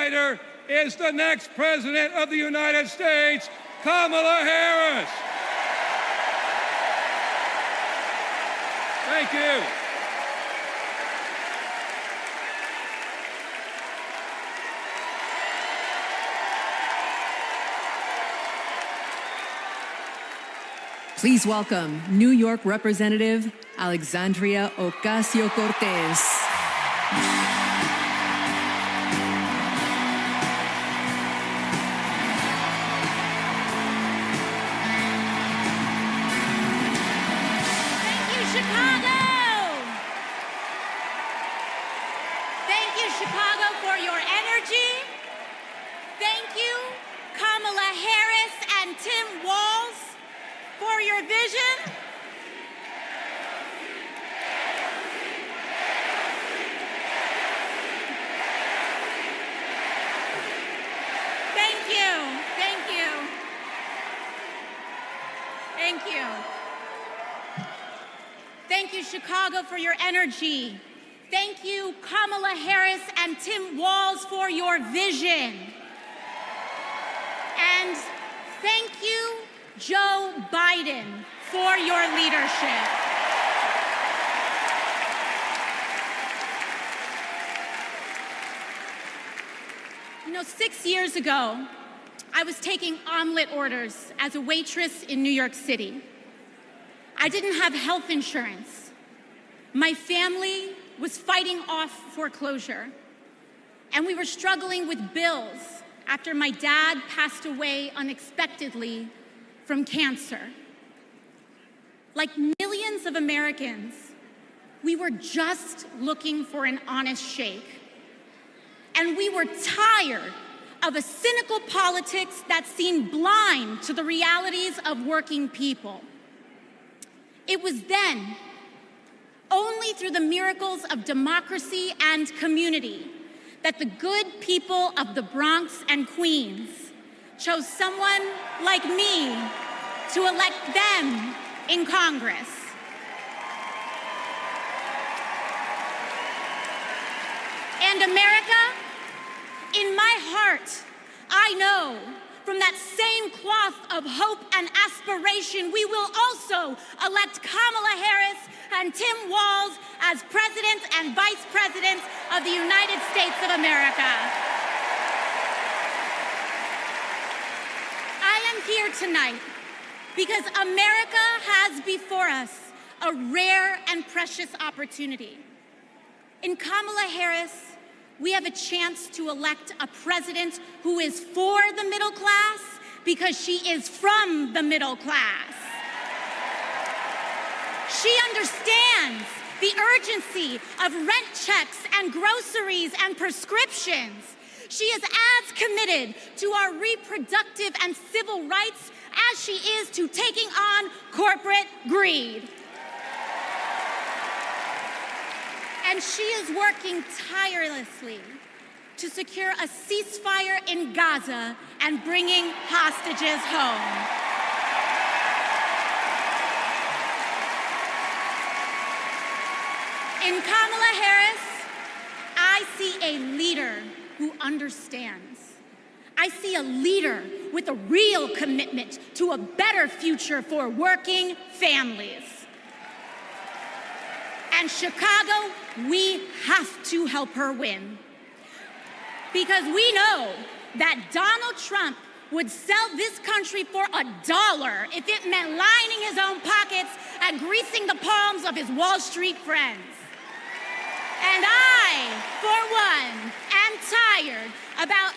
Fighter is the next President of the United States, Kamala Harris. Thank you. Please welcome New York Representative Alexandria Ocasio-Cortez. Chicago, for your energy. Thank you, Kamala Harris and Tim Walz, for your vision. Thank you, thank you. Thank you. Thank you, Chicago, for your energy. Thank you, Kamala Harris and Tim Walz, for your vision. And thank you, Joe Biden, for your leadership. You know, 6 years ago, I was taking omelet orders as a waitress in New York City. I didn't have health insurance. My family was fighting off foreclosure, and we were struggling with bills after my dad passed away unexpectedly from cancer. Like millions of Americans, we were just looking for an honest shake. And we were tired of a cynical politics that seemed blind to the realities of working people. It was then, only through the miracles of democracy and community, that the good people of the Bronx and Queens chose someone like me to elect them in Congress. And America, in my heart, I know from that same cloth of hope and aspiration, we will also elect Kamala Harris and Tim Walz as President and Vice President of the United States of America. I am here tonight because America has before us a rare and precious opportunity. In Kamala Harris, we have a chance to elect a president who is for the middle class because she is from the middle class. She understands the urgency of rent checks and groceries and prescriptions. She is as committed to our reproductive and civil rights as she is to taking on corporate greed. And she is working tirelessly to secure a ceasefire in Gaza and bringing hostages home. In Kamala Harris, I see a leader who understands. I see a leader with a real commitment to a better future for working families. And Chicago, we have to help her win. Because we know that Donald Trump would sell this country for $1 if it meant lining his own pockets and greasing the palms of his Wall Street friends. And I, for one, am tired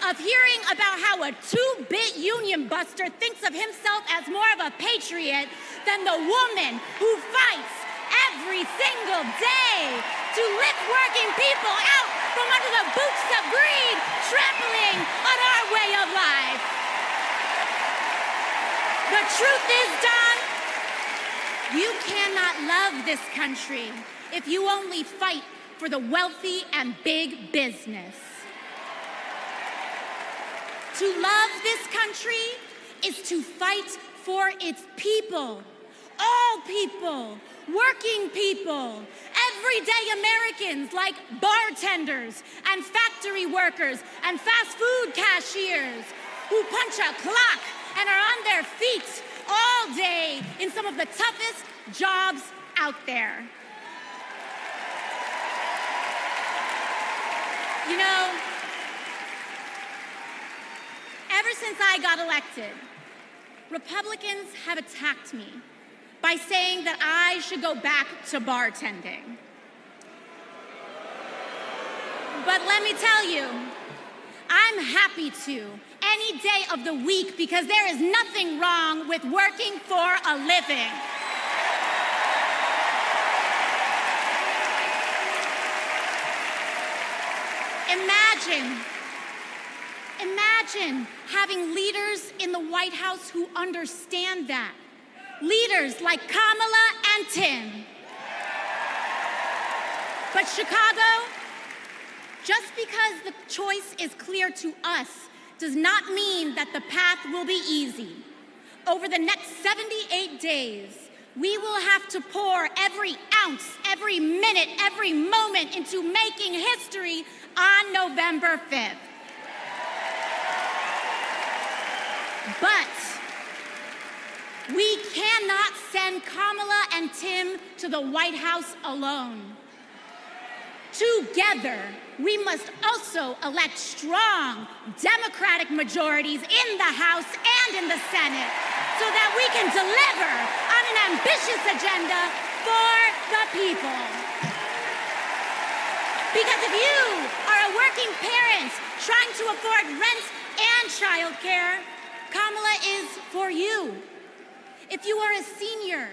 of hearing about how a two-bit union buster thinks of himself as more of a patriot than the woman who fights every single day to lift working people out from under the boots of greed, trampling on our way of life. The truth is, Don, you cannot love this country if you only fight for the wealthy and big business. To love this country is to fight for its people, all people, working people, everyday Americans like bartenders and factory workers and fast food cashiers who punch a clock and are on their feet all day in some of the toughest jobs out there. You know, ever since I got elected, Republicans have attacked me by saying that I should go back to bartending. But let me tell you, I'm happy to any day of the week because there is nothing wrong with working for a living. Imagine having leaders in the White House who understand that. Leaders like Kamala and Tim. But Chicago, just because the choice is clear to us does not mean that the path will be easy. Over the next 78 days, we will have to pour every ounce, every minute, every moment into making history on November 5th. But we cannot send Kamala and Tim to the White House alone. Together, we must also elect strong Democratic majorities in the House and in the Senate so that we can deliver on an ambitious agenda for the people. Because if you are a working parent trying to afford rent and childcare, Kamala is for you. If you are a senior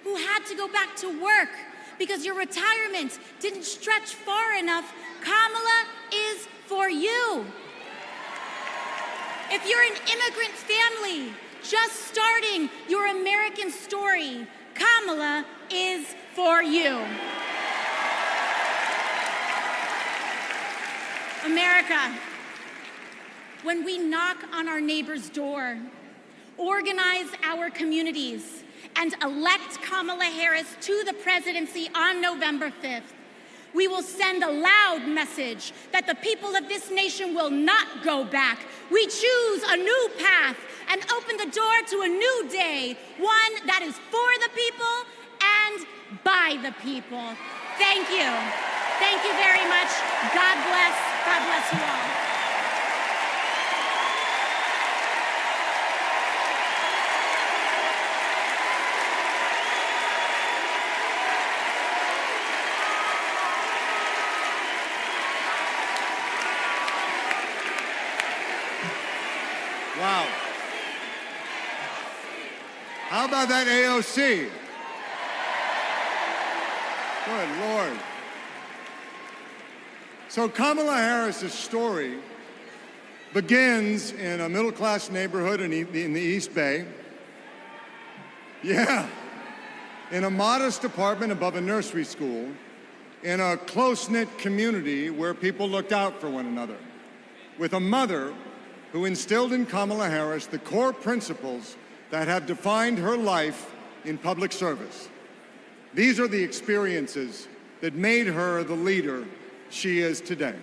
who had to go back to work because your retirement didn't stretch far enough, Kamala is for you. If you're an immigrant family just starting your American story, Kamala is for you. America, when we knock on our neighbor's door, organize our communities, and elect Kamala Harris to the presidency on November 5th, we will send a loud message that the people of this nation will not go back. We choose a new path and open the door to a new day, one that is for the people and by the people. Thank you. Thank you very much. God bless. God bless you all. Wow. How about that AOC? Good Lord. So Kamala Harris's story begins in a middle-class neighborhood in the East Bay. Yeah. In a modest apartment above a nursery school, in a close-knit community where people looked out for one another, with a mother who instilled in Kamala Harris the core principles that have defined her life in public service. These are the experiences that made her the leader she is today.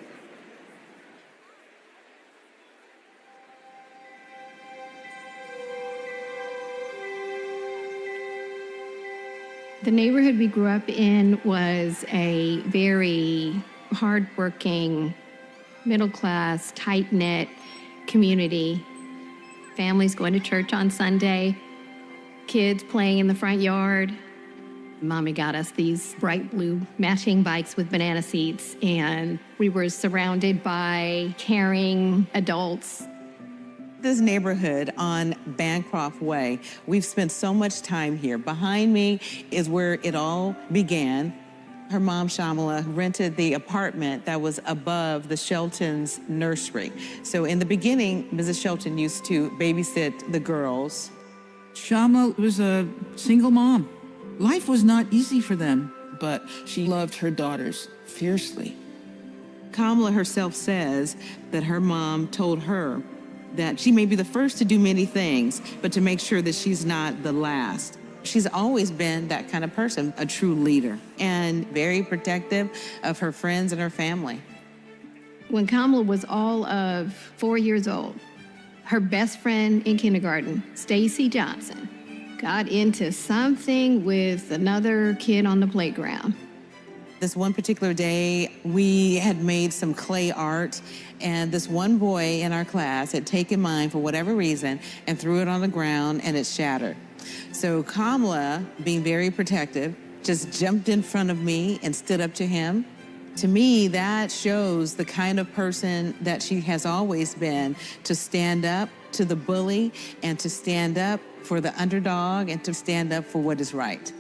The neighborhood we grew up in was a very hardworking, middle-class, tight-knit community. Families going to church on Sunday, kids playing in the front yard. Mommy got us these bright blue matching bikes with banana seats, and we were surrounded by caring adults. This neighborhood on Bancroft Way, we've spent so much time here. Behind me is where it all began. Her mom, Shamala, rented the apartment that was above the Shelton's nursery. So in the beginning, Mrs. Shelton used to babysit the girls. Shama was a single mom. Life was not easy for them, but she loved her daughters fiercely. Kamala herself says that her mom told her that she may be the first to do many things, but to make sure that she's not the last. She's always been that kind of person, A true leader. and very protective of her friends and her family. When Kamala was all of 4 years old, her best friend in kindergarten, Stacy Johnson, got into something with another kid on the playground. This one particular day, we had made some clay art, and this one boy in our class had taken mine for whatever reason and threw it on the ground, and it shattered. So Kamala, being very protective, just jumped in front of me and stood up to him. To me, that shows the kind of person that she has always been, to stand up to the bully and to stand up for the underdog and to stand up for what is right.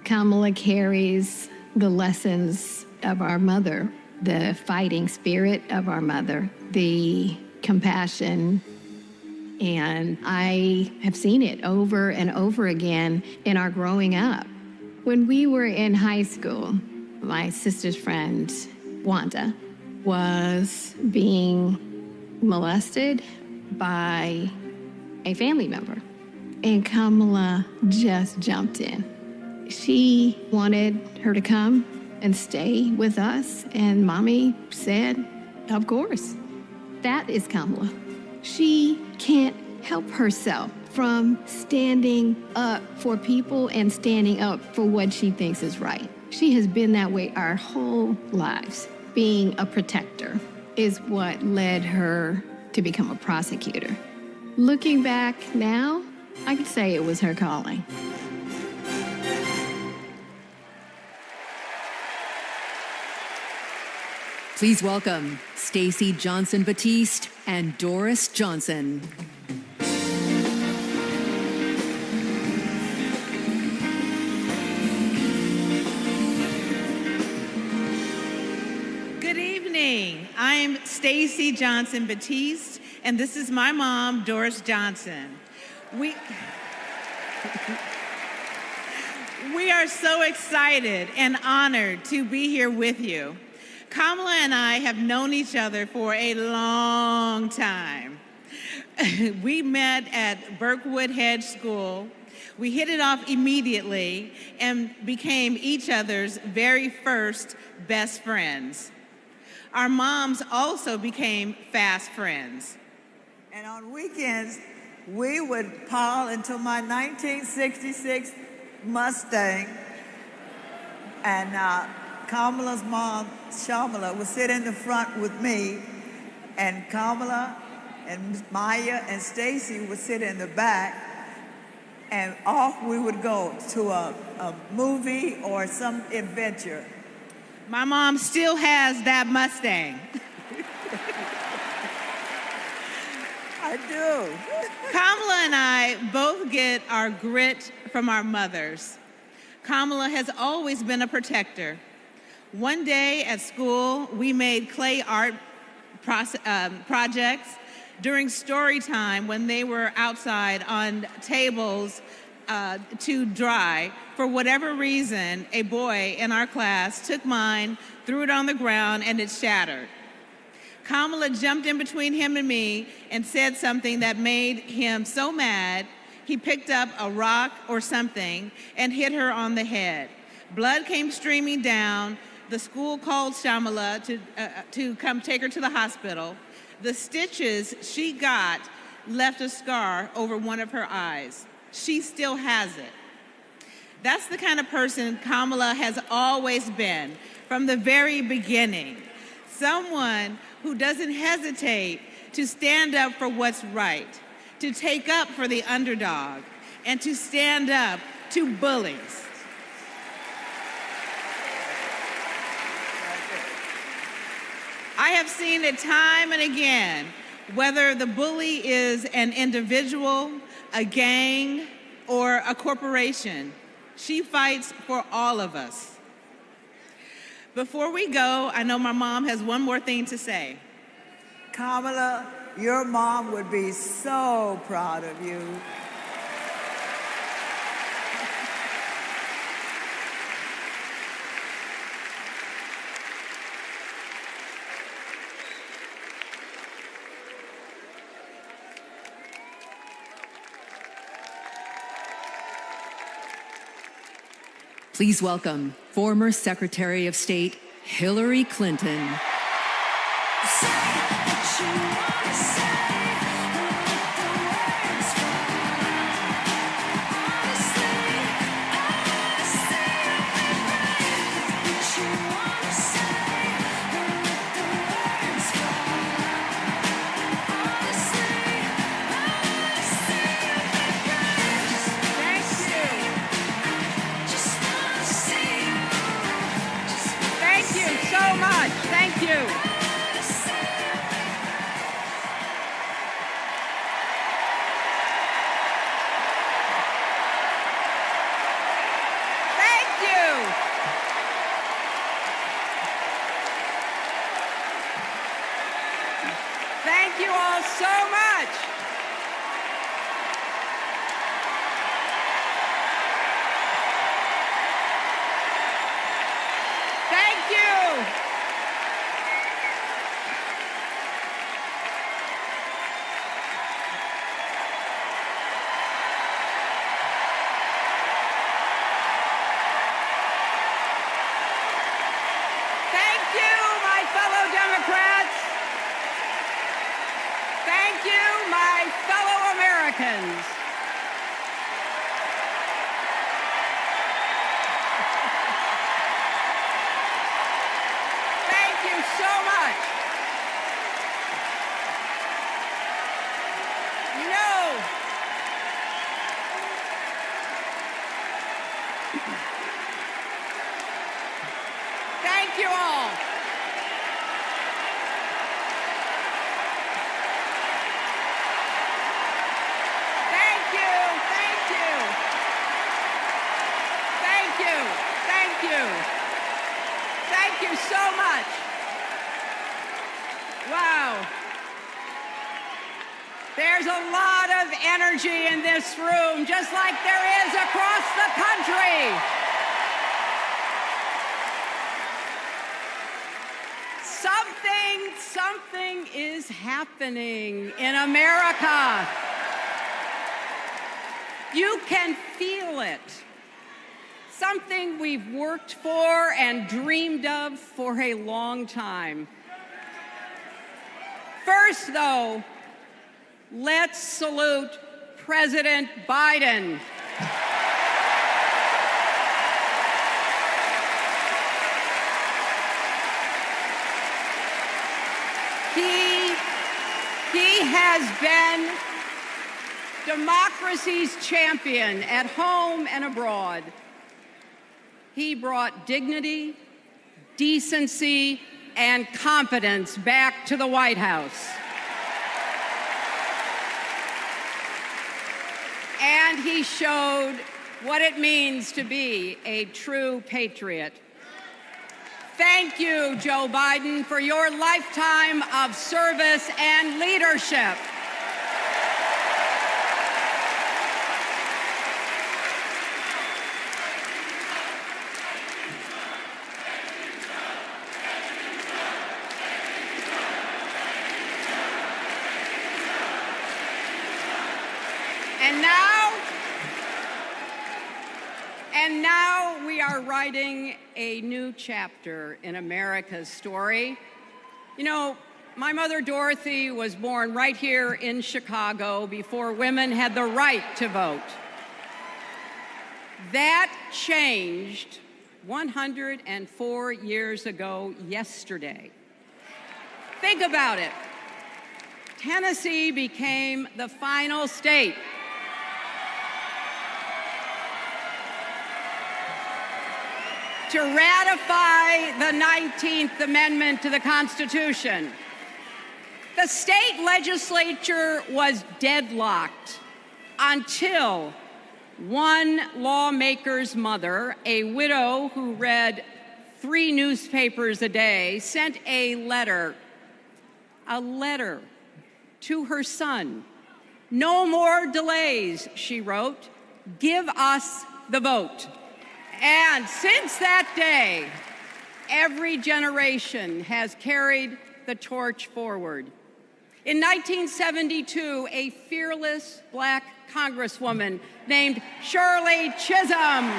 Kamala carries the lessons of our mother, the fighting spirit of our mother, the compassion. And I have seen it over and over again in our growing up. When we were in high school, my sister's friend, Wanda, was being molested by a family member. And Kamala just jumped in. She wanted her to come and stay with us, and Mommy said, of course. That is Kamala. She can't help herself from standing up for people and standing up for what she thinks is right. She has been that way our whole lives. Being a protector is what led her to become a prosecutor. Looking back now, I could say it was her calling. Please welcome Stacy Johnson Batiste and Doris Johnson. Good evening. I'm Stacy Johnson Batiste, and this is my mom, Doris Johnson. We are so excited and honored to be here with you. Kamala and I have known each other for a long time. We met at Burkwood Hedge School. We hit it off immediately and became each other's very first best friends. Our moms also became fast friends. And on weekends, we would pile into my 1966 Mustang, and Kamala's mom, Shamala, would sit in the front with me, and Kamala and Maya and Stacy would sit in the back, and off we would go to a movie or some adventure. My mom still has that Mustang. I do. Kamala and I both get our grit from our mothers. Kamala has always been a protector. One day at school, we made clay art projects during story time when they were outside on tables to dry. For whatever reason, a boy in our class took mine, threw it on the ground, and it shattered. Kamala jumped in between him and me and said something that made him so mad, he picked up a rock or something and hit her on the head. Blood came streaming down. The school called Shamala to come take her to the hospital. The stitches she got left a scar over one of her eyes. She still has it. That's the kind of person Kamala has always been from the very beginning. Someone who doesn't hesitate to stand up for what's right, to take up for the underdog, and to stand up to bullies. I have seen it time and again, whether the bully is an individual, a gang, or a corporation. She fights for all of us. Before we go, I know my mom has one more thing to say. Kamala, your mom would be so proud of you. Please welcome former Secretary of State Hillary Clinton. Thank you so much. Thank you. Thank you. Thank you all so much. Thank you. Thank you, my fellow Democrats. Thank you, my fellow Americans. Thank you so much. You know, thank you all. Thank you, thank you. Thank you, thank you. Thank you so much. Wow. There's a lot of energy in this room, just like there is across the country. Something is happening in America. You can feel it. Something we've worked for and dreamed of for a long time. First, though, let's salute President Biden. He has been democracy's champion at home and abroad. He brought dignity, decency, and competence back to the White House. And he showed what it means to be a true patriot. Thank you, Joe Biden, for your lifetime of service and leadership. And now we are writing a new chapter in America's story. You know, my mother Dorothy was born right here in Chicago before women had the right to vote. That changed 104 years ago yesterday. Think about it. Tennessee became the final state to ratify the 19th Amendment to the Constitution. The state legislature was deadlocked until one lawmaker's mother, a widow who read 3 newspapers a day, sent a letter to her son. "No more delays," she wrote. "Give us the vote." And since that day, every generation has carried the torch forward. In 1972, a fearless Black Congresswoman named Shirley Chisholm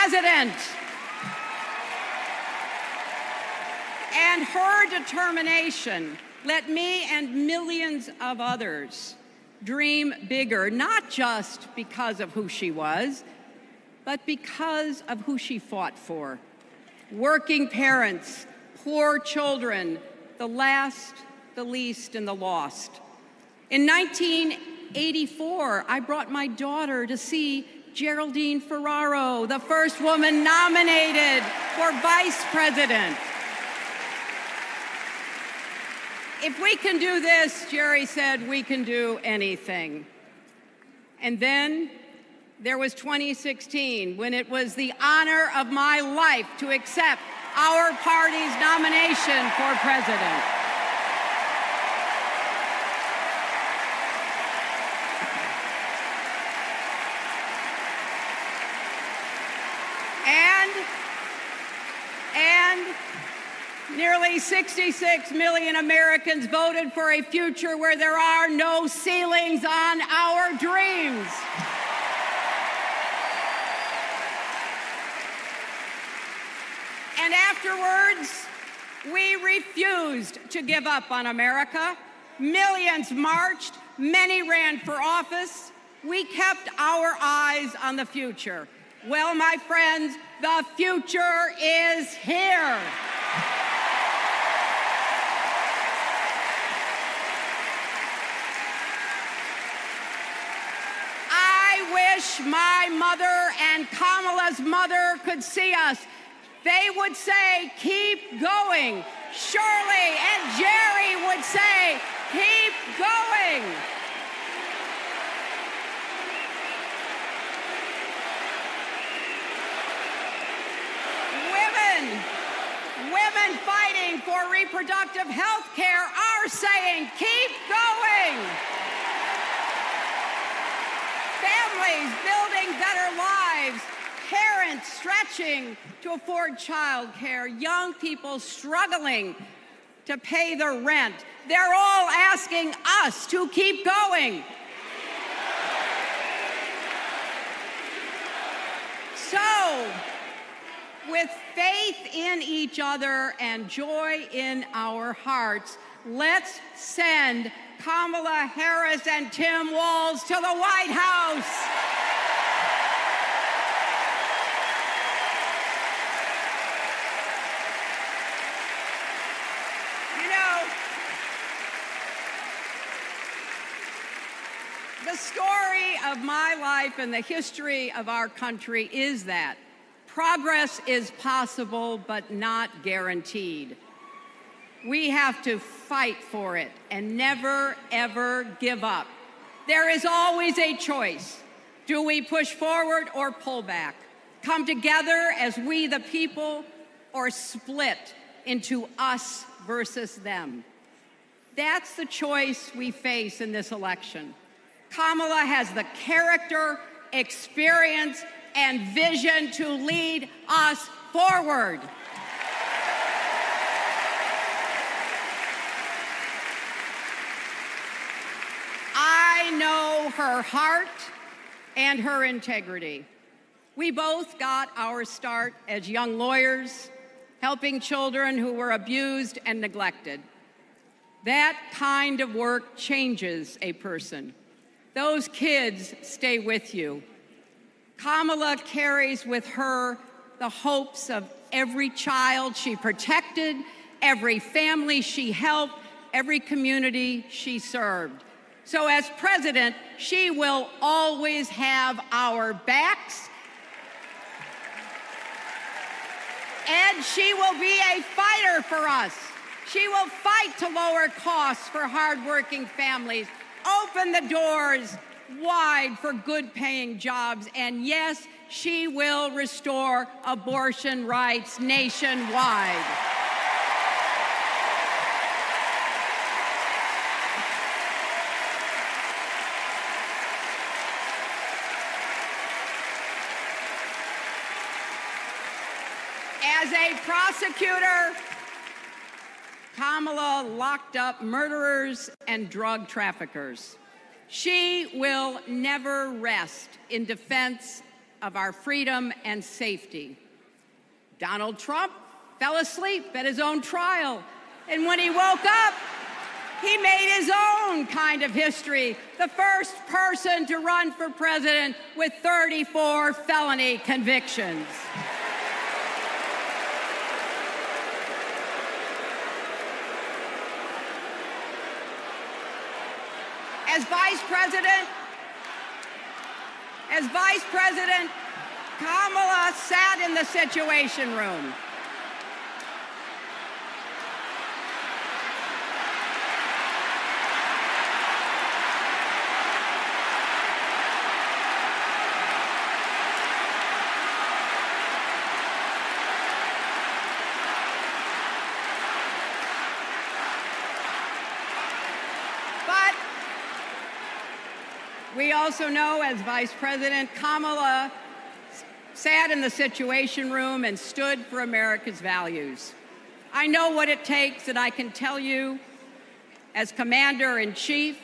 president. And her determination let me and millions of others dream bigger, not just because of who she was, but because of who she fought for. Working parents, poor children, the last, the least, and the lost. In 1984, I brought my daughter to see Geraldine Ferraro, the first woman nominated for vice president. If we can do this, Jerry said, we can do anything. And then there was 2016, when it was the honor of my life to accept our party's nomination for president. And nearly 66 million Americans voted for a future where there are no ceilings on our dreams. And afterwards, we refused to give up on America. Millions marched, many ran for office. We kept our eyes on the future. Well, my friends, the future is here. I wish my mother and Kamala's mother could see us. They would say, keep going. Shirley and Jerry would say, keep going. Women fighting for reproductive health care are saying, keep going. Families building better lives, parents stretching to afford child care, young people struggling to pay their rent. They're all asking us to keep going. So, with faith in each other and joy in our hearts, let's send Kamala Harris and Tim Walz to the White House. You know, the story of my life and the history of our country is that progress is possible, but not guaranteed. We have to fight for it and never, ever give up. There is always a choice. Do we push forward or pull back? Come together as we the people, or split into us versus them? That's the choice we face in this election. Kamala has the character, experience, and vision to lead us forward. I know her heart and her integrity. We both got our start as young lawyers, helping children who were abused and neglected. That kind of work changes a person. Those kids stay with you. Kamala carries with her the hopes of every child she protected, every family she helped, every community she served. So as president, she will always have our backs, and she will be a fighter for us. She will fight to lower costs for hardworking families, open the doors wide for good-paying jobs, and yes, she will restore abortion rights nationwide. As a prosecutor, Kamala locked up murderers and drug traffickers. She will never rest in defense of our freedom and safety. Donald Trump fell asleep at his own trial, and when he woke up, he made his own kind of history, the first person to run for president with 34 felony convictions. As Vice President, Kamala sat in the Situation Room. But we also know, as Vice President, Kamala sat in the Situation Room and stood for America's values. I know what it takes, and I can tell you, as Commander-in-Chief,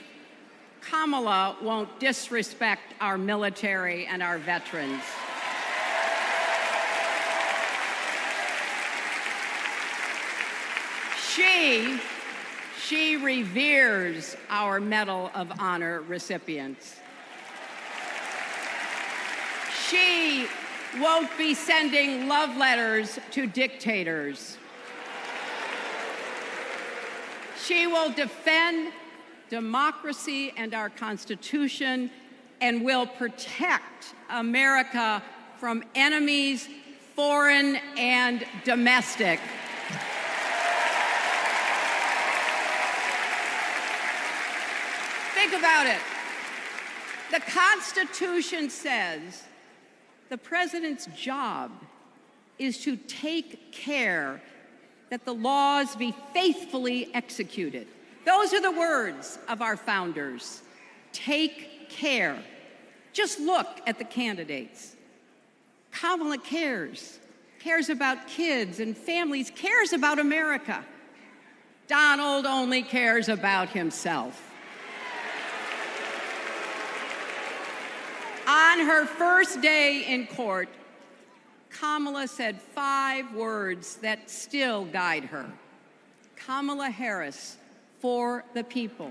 Kamala won't disrespect our military and our veterans. She reveres our Medal of Honor recipients. She won't be sending love letters to dictators. She will defend democracy and our Constitution and will protect America from enemies, foreign and domestic. Think about it. The Constitution says the president's job is to take care that the laws be faithfully executed. Those are the words of our founders. Take care. Just look at the candidates. Kamala cares about kids and families, cares about America. Donald only cares about himself. On her first day in court, Kamala said 5 words that still guide her. Kamala Harris, for the people.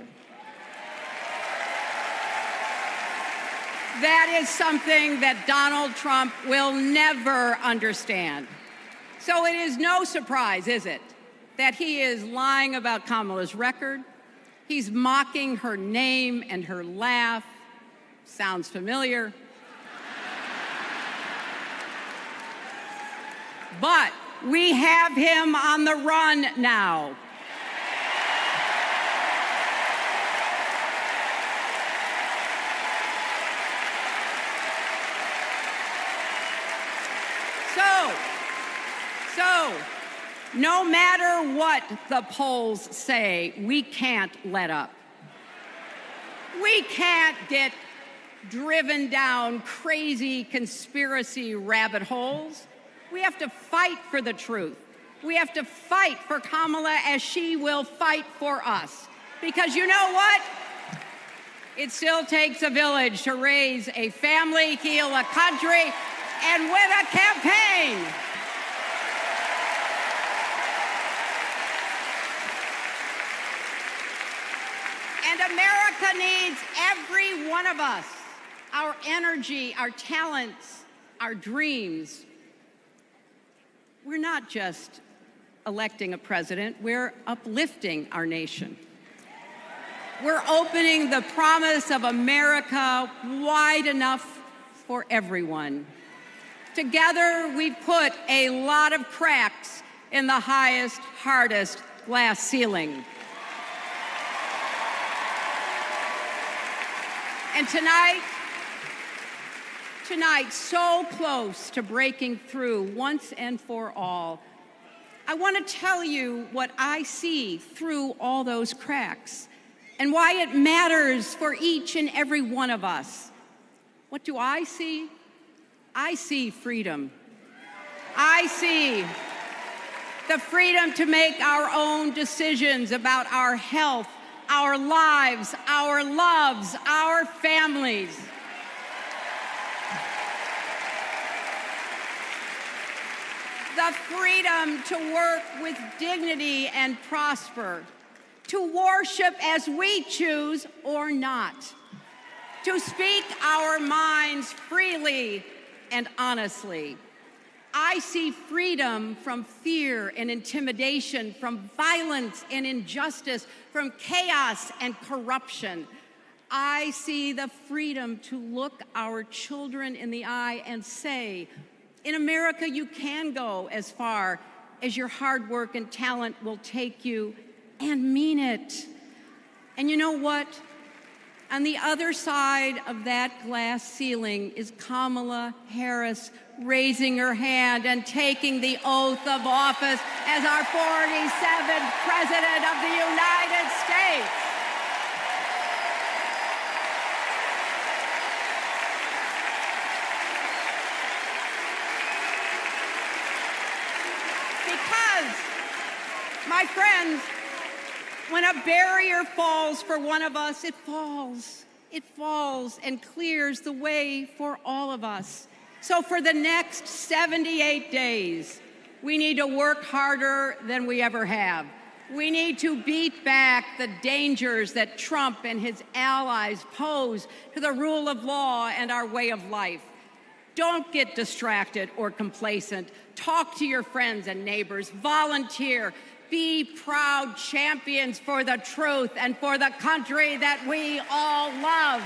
That is something that Donald Trump will never understand. So it is no surprise, is it, that he is lying about Kamala's record. He's mocking her name and her laugh. Sounds familiar. But we have him on the run now. So, no matter what the polls say, we can't let up. We can't get driven down crazy conspiracy rabbit holes. We have to fight for the truth. We have to fight for Kamala as she will fight for us. Because you know what? It still takes a village to raise a family, heal a country, and win a campaign. And America needs every one of us, our energy, our talents, our dreams. We're not just electing a president, we're uplifting our nation. We're opening the promise of America wide enough for everyone. Together, we've put a lot of cracks in the highest, hardest glass ceiling. And tonight, so close to breaking through once and for all, I want to tell you what I see through all those cracks and why it matters for each and every one of us. What do I see? I see freedom. I see the freedom to make our own decisions about our health, our lives, our loves, our families. the freedom to work with dignity and prosper, to worship as we choose or not, to speak our minds freely and honestly. I see freedom from fear and intimidation, from violence and injustice, from chaos and corruption. I see the freedom to look our children in the eye and say, in America, you can go as far as your hard work and talent will take you, and mean it. And you know what? On the other side of that glass ceiling is Kamala Harris raising her hand and taking the oath of office as our 47th President of the United States. Because, my friends, when a barrier falls for one of us, it falls. It falls and clears the way for all of us. So for the next 78 days, we need to work harder than we ever have. We need to beat back the dangers that Trump and his allies pose to the rule of law and our way of life. Don't get distracted or complacent. Talk to your friends and neighbors. Volunteer. Be proud champions for the truth and for the country that we all love.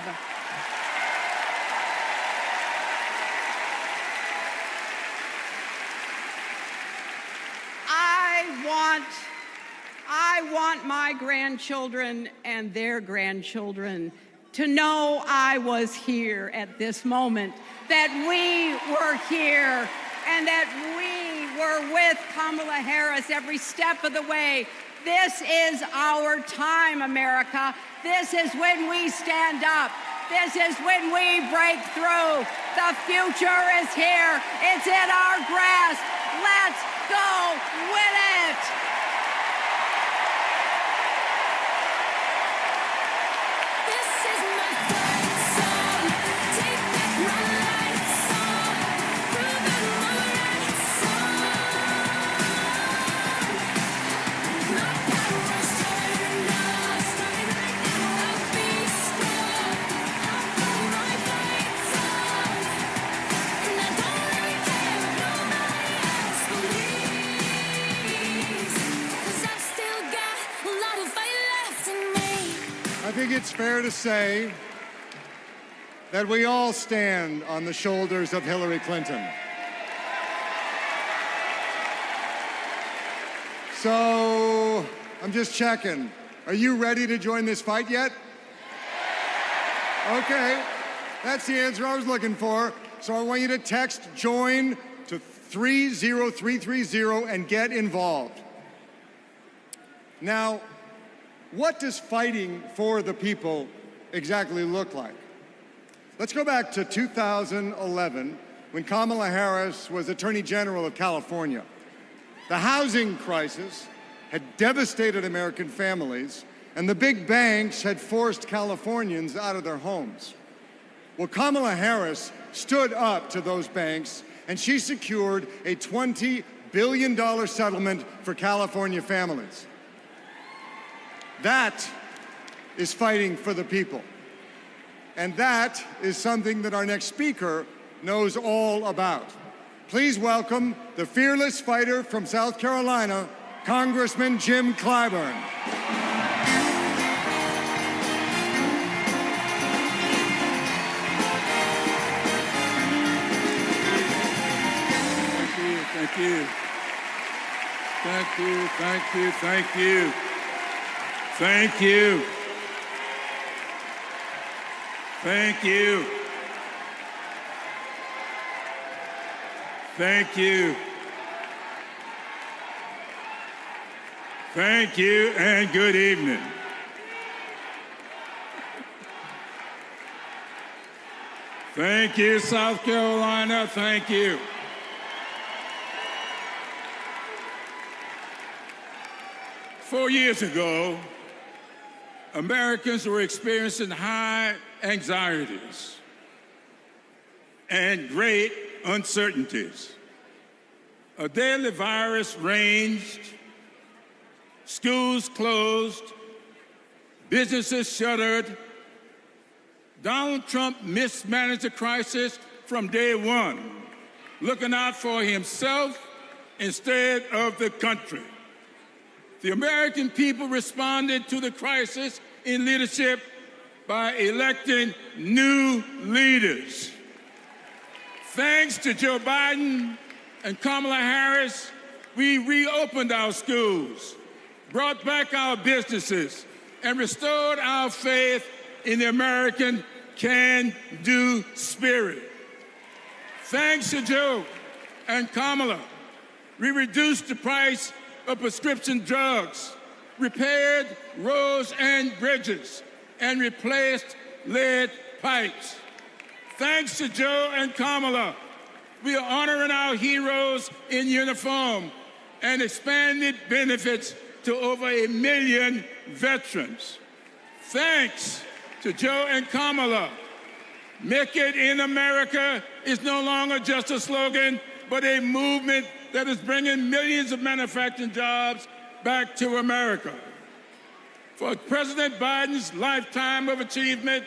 I want my grandchildren and their grandchildren to know I was here at this moment, that we were here, and that we were with Kamala Harris every step of the way. This is our time, America. This is when we stand up. This is when we break through. The future is here. It's in our grasp. Let's go win it. I think it's fair to say that we all stand on the shoulders of Hillary Clinton. So, I'm just checking. Are you ready to join this fight yet? Okay, that's the answer I was looking for. So I want you to text JOIN to 30330 and get involved. Now, what does fighting for the people exactly look like? Let's go back to 2011 when Kamala Harris was Attorney General of California. The housing crisis had devastated American families, and the big banks had forced Californians out of their homes. Well, Kamala Harris stood up to those banks, and she secured a $20 billion settlement for California families. That is fighting for the people. And that is something that our next speaker knows all about. Please welcome the fearless fighter from South Carolina, Congressman Jim Clyburn. Thank you. Thank you, thank you, thank you. Thank you. Thank you. Thank you. Thank you, and good evening. Thank you, South Carolina. Thank you. Four years ago, Americans were experiencing high anxieties and great uncertainties. a deadly virus raged, schools closed, businesses shuttered. Donald Trump mismanaged the crisis from day one, looking out for himself instead of the country. The American people responded to the crisis in leadership by electing new leaders. Thanks to Joe Biden and Kamala Harris, we reopened our schools, brought back our businesses, and restored our faith in the American can-do spirit. Thanks to Joe and Kamala, we reduced the price of prescription drugs, repaired roads and bridges, and replaced lead pipes. Thanks to Joe and Kamala, we are honoring our heroes in uniform and expanded benefits to over 1 million veterans. Thanks to Joe and Kamala, Make It in America is no longer just a slogan, but a movement that is bringing millions of manufacturing jobs back to America. For President Biden's lifetime of achievement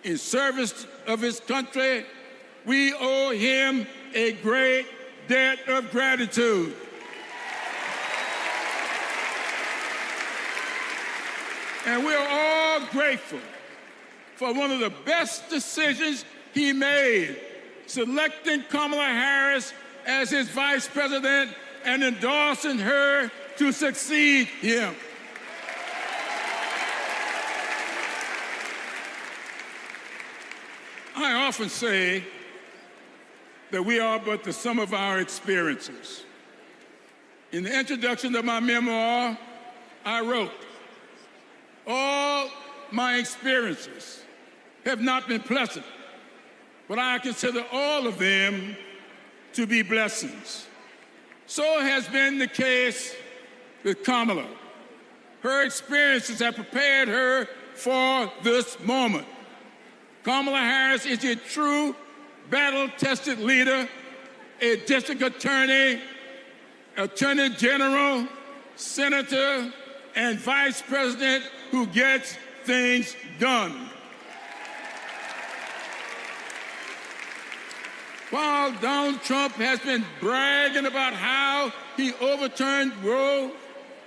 in service of his country, we owe him a great debt of gratitude. And we're all grateful for one of the best decisions he made, selecting Kamala Harris as his vice president and endorsing her to succeed him. I often say that we are but the sum of our experiences. In the introduction of my memoir, I wrote, "All my experiences have not been pleasant, but I consider all of them to be blessings." So has been the case with Kamala. Her experiences have prepared her for this moment. Kamala Harris is a true battle-tested leader, a district attorney, attorney general, senator, and vice president who gets things done. While Donald Trump has been bragging about how he overturned Roe,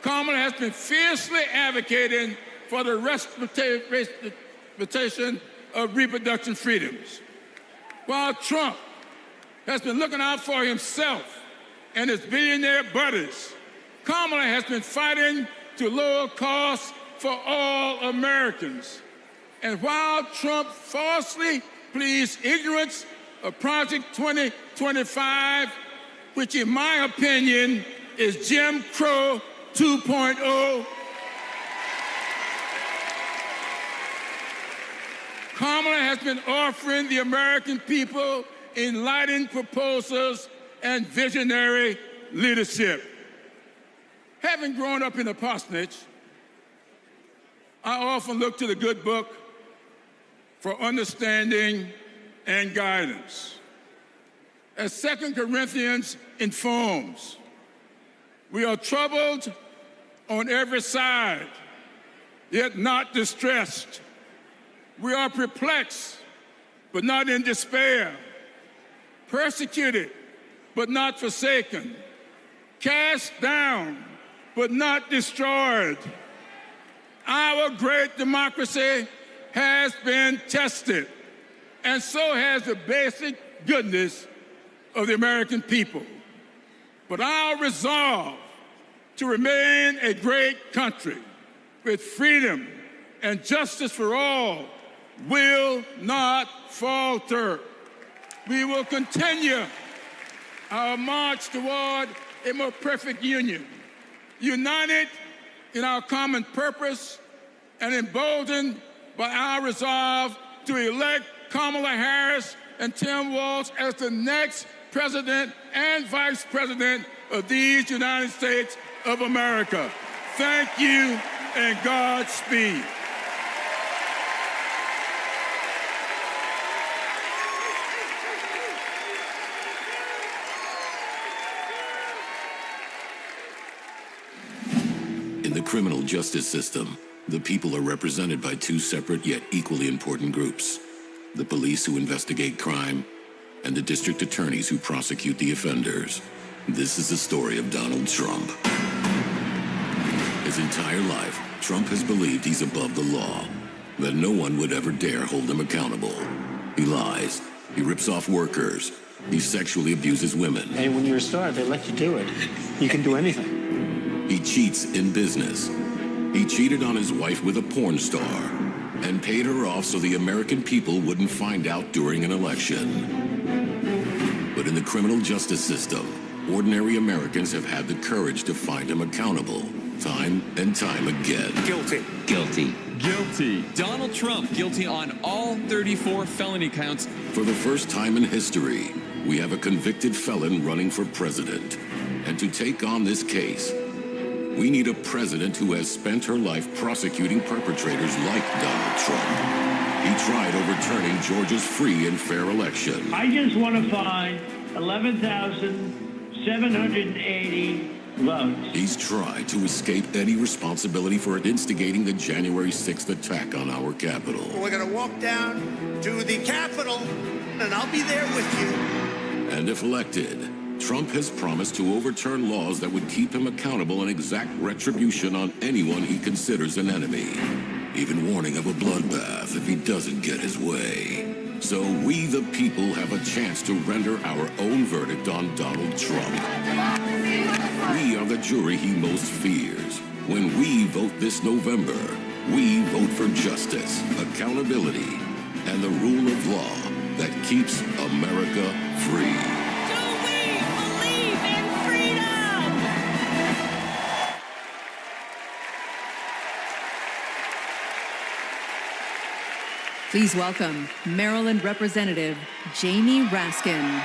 Kamala has been fiercely advocating for the respectation of reproductive freedoms. While Trump has been looking out for himself and his billionaire buddies, Kamala has been fighting to lower costs for all Americans. And while Trump falsely pleads ignorance of Project 2025, which in my opinion is Jim Crow 2.0, Kamala has been offering the American people enlightened proposals and visionary leadership. Having grown up in a parsonage, I often look to the good book for understanding and guidance. As 2 Corinthians informs, we are troubled on every side, yet not distressed. We are perplexed, but not in despair, persecuted, but not forsaken, cast down, but not destroyed. Our great democracy has been tested, and so has the basic goodness of the American people. But our resolve to remain a great country with freedom and justice for all will not falter. We will continue our march toward a more perfect union, united in our common purpose and emboldened by our resolve to elect Kamala Harris and Tim Walz as the next president and vice president of these United States of America. Thank you and Godspeed. In the criminal justice system, the people are represented by two separate yet equally important groups: the police who investigate crime and the district attorneys who prosecute the offenders. This is the story of Donald Trump. His entire life, Trump has believed he's above the law, that no one would ever dare hold him accountable. He lies, he rips off workers, he sexually abuses women. And when you're a star, they let you do it. You can do anything. He cheats in business. He cheated on his wife with a porn star and paid her off so the American people wouldn't find out during an election. But in the criminal justice system, ordinary Americans have had the courage to find him accountable, time and time again. Guilty. Guilty. Guilty. Donald Trump guilty on all 34 felony counts. For the first time in history, we have a convicted felon running for president. And to take on this case, we need a president who has spent her life prosecuting perpetrators like Donald Trump. He tried overturning Georgia's free and fair election. I just want to find 11,780 votes. He's tried to escape any responsibility for instigating the January 6th attack on our Capitol. We're going to walk down to the Capitol, and I'll be there with you. And if elected, Trump has promised to overturn laws that would keep him accountable and exact retribution on anyone he considers an enemy, even warning of a bloodbath if he doesn't get his way. So we, the people, have a chance to render our own verdict on Donald Trump. We are the jury he most fears. When we vote this November, we vote for justice, accountability, and the rule of law that keeps America free. Please welcome Maryland Representative Jamie Raskin.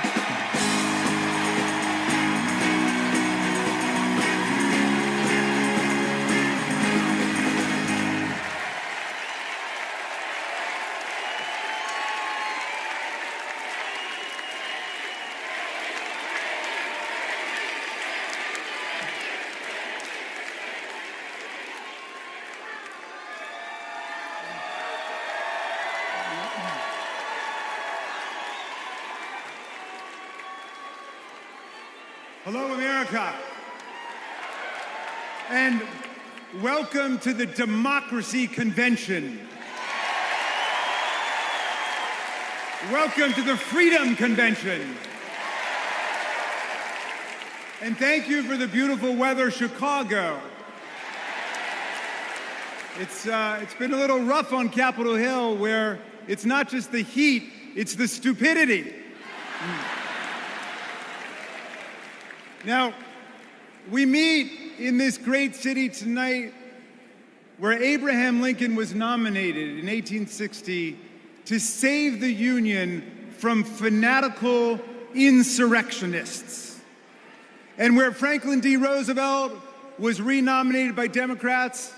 Hello, America. And welcome to the Democracy Convention. Welcome to the Freedom Convention. And thank you for the beautiful weather, Chicago. It's been a little rough on Capitol Hill, where it's not just the heat, it's the stupidity. Now, we meet in this great city tonight where Abraham Lincoln was nominated in 1860 to save the Union from fanatical insurrectionists, and where Franklin D. Roosevelt was renominated by Democrats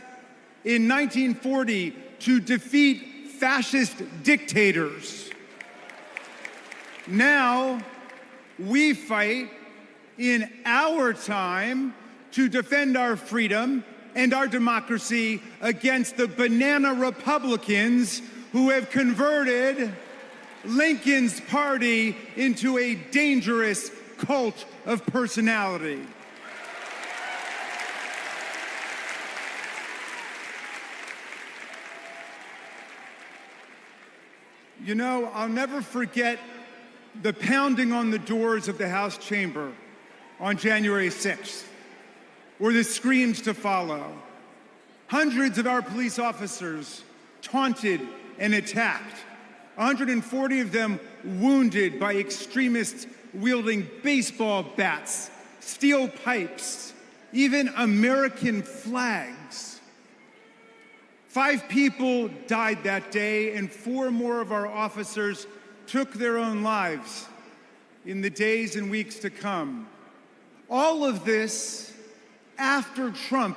in 1940 to defeat fascist dictators. Now, we fight in our time to defend our freedom and our democracy against the banana Republicans who have converted Lincoln's party into a dangerous cult of personality. You know, I'll never forget the pounding on the doors of the House chamber on January 6th, or the screams to follow. Hundreds of our police officers taunted and attacked, 140 of them wounded by extremists wielding baseball bats, steel pipes, even American flags. 5 people died that day, and 4 more of our officers took their own lives in the days and weeks to come. All of this after Trump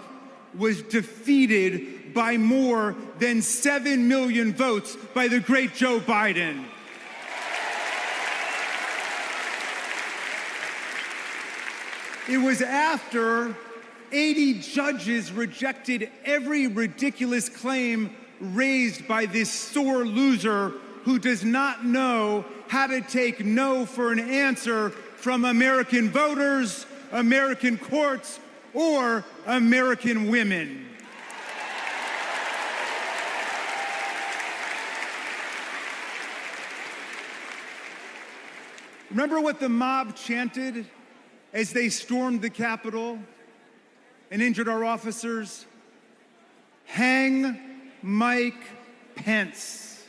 was defeated by more than 7 million votes by the great Joe Biden. It was after 80 judges rejected every ridiculous claim raised by this sore loser who does not know how to take no for an answer from American voters, American courts, or American women. Remember what the mob chanted as they stormed the Capitol and injured our officers? Hang Mike Pence.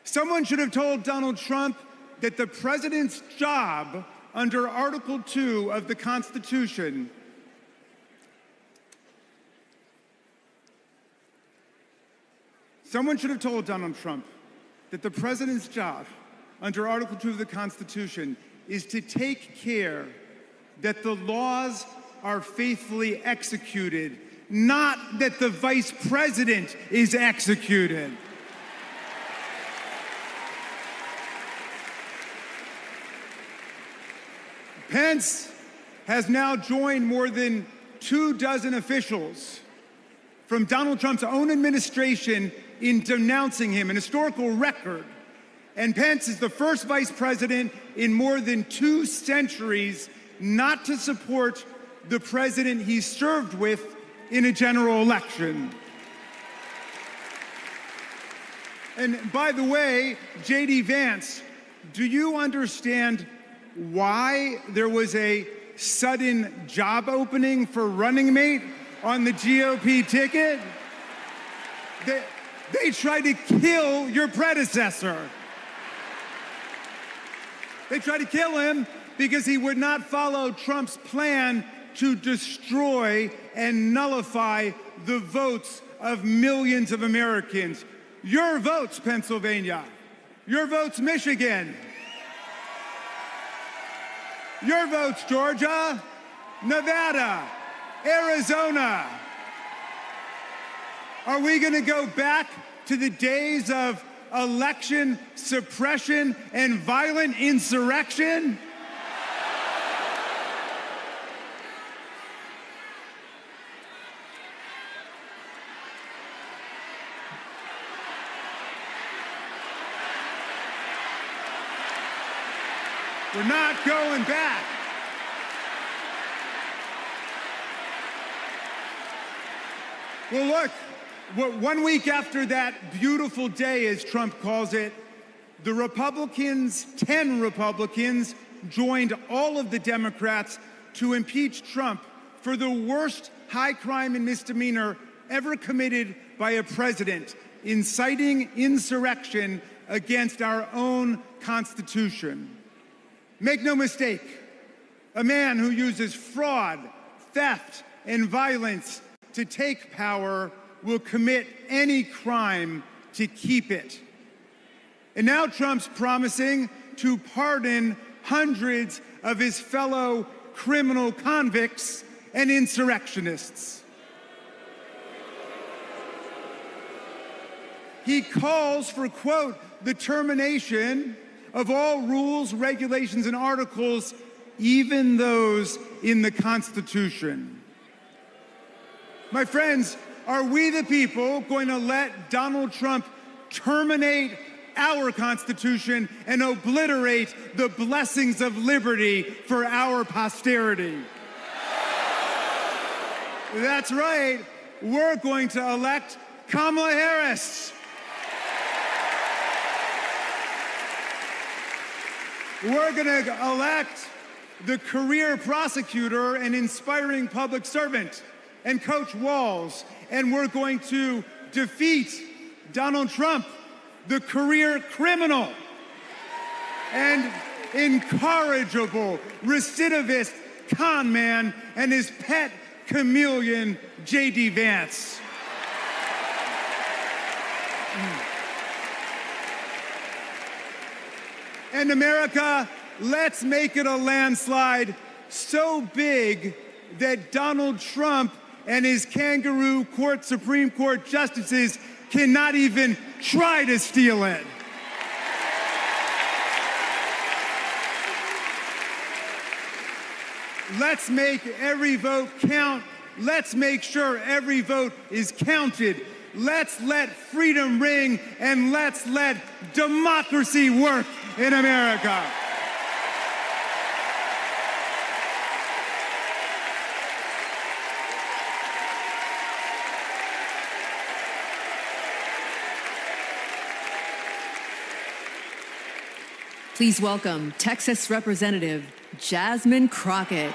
Someone should have told Donald Trump that the president's job under Article 2 of the Constitution Someone should have told Donald Trump that the president's job under Article 2 of the Constitution is to take care that the laws are faithfully executed, not that the vice president is executed. Pence has now joined more than 24 officials from Donald Trump's own administration in denouncing him, an historical record. And Pence is the first vice president in more than 2 centuries not to support the president he served with in a general election. And by the way, J.D. Vance, do you understand why there was a sudden job opening for running mate on the GOP ticket? They tried to kill your predecessor. They tried to kill him because he would not follow Trump's plan to destroy and nullify the votes of millions of Americans. Your votes, Pennsylvania. Your votes, Michigan. Your votes, Georgia, Nevada, Arizona. Are we going to go back to the days of election suppression and violent insurrection? We're not going back. Well, look, 1 week after that beautiful day, as Trump calls it, the Republicans, 10 Republicans, joined all of the Democrats to impeach Trump for the worst high crime and misdemeanor ever committed by a president, inciting insurrection against our own Constitution. Make no mistake, a man who uses fraud, theft, and violence to take power will commit any crime to keep it. And now Trump's promising to pardon hundreds of his fellow criminal convicts and insurrectionists. He calls for, quote, the termination of all rules, regulations, and articles, even those in the Constitution. My friends, are we the people going to let Donald Trump terminate our Constitution and obliterate the blessings of liberty for our posterity? That's right, we're going to elect Kamala Harris. We're going to elect the career prosecutor and inspiring public servant and Coach Walz. And we're going to defeat Donald Trump, the career criminal and incorrigible recidivist con man, and his pet chameleon, J.D. Vance. And America, let's make it a landslide so big that Donald Trump and his kangaroo court Supreme Court justices cannot even try to steal it. Let's make every vote count. Let's make sure every vote is counted. Let's let freedom ring, and let's let democracy work in America. Please welcome Texas Representative Jasmine Crockett.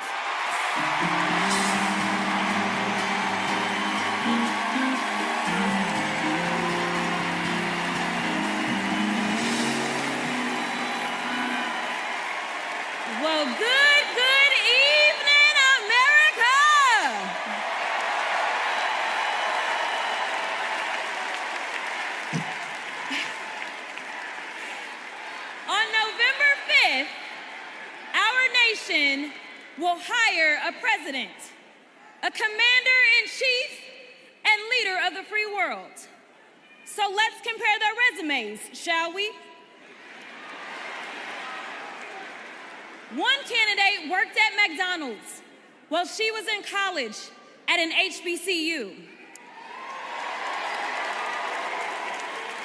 Well, good evening, America! On November 5th, our nation will hire a president, a commander-in-chief, and leader of the free world. So let's compare their resumes, shall we? One candidate worked at McDonald's while she was in college at an HBCU.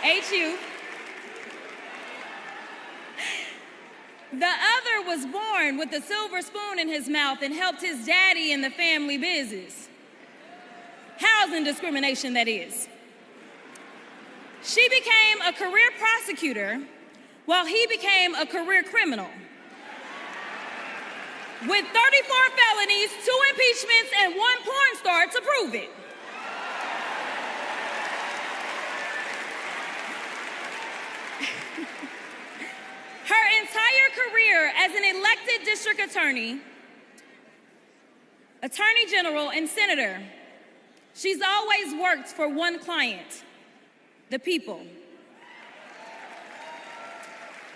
HU. The other was born with a silver spoon in his mouth and helped his daddy in the family business. Housing discrimination, that is. She became a career prosecutor while he became a career criminal. With 34 felonies, 2 impeachments, and 1 porn star to prove it. Her entire career as an elected district attorney, attorney general, and senator, she's always worked for one client, the people.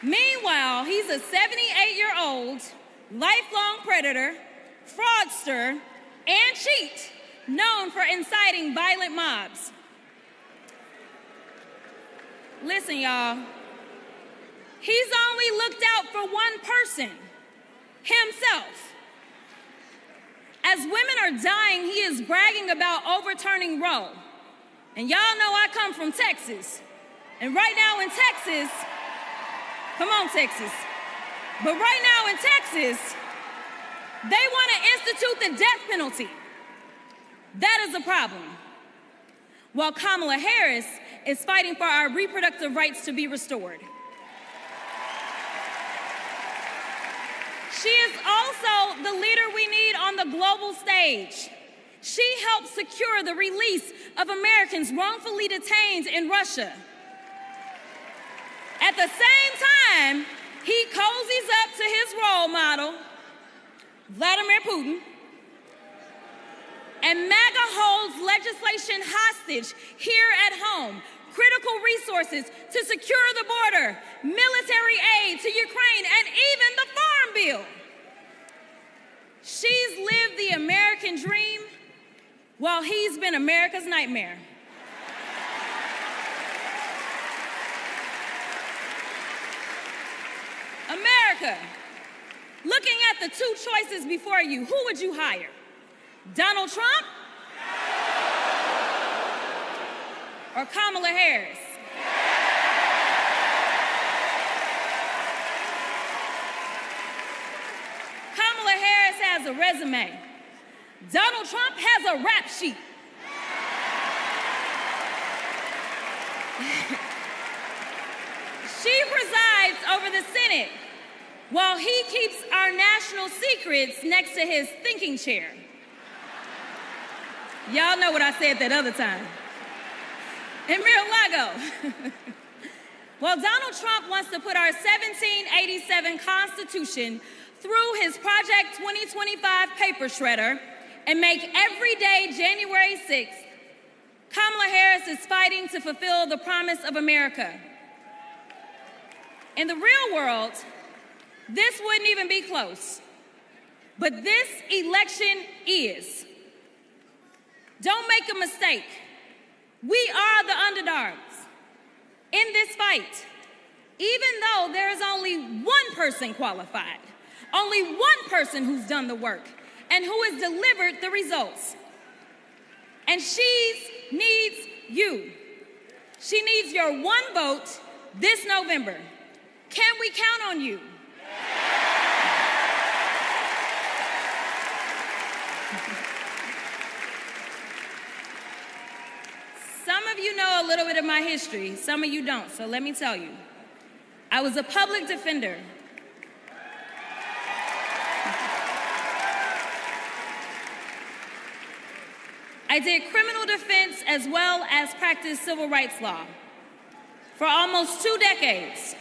Meanwhile, he's a 78-year-old, lifelong predator, fraudster, and cheat, known for inciting violent mobs. Listen, y'all. He's only looked out for one person, himself. As women are dying, he is bragging about overturning Roe. And y'all know I come from Texas. And right now in Texas, come on, Texas. But right now in Texas, they want to institute the death penalty. That is a problem. While Kamala Harris is fighting for our reproductive rights to be restored. She is also the leader we need on the global stage. She helped secure the release of Americans wrongfully detained in Russia. At the same time, he cozies up to his role model, Vladimir Putin, and MAGA holds legislation hostage here at home, critical resources to secure the border, military aid to Ukraine, and even the Farm Bill. She's lived the American dream while he's been America's nightmare. America, looking at the 2 choices before you, who would you hire? Donald Trump or Kamala Harris? Kamala Harris has a resume. Donald Trump has a rap sheet. She presides over the Senate while he keeps our national secrets next to his thinking chair. Y'all know what I said that other time. In Mar-a-Lago. While Donald Trump wants to put our 1787 Constitution through his Project 2025 paper shredder and make every day January 6th, Kamala Harris is fighting to fulfill the promise of America. In the real world, this wouldn't even be close. But this election is. Don't make a mistake. We are the underdogs in this fight. Even though there is only one person qualified, Only one person who's done the work and who has delivered the results. And she needs you. She needs your one vote this November. Can we count on you? Some of you know a little bit of my history, some of you don't, so let me tell you. I was a public defender. I did criminal defense as well as practiced civil rights law for almost 2 decades.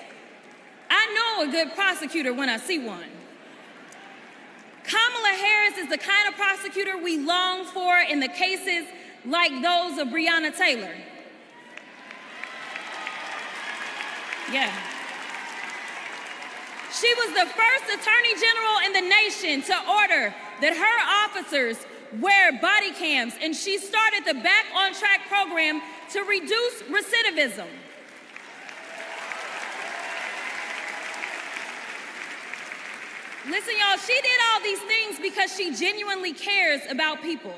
I know a good prosecutor when I see one. Kamala Harris is the kind of prosecutor we long for in the cases like those of Breonna Taylor. Yeah. She was the first attorney general in the nation to order that her officers wear body cams, and she started the Back on Track program to reduce recidivism. Listen, y'all, she did all these things because she genuinely cares about people.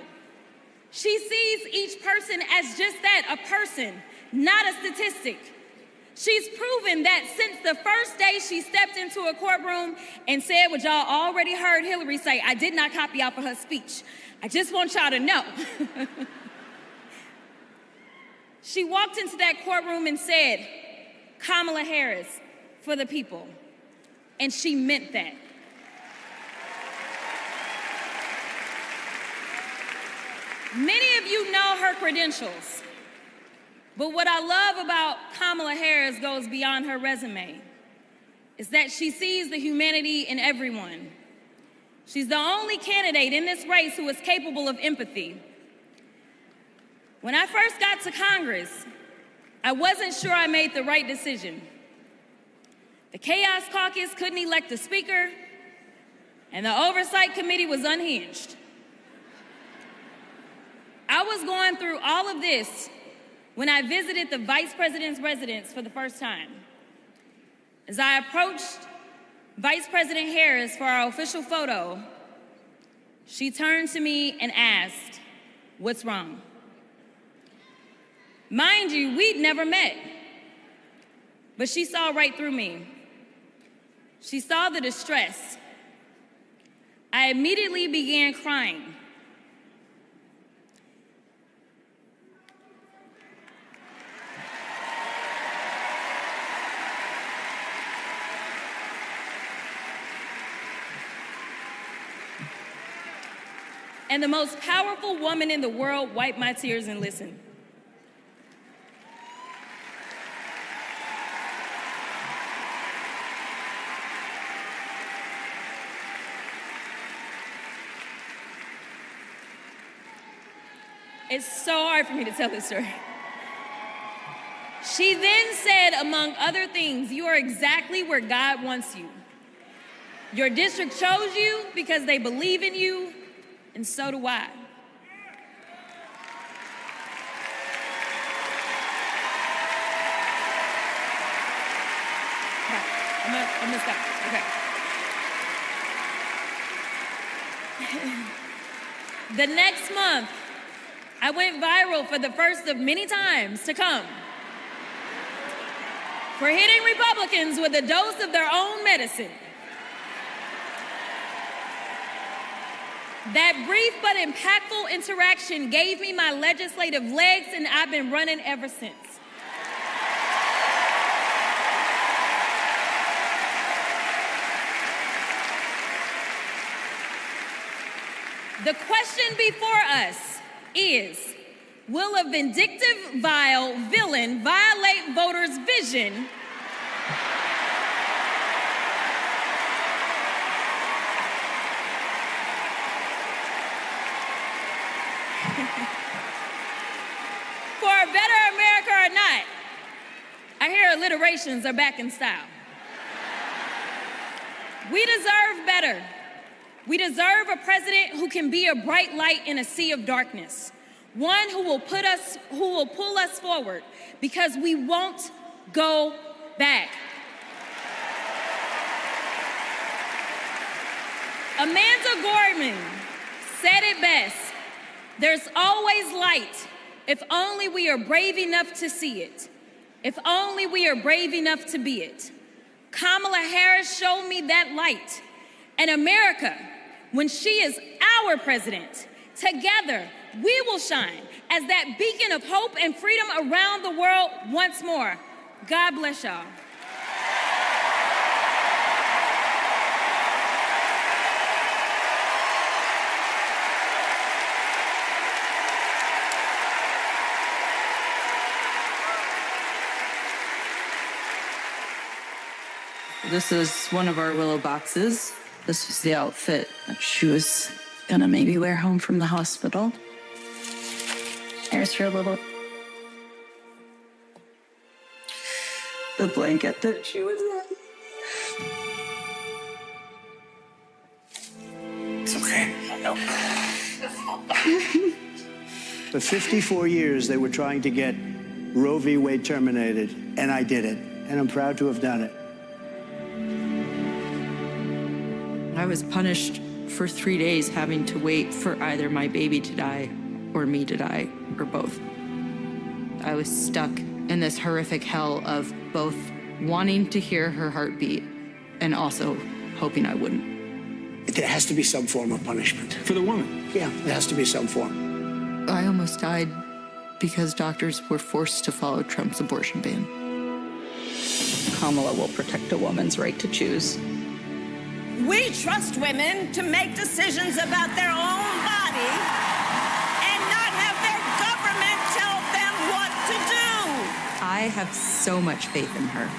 She sees each person as just that, a person, not a statistic. She's proven that since the first day she stepped into a courtroom and said what y'all already heard Hillary say, I did not copy out for her speech. I just want y'all to know. She walked into that courtroom and said, Kamala Harris for the people. And she meant that. Many of you know her credentials, but what I love about Kamala Harris goes beyond her resume, is that she sees the humanity in everyone. She's the only candidate in this race who is capable of empathy. When I first got to Congress, I wasn't sure I made the right decision. The Chaos Caucus couldn't elect a speaker, and the Oversight Committee was unhinged. I was going through all of this when I visited the Vice President's residence for the first time. As I approached Vice President Harris for our official photo, she turned to me and asked, "What's wrong?" Mind you, we'd never met, but she saw right through me. She saw the distress. I immediately began crying. And the most powerful woman in the world wiped my tears and listened. It's so hard for me to tell this story. She then said, among other things, "You are exactly where God wants you. Your district chose you because they believe in you, and so do I." I'm gonna stop. Okay. The next month, I went viral for the first of many times to come for hitting Republicans with a dose of their own medicine. That brief but impactful interaction gave me my legislative legs, and I've been running ever since. The question before us is, will a vindictive, vile villain violate voters' vision for a better America or not? I hear alliterations are back in style. We deserve better. We deserve a president who can be a bright light in a sea of darkness. One who will pull us forward, because we won't go back. Amanda Gorman said it best. There's always light if only we are brave enough to see it. If only we are brave enough to be it. Kamala Harris showed me that light. And America, when she is our president, together we will shine as that beacon of hope and freedom around the world once more. God bless y'all. This is one of our Willow boxes. This was the outfit that she was gonna maybe wear home from the hospital. There's her little... the blanket that she was in. It's okay. No. For 54 years, they were trying to get Roe v. Wade terminated, and I did it, and I'm proud to have done it. I was punished for 3 days having to wait for either my baby to die or me to die, or both. I was stuck in this horrific hell of both wanting to hear her heartbeat and also hoping I wouldn't. There has to be some form of punishment. For the woman. Yeah, there has to be some form. I almost died because doctors were forced to follow Trump's abortion ban. Kamala will protect a woman's right to choose. We trust women to make decisions about their own body and not have their government tell them what to do. I have so much faith in her.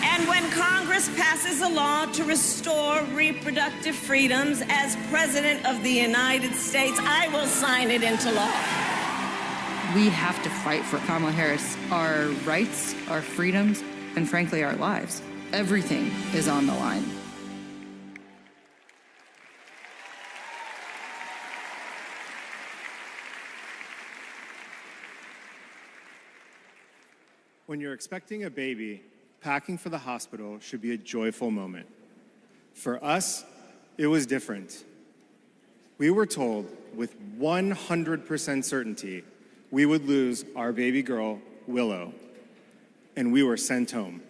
And when Congress passes a law to restore reproductive freedoms as President of the United States, I will sign it into law. We have to fight for Kamala Harris, our rights, our freedoms, and frankly, our lives. Everything is on the line. When you're expecting a baby, packing for the hospital should be a joyful moment. For us, it was different. We were told with 100% certainty we would lose our baby girl, Willow, and we were sent home.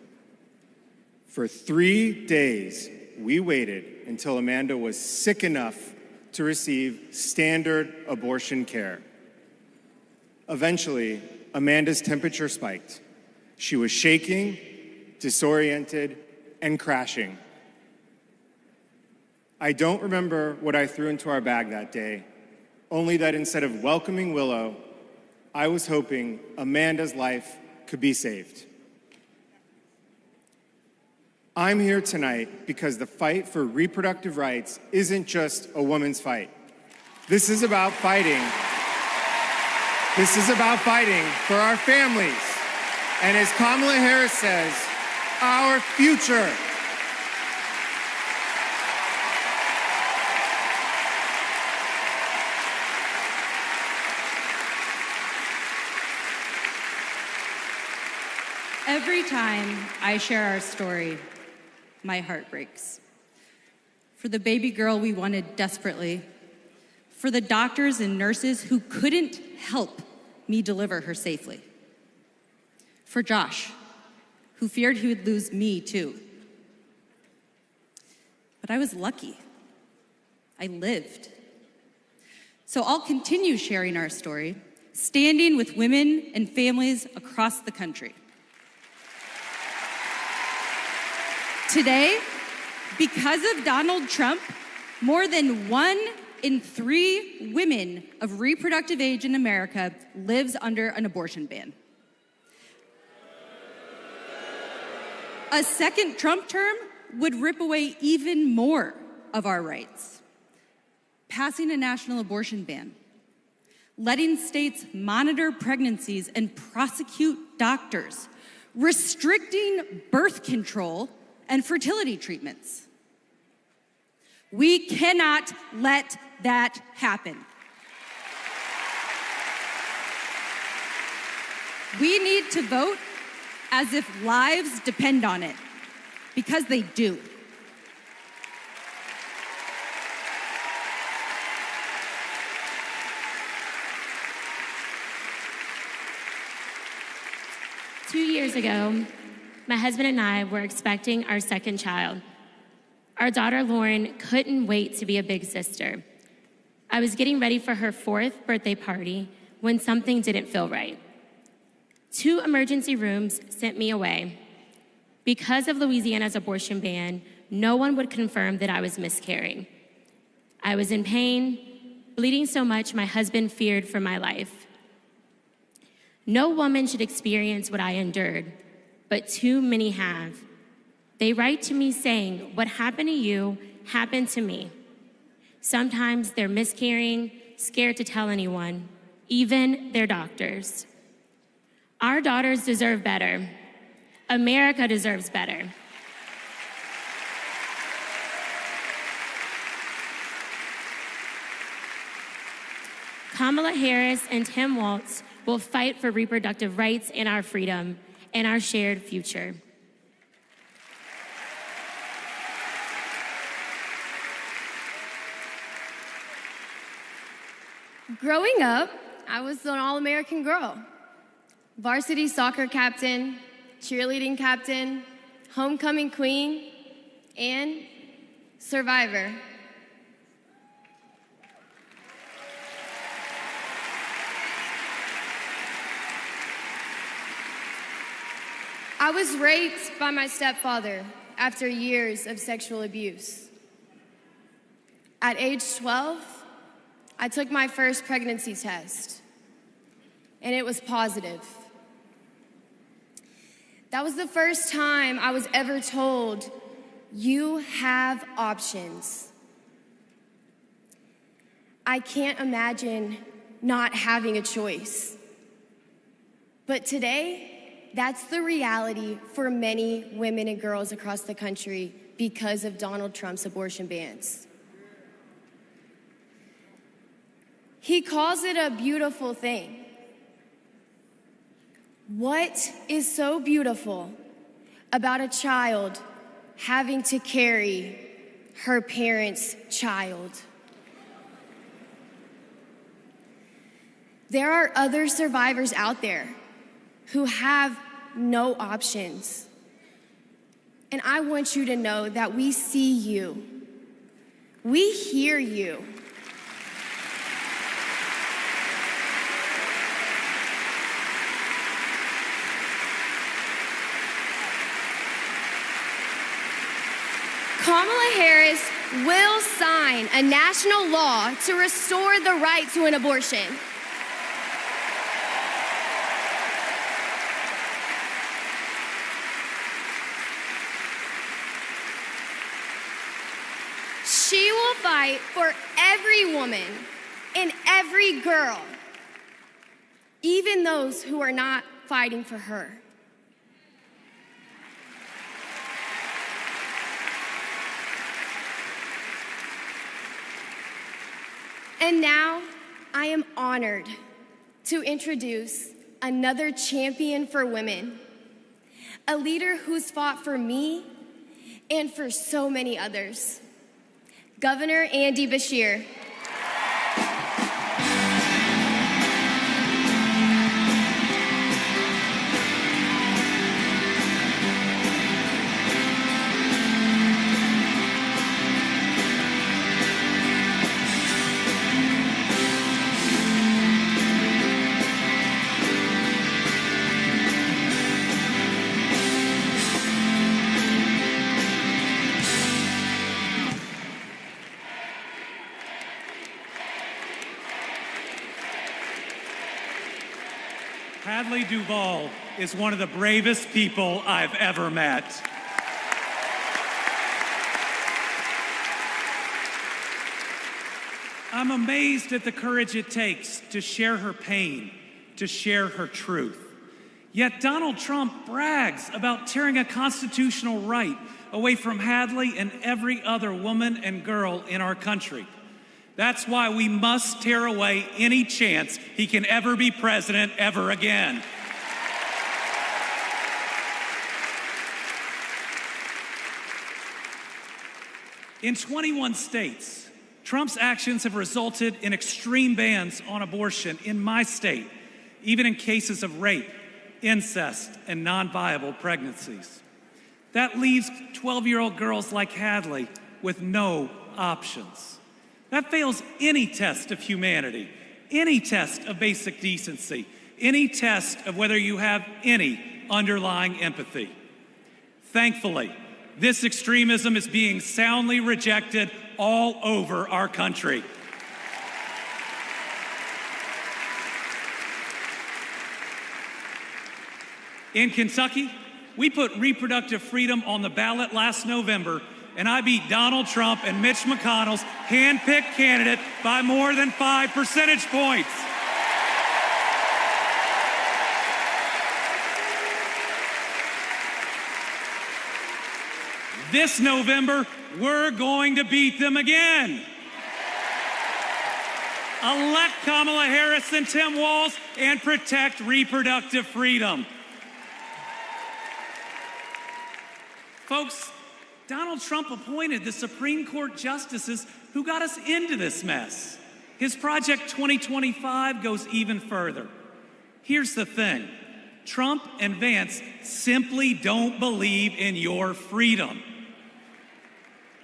For 3 days, we waited until Amanda was sick enough to receive standard abortion care. Eventually, Amanda's temperature spiked. She was shaking, disoriented, and crashing. I don't remember what I threw into our bag that day, only that instead of welcoming Willow, I was hoping Amanda's life could be saved. I'm here tonight because the fight for reproductive rights isn't just a woman's fight. This is about fighting. This is about fighting for our families. And as Kamala Harris says, our future. Every time I share our story, my heart breaks. For the baby girl we wanted desperately, for the doctors and nurses who couldn't help me deliver her safely, for Josh, who feared he would lose me too. But I was lucky. I lived. So I'll continue sharing our story, standing with women and families across the country. Today, because of Donald Trump, more than 1 in 3 women of reproductive age in America lives under an abortion ban. A second Trump term would rip away even more of our rights. Passing a national abortion ban, letting states monitor pregnancies and prosecute doctors, restricting birth control and fertility treatments. We cannot let that happen. We need to vote as if lives depend on it, because they do. 2 years ago, my husband and I were expecting our second child. Our daughter, Lauren, couldn't wait to be a big sister. I was getting ready for her 4th birthday party when something didn't feel right. 2 emergency rooms sent me away. Because of Louisiana's abortion ban, no one would confirm that I was miscarrying. I was in pain, bleeding so much my husband feared for my life. No woman should experience what I endured, but too many have. They write to me saying, "What happened to you happened to me." Sometimes they're miscarrying, scared to tell anyone, even their doctors. Our daughters deserve better. America deserves better. Kamala Harris and Tim Walz will fight for reproductive rights and our freedom and our shared future. Growing up, I was an all-American girl. Varsity soccer captain, cheerleading captain, homecoming queen, and survivor. I was raped by my stepfather after years of sexual abuse. At age 12, I took my first pregnancy test, and it was positive. That was the first time I was ever told, "You have options." I can't imagine not having a choice. But today, that's the reality for many women and girls across the country because of Donald Trump's abortion bans. He calls it a beautiful thing. What is so beautiful about a child having to carry her parent's child? There are other survivors out there who have no options. And I want you to know that we see you. We hear you. Kamala Harris will sign a national law to restore the right to an abortion. She will fight for every woman and every girl, even those who are not fighting for her. And now, I am honored to introduce another champion for women, a leader who's fought for me and for so many others, Governor Andy Beshear. Hadley Duvall is one of the bravest people I've ever met. I'm amazed at the courage it takes to share her pain, to share her truth. Yet Donald Trump brags about tearing a constitutional right away from Hadley and every other woman and girl in our country. That's why we must tear away any chance he can ever be president ever again. In 21 states, Trump's actions have resulted in extreme bans on abortion in my state, even in cases of rape. incest, and non-viable pregnancies. That leaves 12-year-old girls like Hadley with no options. That fails any test of humanity, any test of basic decency, any test of whether you have any underlying empathy. Thankfully, this extremism is being soundly rejected all over our country. In Kentucky, we put reproductive freedom on the ballot last November, and I beat Donald Trump and Mitch McConnell's hand-picked candidate by more than 5 percentage points. This November, we're going to beat them again. Elect Kamala Harris and Tim Walz and protect reproductive freedom. Folks, Donald Trump appointed the Supreme Court justices who got us into this mess. His Project 2025 goes even further. Here's the thing. Trump and Vance simply don't believe in your freedom.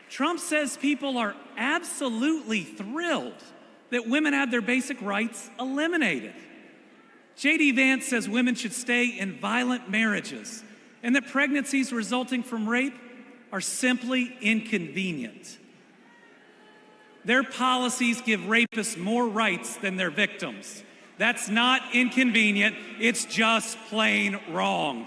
Trump says people are absolutely thrilled that women have their basic rights eliminated. J.D. Vance says women should stay in violent marriages and that pregnancies resulting from rape are simply inconvenient. Their policies give rapists more rights than their victims. That's not inconvenient, it's just plain wrong.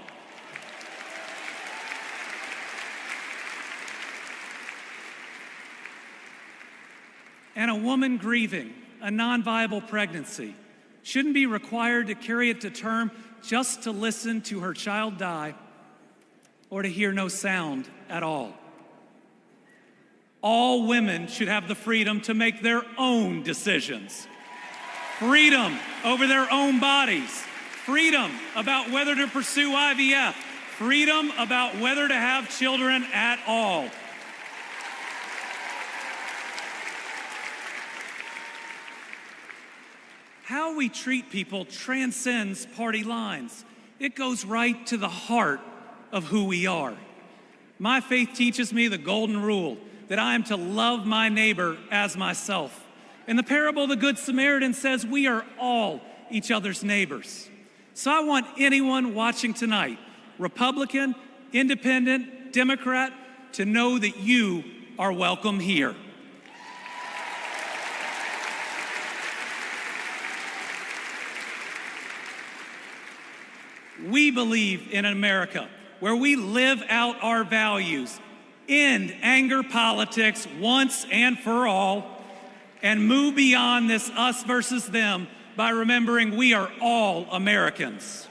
And a woman grieving a non-viable pregnancy shouldn't be required to carry it to term just to listen to her child die or to hear no sound at all. All women should have the freedom to make their own decisions. Freedom over their own bodies. Freedom about whether to pursue IVF. Freedom about whether to have children at all. How we treat people transcends party lines. It goes right to the heart of who we are. My faith teaches me the golden rule that I am to love my neighbor as myself. And the parable of the Good Samaritan says we are all each other's neighbors. So I want anyone watching tonight, Republican, Independent, Democrat, to know that you are welcome here. We believe in America where we live out our values, end anger politics once and for all, and move beyond this us versus them by remembering we are all Americans.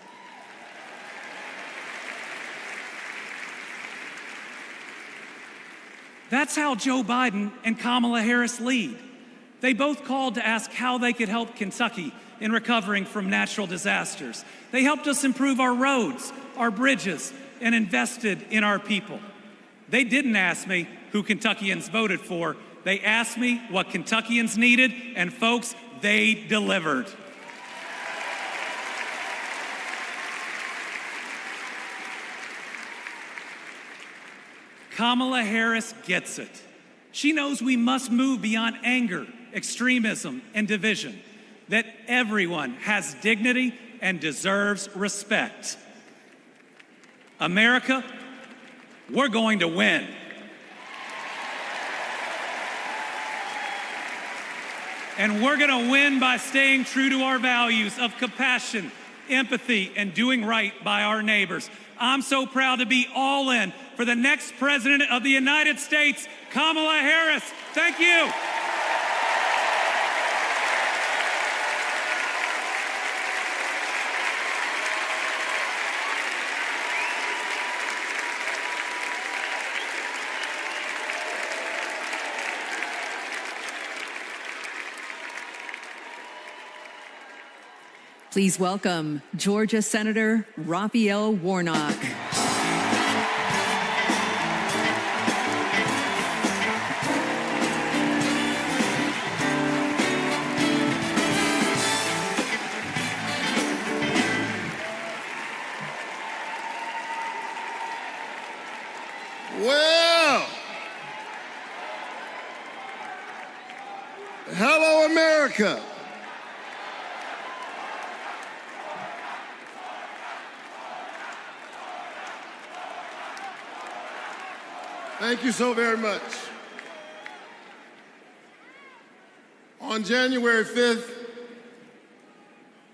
That's how Joe Biden and Kamala Harris lead. They both called to ask how they could help Kentucky in recovering from natural disasters. They helped us improve our roads, our bridges, and invested in our people. They didn't ask me who Kentuckians voted for. They asked me what Kentuckians needed, and folks, they delivered. Kamala Harris gets it. She knows we must move beyond anger, extremism, and division, that everyone has dignity and deserves respect. America, we're going to win. And we're going to win by staying true to our values of compassion, empathy, and doing right by our neighbors. I'm so proud to be all in for the next president of the United States, Kamala Harris. Thank you. Please welcome Georgia Senator Raphael Warnock. Hello, America. Thank you so very much. On January 5th,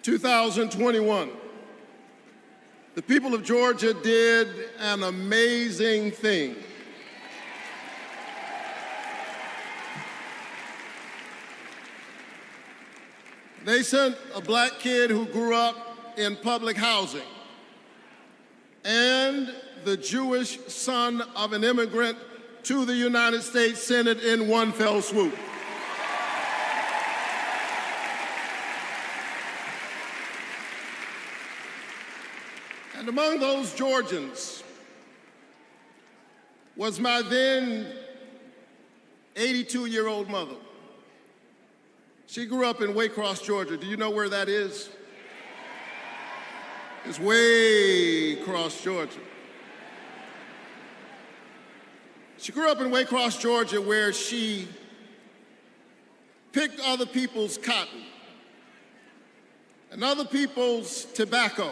2021, the people of Georgia did an amazing thing. They sent a black kid who grew up in public housing and the Jewish son of an immigrant to the United States Senate in one fell swoop. And among those Georgians was my then 82-year-old mother. She grew up in Waycross, Georgia. Do you know where that is? It's Waycross, Georgia. She grew up in Waycross, Georgia, where she picked other people's cotton and other people's tobacco.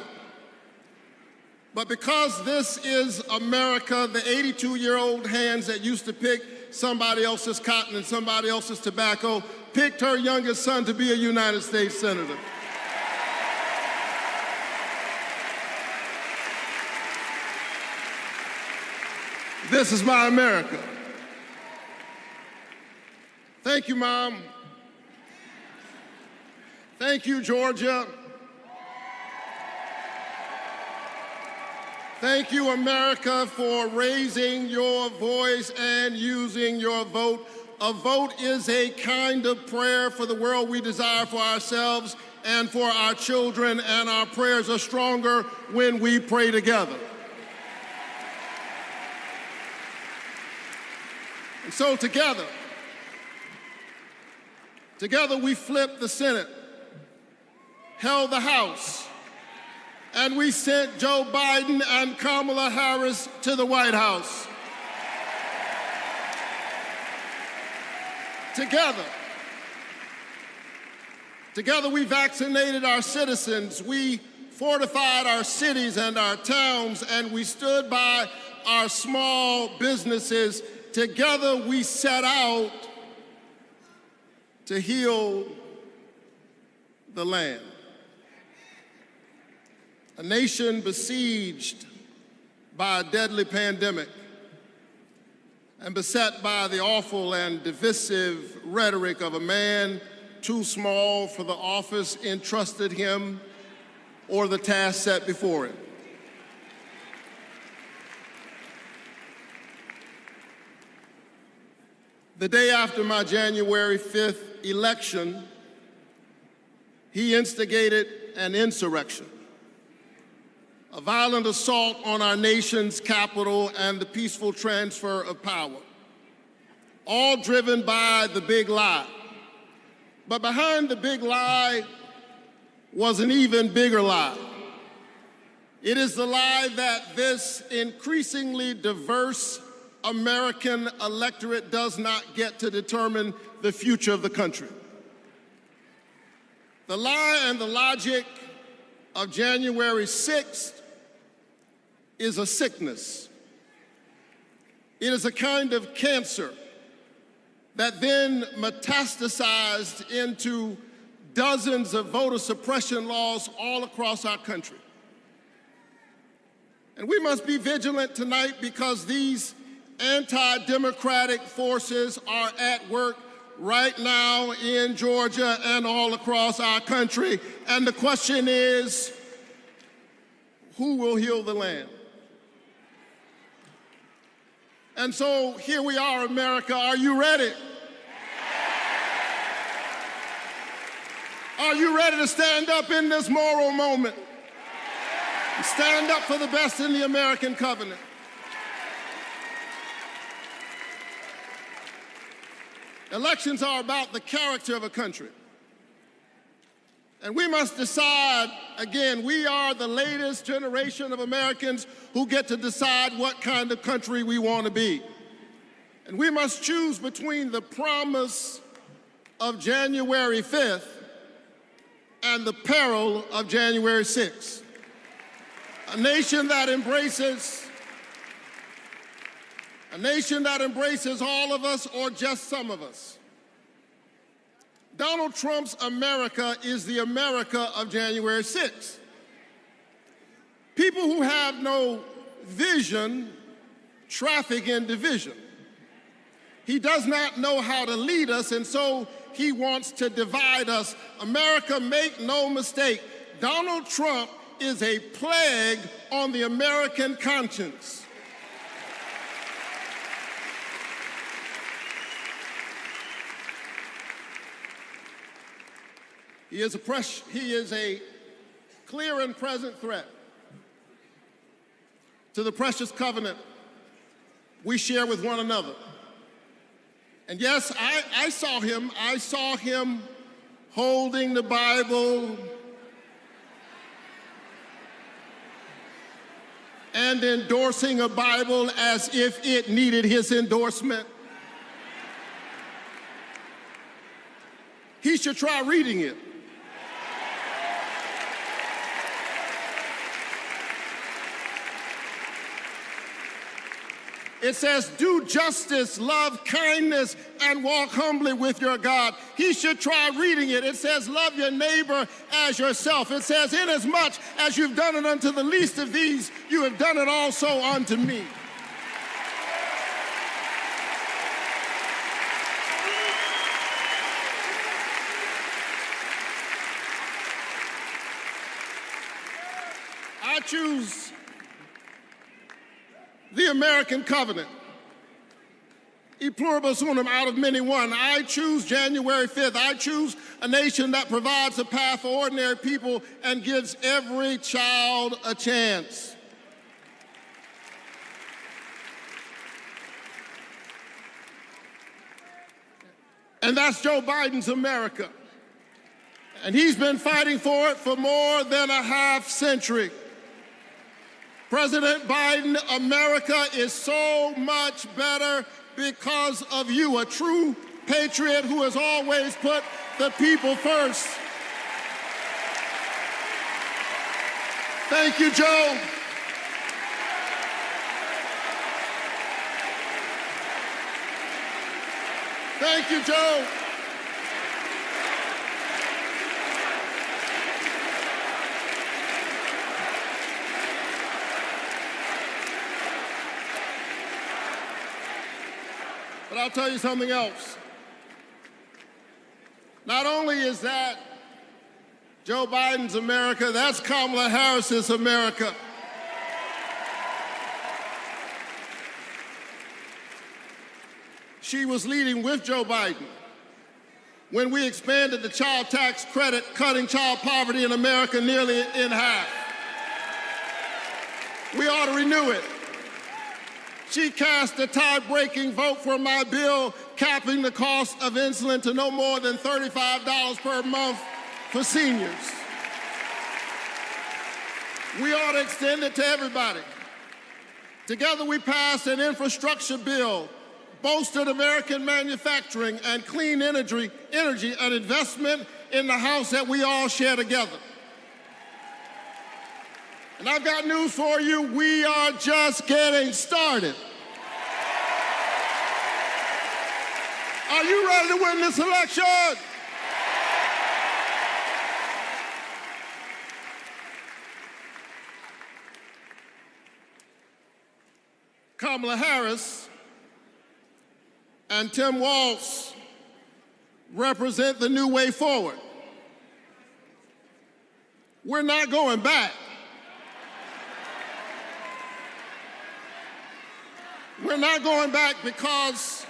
But because this is America, the 82-year-old hands that used to pick somebody else's cotton and somebody else's tobacco picked her youngest son to be a United States Senator. This is my America. Thank you, Mom. Thank you, Georgia. Thank you, America, for raising your voice and using your vote. A vote is a kind of prayer for the world we desire for ourselves and for our children, and our prayers are stronger when we pray together. And so together we flipped the Senate, held the House, and we sent Joe Biden and Kamala Harris to the White House. Together we vaccinated our citizens, we fortified our cities and our towns, and we stood by our small businesses. Together we set out to heal the land. A nation besieged by a deadly pandemic and beset by the awful and divisive rhetoric of a man too small for the office entrusted him or the task set before him. The day after my January 5th election, he instigated an insurrection, a violent assault on our nation's capital and the peaceful transfer of power, all driven by the big lie. But behind the big lie was an even bigger lie. It is the lie that this increasingly diverse American electorate does not get to determine the future of the country. The lie and the logic of January 6th is a sickness. It is a kind of cancer that then metastasized into dozens of voter suppression laws all across our country. And we must be vigilant tonight because these anti-democratic forces are at work right now in Georgia and all across our country. And the question is, who will heal the land? And so here we are, America. Are you ready? Are you ready to stand up in this moral moment? Stand up for the best in the American covenant. Elections are about the character of a country. And we must decide, again, we are the latest generation of Americans who get to decide what kind of country we want to be. And we must choose between the promise of January 5th and the peril of January 6th. A nation that embraces all of us or just some of us. Donald Trump's America is the America of January 6th. People who have no vision traffic in division. He does not know how to lead us, and so he wants to divide us. America, make no mistake, Donald Trump is a plague on the American conscience. He is a clear and present threat to the precious covenant we share with one another. And yes, I saw him holding the Bible and endorsing a Bible as if it needed his endorsement. He should try reading it. It says, do justice, love kindness, and walk humbly with your God. He should try reading it. It says, love your neighbor as yourself. It says, inasmuch as you've done it unto the least of these, you have done it also unto me. I choose the American covenant. E pluribus unum, out of many one. I choose January 5th. I choose a nation that provides a path for ordinary people and gives every child a chance. And that's Joe Biden's America. And he's been fighting for it for more than a half century. President Biden, America is so much better because of you, a true patriot who has always put the people first. Thank you, Joe. Thank you, Joe. But I'll tell you something else. Not only is that Joe Biden's America, that's Kamala Harris's America. She was leading with Joe Biden when we expanded the child tax credit, cutting child poverty in America nearly in half. We ought to renew it. She cast a tie-breaking vote for my bill capping the cost of insulin to no more than $35 per month for seniors. We ought to extend it to everybody. Together we passed an infrastructure bill, bolstered American manufacturing and clean energy, an investment in the house that we all share together. And I've got news for you, we are just getting started. Are you ready to win this election? Kamala Harris and Tim Walz represent the new way forward. We're not going back. We're not going back because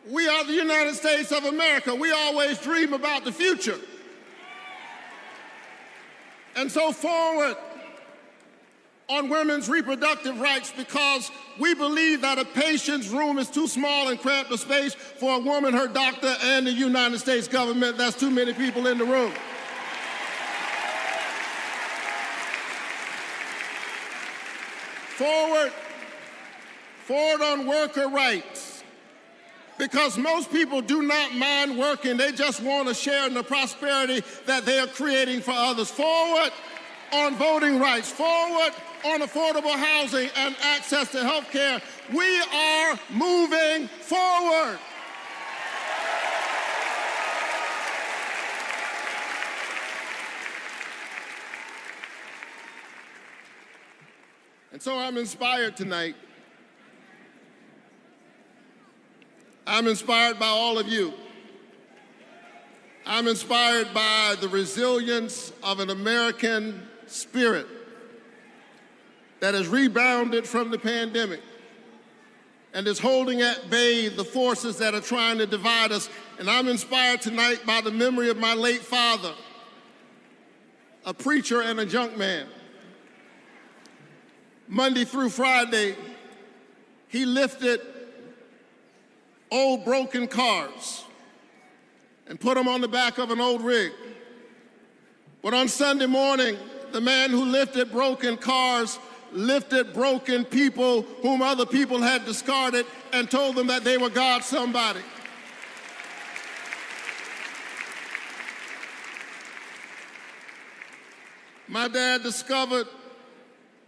we are the United States of America. We always dream about the future. And so forward on women's reproductive rights, because we believe that a patient's room is too small and cramped a space for a woman, her doctor, and the United States government. That's too many people in the room. forward on worker rights, because most people do not mind working. They just want to share in the prosperity that they are creating for others. Forward on voting rights, forward on affordable housing and access to health care. We are moving forward. And so I'm inspired tonight. I'm inspired by all of you. I'm inspired by the resilience of an American spirit that has rebounded from the pandemic and is holding at bay the forces that are trying to divide us. And I'm inspired tonight by the memory of my late father, a preacher and a junk man. Monday through Friday, he lifted old broken cars and put them on the back of an old rig. But on Sunday morning, the man who lifted broken cars lifted broken people whom other people had discarded and told them that they were God's somebody. My dad discovered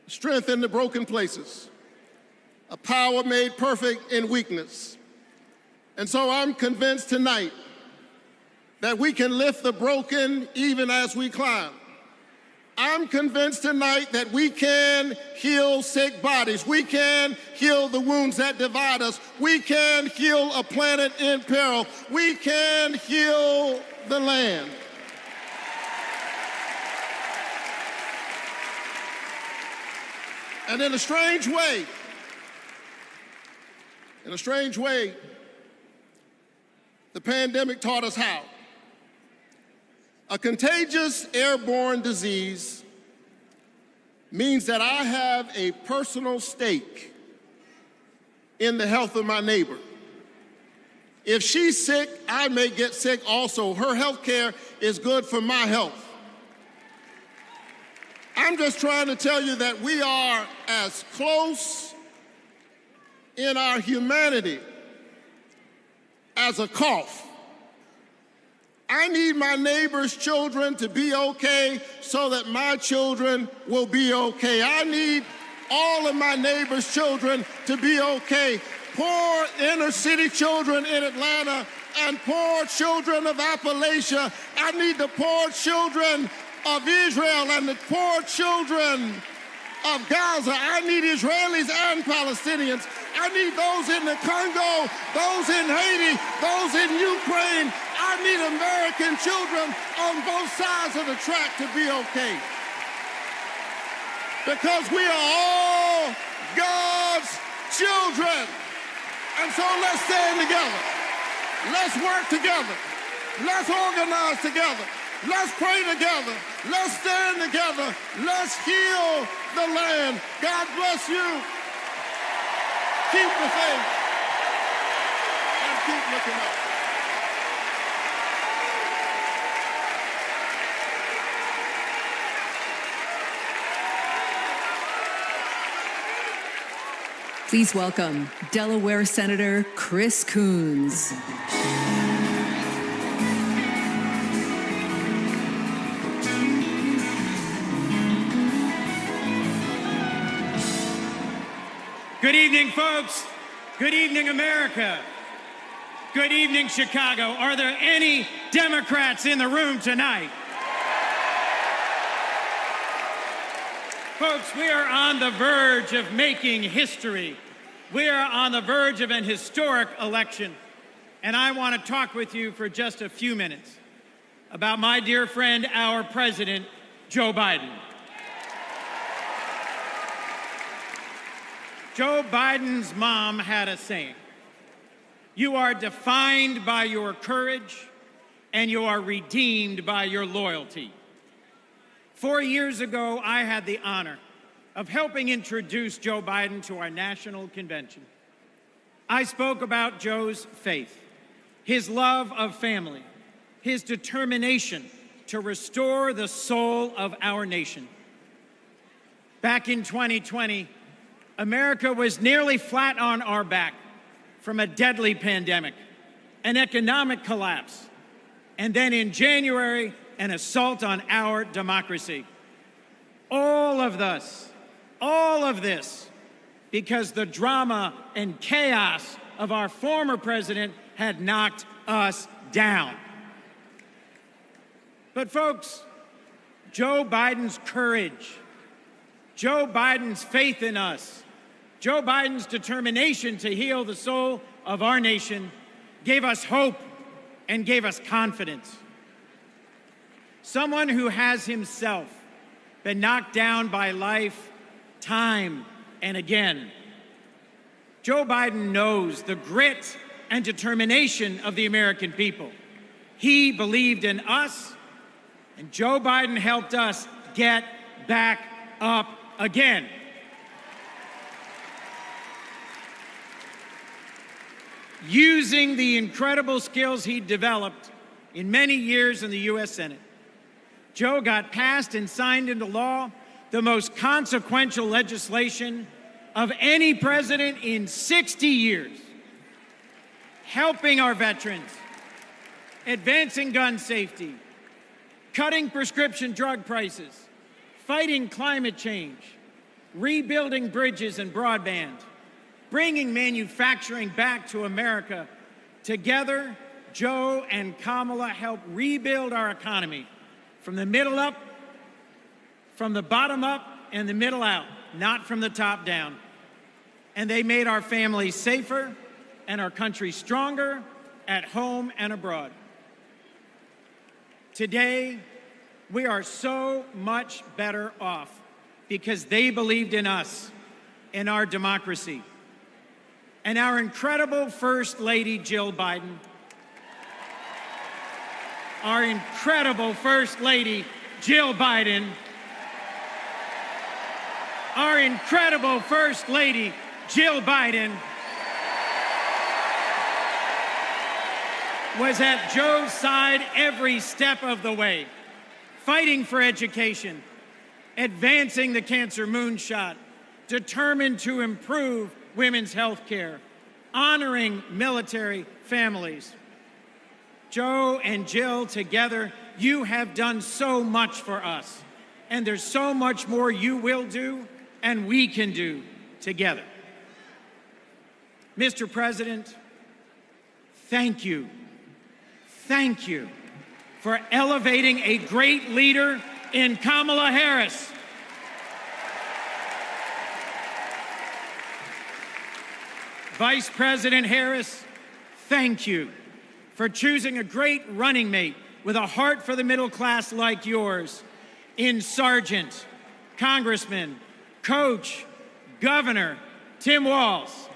strength in the broken places, a power made perfect in weakness. And so I'm convinced tonight that we can lift the broken even as we climb. I'm convinced tonight that we can heal sick bodies. We can heal the wounds that divide us. We can heal a planet in peril. We can heal the land. And in a strange way, the pandemic taught us how. A contagious airborne disease means that I have a personal stake in the health of my neighbor. If she's sick, I may get sick also. Her health care is good for my health. I'm just trying to tell you that we are as close in our humanity as a cough. I need my neighbor's children to be okay so that my children will be okay. I need all of my neighbor's children to be okay. Poor inner city children in Atlanta and poor children of Appalachia. I need the poor children of Israel and the poor children of Gaza. I need Israelis and Palestinians. I need those in the Congo, those in Haiti, those in Ukraine. I need American children on both sides of the track to be okay. Because we are all God's children. And so let's stand together. Let's work together. Let's organize together. Let's pray together. Let's stand together. Let's heal the land. God bless you. Keep the faith and keep looking up. Please welcome Delaware Senator Chris Coons. Good evening, folks. Good evening, America. Good evening, Chicago. Are there any Democrats in the room tonight? Folks, we are on the verge of making history. We are on the verge of an historic election. And I want to talk with you for just a few minutes about my dear friend, our president, Joe Biden. Joe Biden's mom had a saying: "You are defined by your courage, and you are redeemed by your loyalty." 4 years ago, I had the honor of helping introduce Joe Biden to our national convention. I spoke about Joe's faith, his love of family, his determination to restore the soul of our nation. Back in 2020, America was nearly flat on our back from a deadly pandemic, an economic collapse, and then in January, an assault on our democracy. All of this, because the drama and chaos of our former president had knocked us down. But folks, Joe Biden's courage, Joe Biden's faith in us, Joe Biden's determination to heal the soul of our nation gave us hope and gave us confidence. Someone who has himself been knocked down by life time and again. Joe Biden knows the grit and determination of the American people. He believed in us, and Joe Biden helped us get back up again. Using the incredible skills he developed in many years in the U.S. Senate, Joe got passed and signed into law the most consequential legislation of any president in 60 years, helping our veterans, advancing gun safety, cutting prescription drug prices, fighting climate change, rebuilding bridges and broadband, bringing manufacturing back to America. Together, Joe and Kamala helped rebuild our economy from the middle up, from the bottom up, and the middle out, not from the top down. And they made our families safer and our country stronger at home and abroad. Today, we are so much better off because they believed in us, in our democracy. And our incredible First Lady, Jill Biden, our incredible First Lady, Jill Biden, our incredible First Lady, Jill Biden, was at Joe's side every step of the way, fighting for education, advancing the cancer moonshot, determined to improve women's health care, honoring military families. Joe and Jill, together, you have done so much for us, and there's so much more you will do and we can do together. Mr. President, thank you. Thank you for elevating a great leader in Kamala Harris. Vice President Harris, thank you for choosing a great running mate with a heart for the middle class like yours in Sergeant, Congressman, Coach, Governor Tim Walz.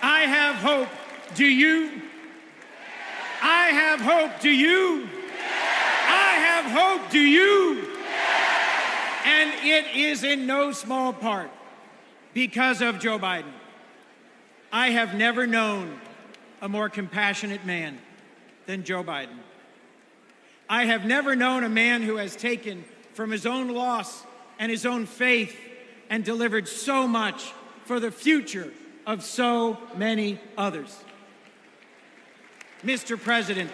I have hope. Do you? I have hope. Do you? I have hope. Do you? And it is in no small part because of Joe Biden. I have never known a more compassionate man than Joe Biden. I have never known a man who has taken from his own loss and his own faith and delivered so much for the future of so many others. Mr. President,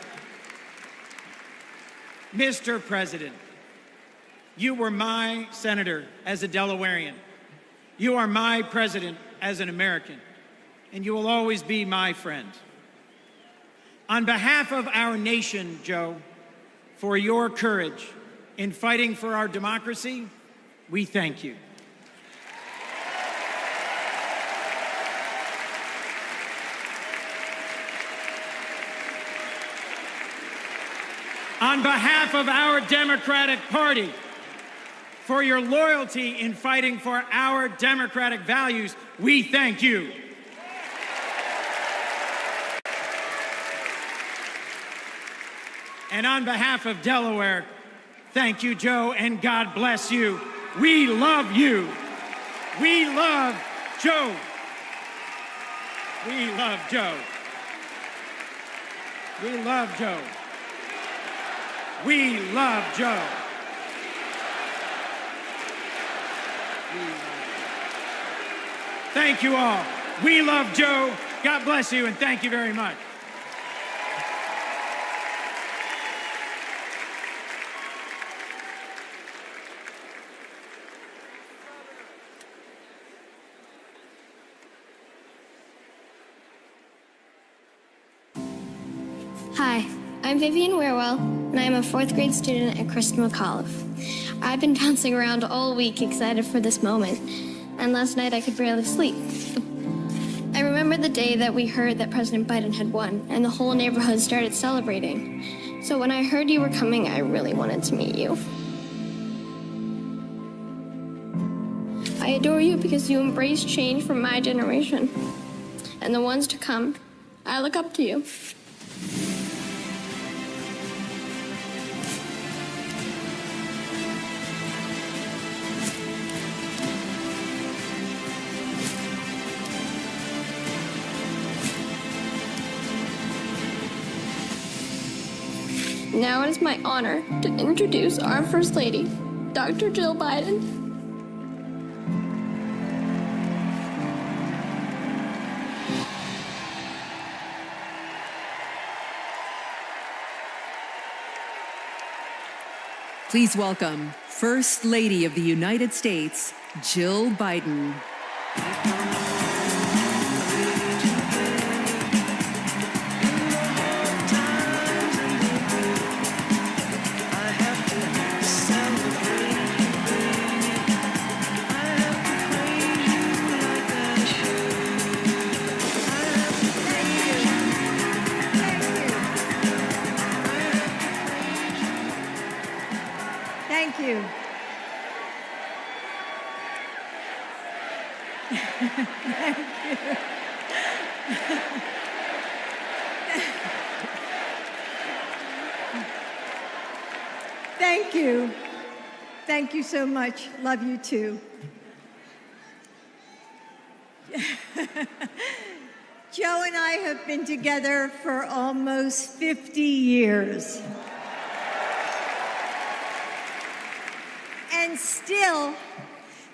you were my senator as a Delawarean. You are my president as an American, and you will always be my friend. On behalf of our nation, Joe, for your courage in fighting for our democracy, we thank you. On behalf of our Democratic Party, for your loyalty in fighting for our democratic values, we thank you. And on behalf of Delaware, thank you, Joe, and God bless you. We love you. We love Joe. We love Joe. We love Joe. We love Joe. Thank you all. We love Joe. God bless you, and thank you very much. Hi, I'm Vivian Weirwell, and I am a fourth grade student at Kristen McAuliffe. I've been bouncing around all week excited for this moment, and last night I could barely sleep. I remember the day that we heard that President Biden had won, and the whole neighborhood started celebrating. So when I heard you were coming, I really wanted to meet you. I adore you because you embrace change from my generation and the ones to come. I look up to you. Now it is my honor to introduce our First Lady, Dr. Jill Biden. Please welcome First Lady of the United States, Jill Biden. Thank you. Thank you. Thank you. Thank you so much. Love you too. Joe and I have been together for almost 50 years. And still,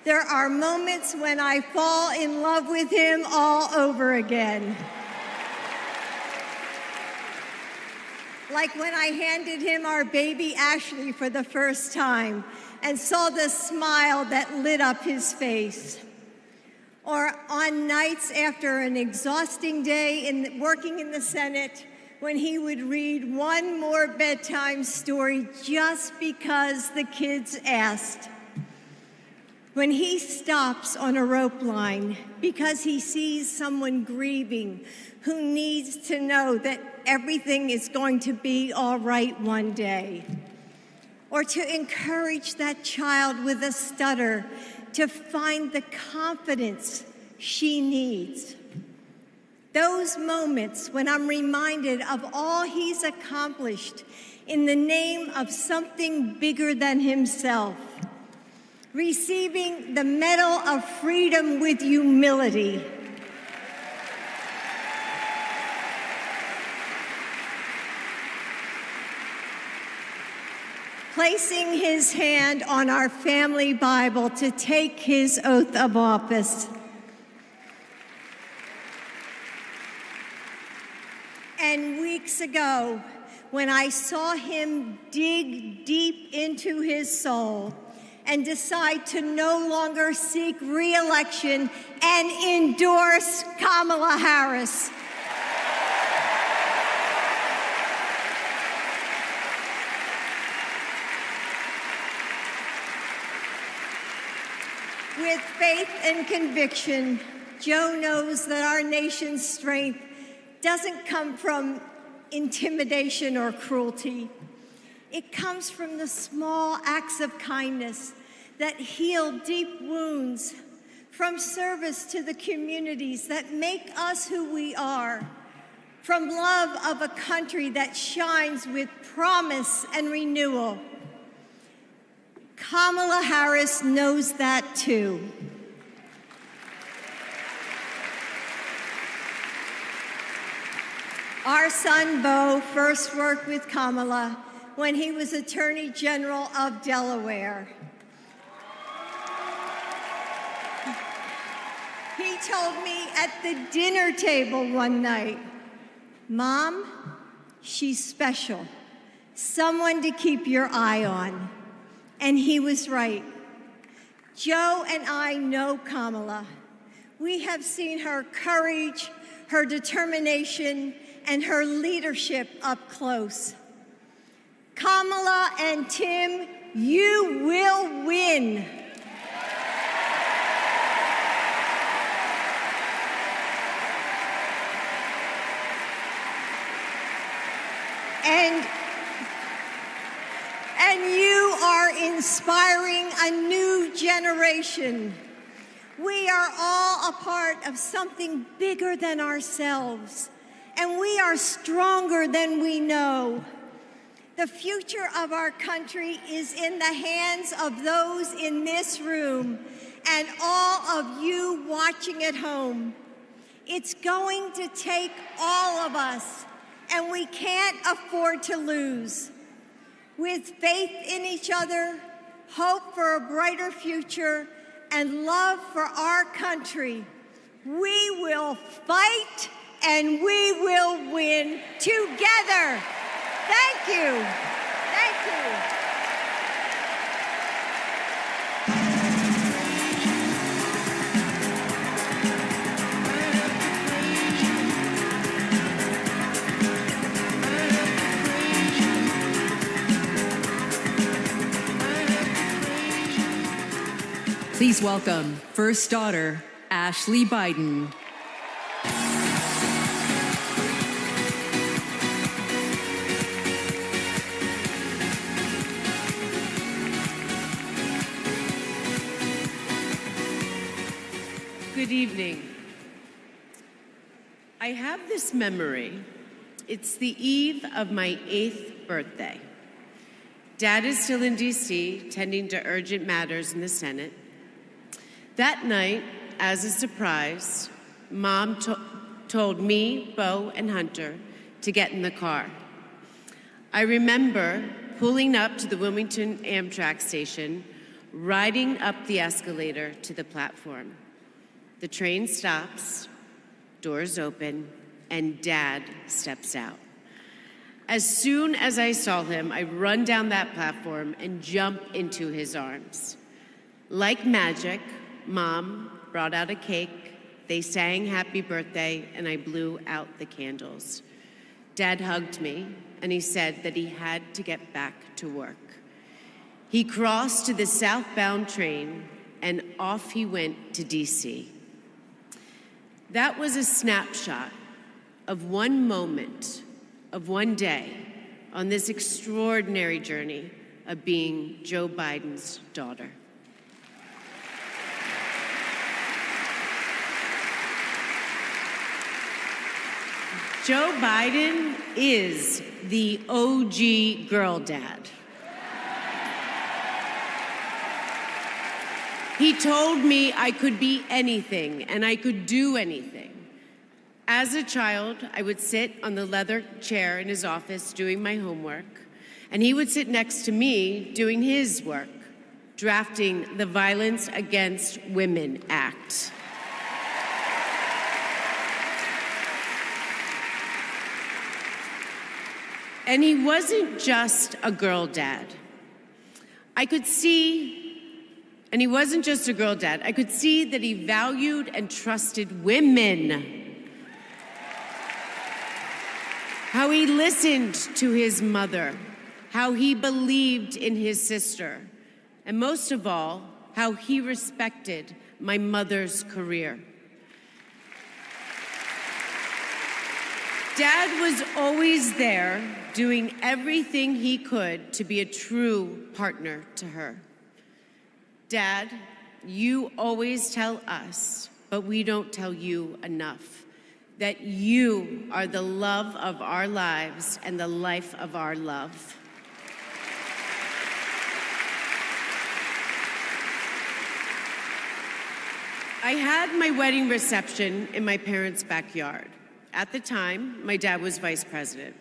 there are moments when I fall in love with him all over again. Like when I handed him our baby Ashley for the first time and saw the smile that lit up his face. Or on nights after an exhausting day working in the Senate, when he would read one more bedtime story just because the kids asked. When he stops on a rope line because he sees someone grieving who needs to know that everything is going to be all right one day. Or to encourage that child with a stutter to find the confidence she needs. Those moments when I'm reminded of all he's accomplished in the name of something bigger than himself. Receiving the Medal of Freedom with humility. Placing his hand on our family Bible to take his oath of office. And weeks ago, when I saw him dig deep into his soul and decide to no longer seek re-election and endorse Kamala Harris. With faith and conviction, Joe knows that our nation's strength doesn't come from intimidation or cruelty. It comes from the small acts of kindness that heal deep wounds, from service to the communities that make us who we are, from love of a country that shines with promise and renewal. Kamala Harris knows that too. Our son, Beau, first worked with Kamala when he was Attorney General of Delaware. He told me at the dinner table one night, "Mom, she's special, someone to keep your eye on." And he was right. Joe and I know Kamala. We have seen her courage, her determination, and her leadership up close. Kamala and Tim, you will win. And you are inspiring a new generation. We are all a part of something bigger than ourselves, and we are stronger than we know. The future of our country is in the hands of those in this room and all of you watching at home. It's going to take all of us, and we can't afford to lose. With faith in each other, hope for a brighter future, and love for our country, we will fight and we will win together. Thank you. Thank you. Please welcome first daughter, Ashley Biden. Good evening. I have this memory. It's the eve of my 8th birthday. Dad is still in D.C., tending to urgent matters in the Senate. That night, as a surprise, Mom told me, Bo, and Hunter to get in the car. I remember pulling up to the Wilmington Amtrak station, riding up the escalator to the platform. The train stops, doors open, and Dad steps out. As soon as I saw him, I run down that platform and jump into his arms. Like magic, Mom brought out a cake, they sang happy birthday, and I blew out the candles. Dad hugged me, and he said that he had to get back to work. He crossed to the southbound train, and off he went to D.C. That was a snapshot of one moment, of one day, on this extraordinary journey of being Joe Biden's daughter. Joe Biden is the OG girl dad. He told me I could be anything and I could do anything. As a child, I would sit on the leather chair in his office doing my homework, and he would sit next to me doing his work, drafting the Violence Against Women Act. And he wasn't just a girl dad. I could see that he valued and trusted women. How he listened to his mother, how he believed in his sister, and most of all, how he respected my mother's career. Dad was always there, doing everything he could to be a true partner to her. Dad, you always tell us, but we don't tell you enough, that you are the love of our lives and the life of our love. I had my wedding reception in my parents' backyard. At the time, my dad was vice president.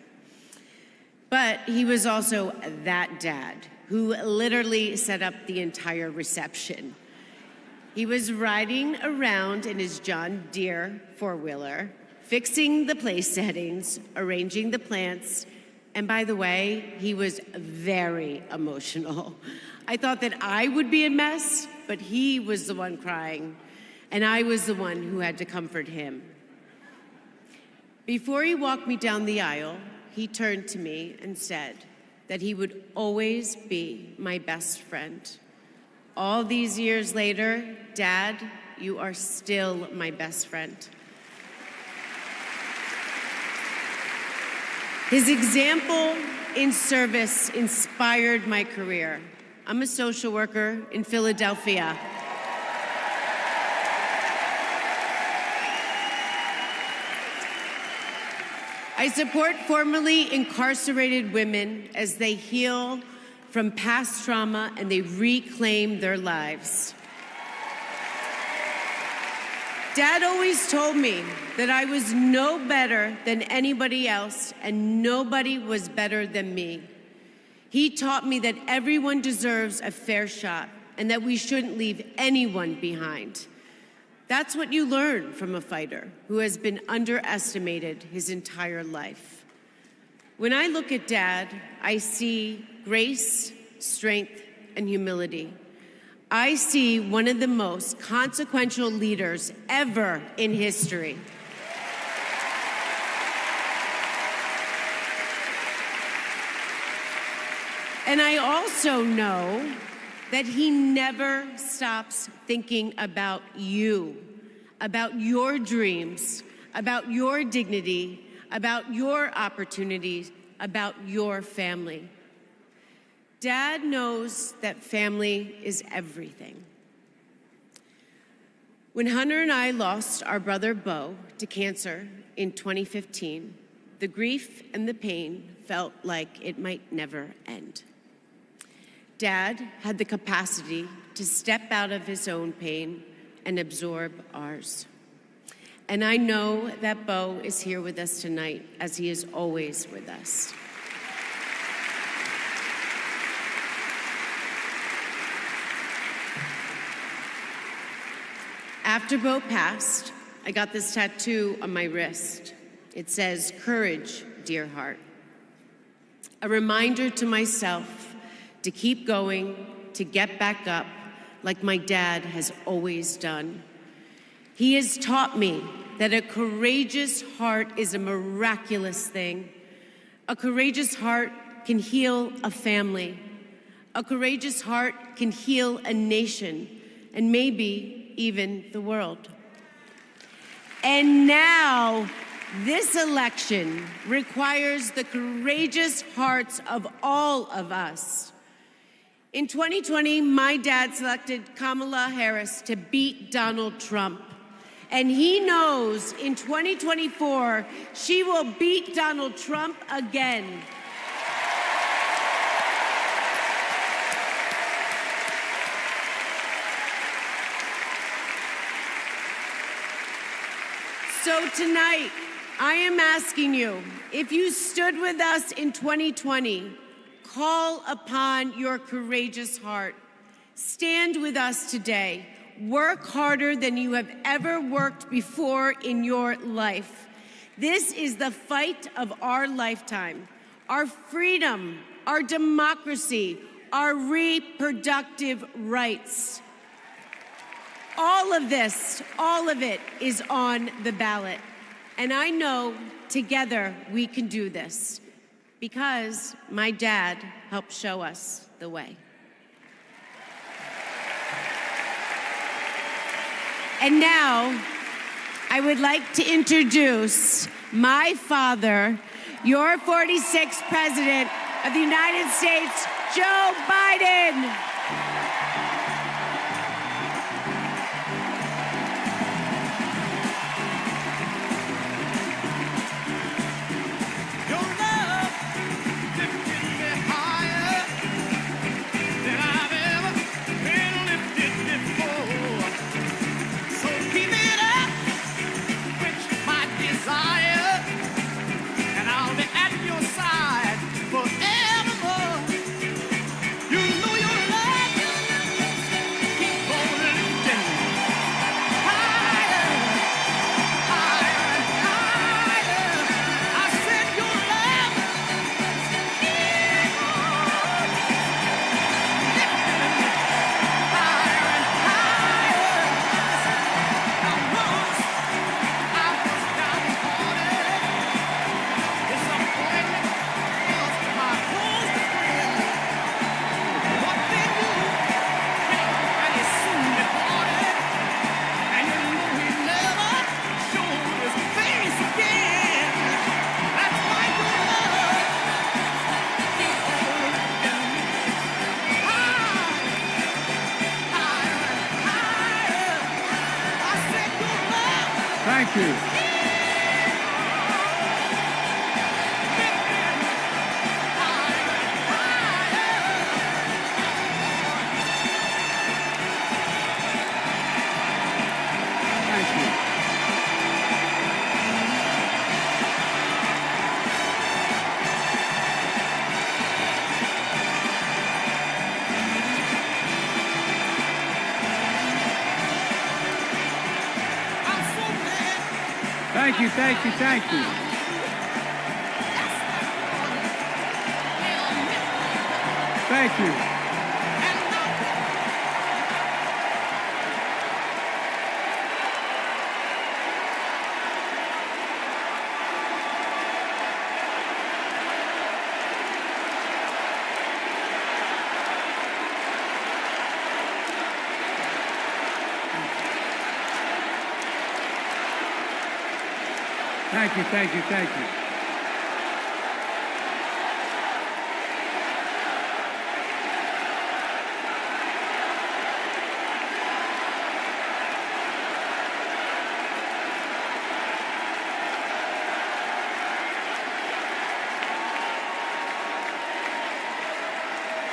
But he was also that dad who literally set up the entire reception. He was riding around in his John Deere four-wheeler, fixing the place settings, arranging the plants, and by the way, he was very emotional. I thought that I would be a mess, but he was the one crying, and I was the one who had to comfort him. Before he walked me down the aisle, he turned to me and said that he would always be my best friend. All these years later, Dad, you are still my best friend. His example in service inspired my career. I'm a social worker in Philadelphia. I support formerly incarcerated women as they heal from past trauma and they reclaim their lives. Dad always told me that I was no better than anybody else and nobody was better than me. He taught me that everyone deserves a fair shot and that we shouldn't leave anyone behind. That's what you learn from a fighter who has been underestimated his entire life. When I look at Dad, I see grace, strength, and humility. I see one of the most consequential leaders ever in history. And I also know that he never stops thinking about you, about your dreams, about your dignity, about your opportunities, about your family. Dad knows that family is everything. When Hunter and I lost our brother Bo to cancer in 2015, the grief and the pain felt like it might never end. Dad had the capacity to step out of his own pain and absorb ours. And I know that Bo is here with us tonight, as he is always with us. After Bo passed, I got this tattoo on my wrist. It says, "Courage, dear heart." A reminder to myself to keep going, to get back up, like my dad has always done. He has taught me that a courageous heart is a miraculous thing. A courageous heart can heal a family. A courageous heart can heal a nation, and maybe even the world. And now, this election requires the courageous hearts of all of us. In 2020, my dad selected Kamala Harris to beat Donald Trump. And he knows in 2024, she will beat Donald Trump again. So tonight, I am asking you, if you stood with us in 2020, call upon your courageous heart. Stand with us today. Work harder than you have ever worked before in your life. This is the fight of our lifetime. Our freedom, our democracy, our reproductive rights. All of this, all of it is on the ballot. And I know together we can do this because my dad helped show us the way. And now I would like to introduce my father, your 46th President of the United States, Joe Biden. For Thank you. Thank you. Thank you, thank you, thank you. Thank you. Thank you, thank you, thank you.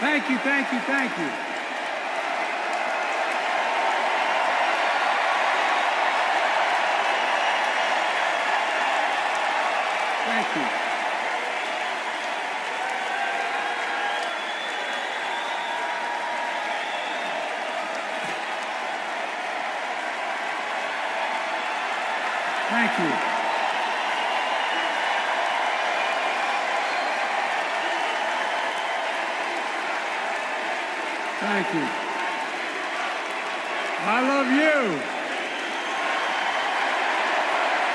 Thank you, thank you, thank you. Thank you. Thank you. Thank you. I love you.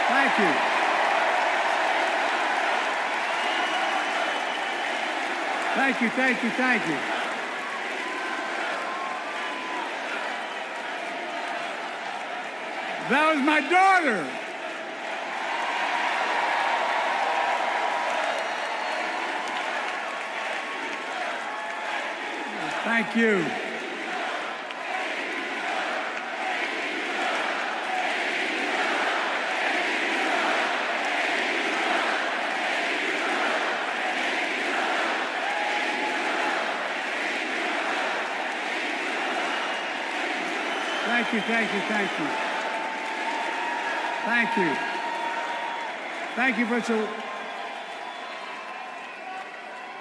Thank you. Thank you, thank you, thank you. That was my daughter. Thank you. Thank you, thank you, thank you. Thank you. Thank you for so.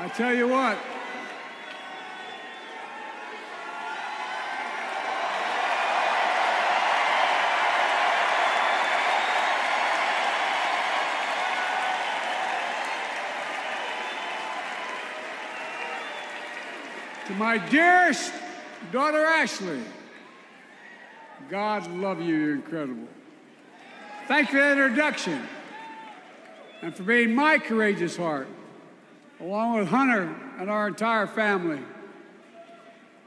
I tell you what. To my dearest daughter Ashley, God love you, you're incredible. Thank you for that introduction and for being my courageous heart, along with Hunter and our entire family,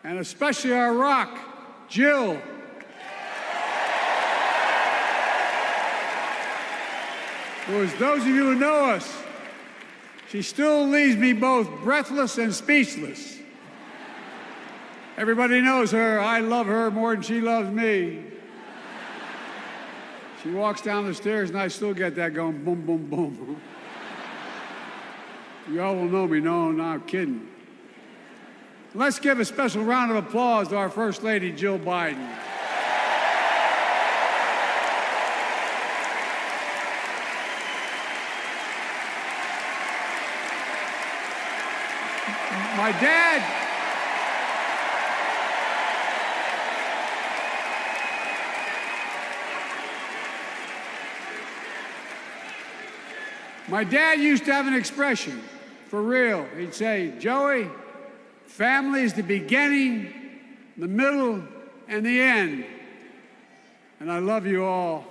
and especially our rock, Jill. Who, as those of you who know us, she still leaves me both breathless and speechless. Everybody knows her. I love her more than she loves me. She walks down the stairs and I still get that going boom, boom, boom. Y'all will know me. No, I'm kidding. Let's give a special round of applause to our First Lady, Jill Biden. My dad used to have an expression, for real. He'd say, Joey, family is the beginning, the middle, and the end. And I love you all.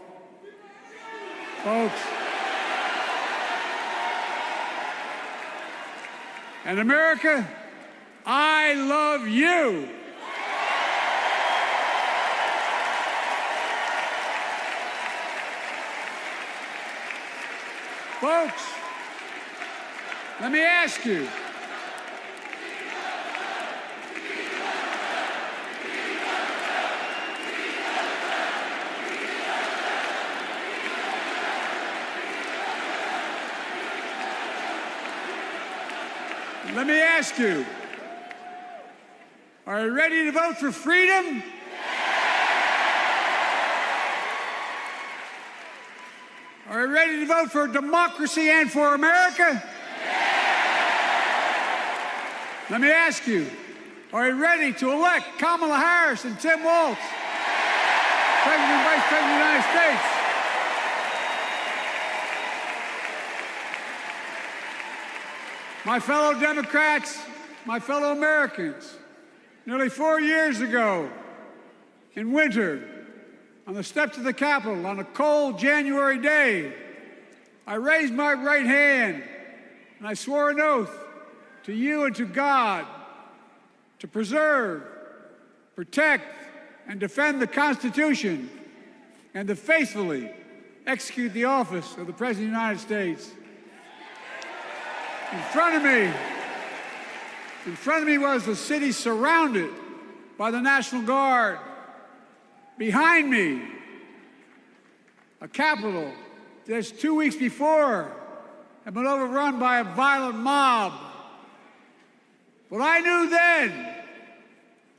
Folks. And America, I love you. Folks, let me ask you. Let me ask you, are you ready to vote for freedom? Are you ready to vote for democracy and for America? Let me ask you, are you ready to elect Kamala Harris and Tim Walz, President and Vice President of the United States? My fellow Democrats, my fellow Americans, nearly 4 years ago, in winter, on the steps of the Capitol, on a cold January day, I raised my right hand and I swore an oath to you and to God to preserve, protect, and defend the Constitution and to faithfully execute the office of the President of the United States. In front of me was the city surrounded by the National Guard. Behind me, a Capitol that just 2 weeks before had been overrun by a violent mob. But I knew then,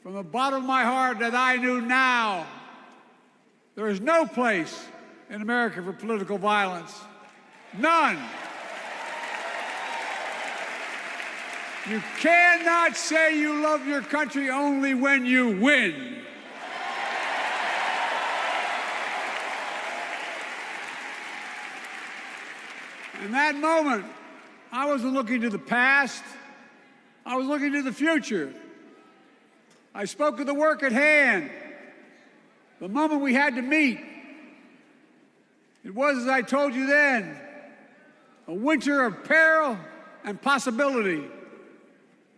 from the bottom of my heart, that I knew now, there is no place in America for political violence. None. You cannot say you love your country only when you win. In that moment, I wasn't looking to the past. I was looking to the future. I spoke of the work at hand, the moment we had to meet. It was, as I told you then, a winter of peril and possibility.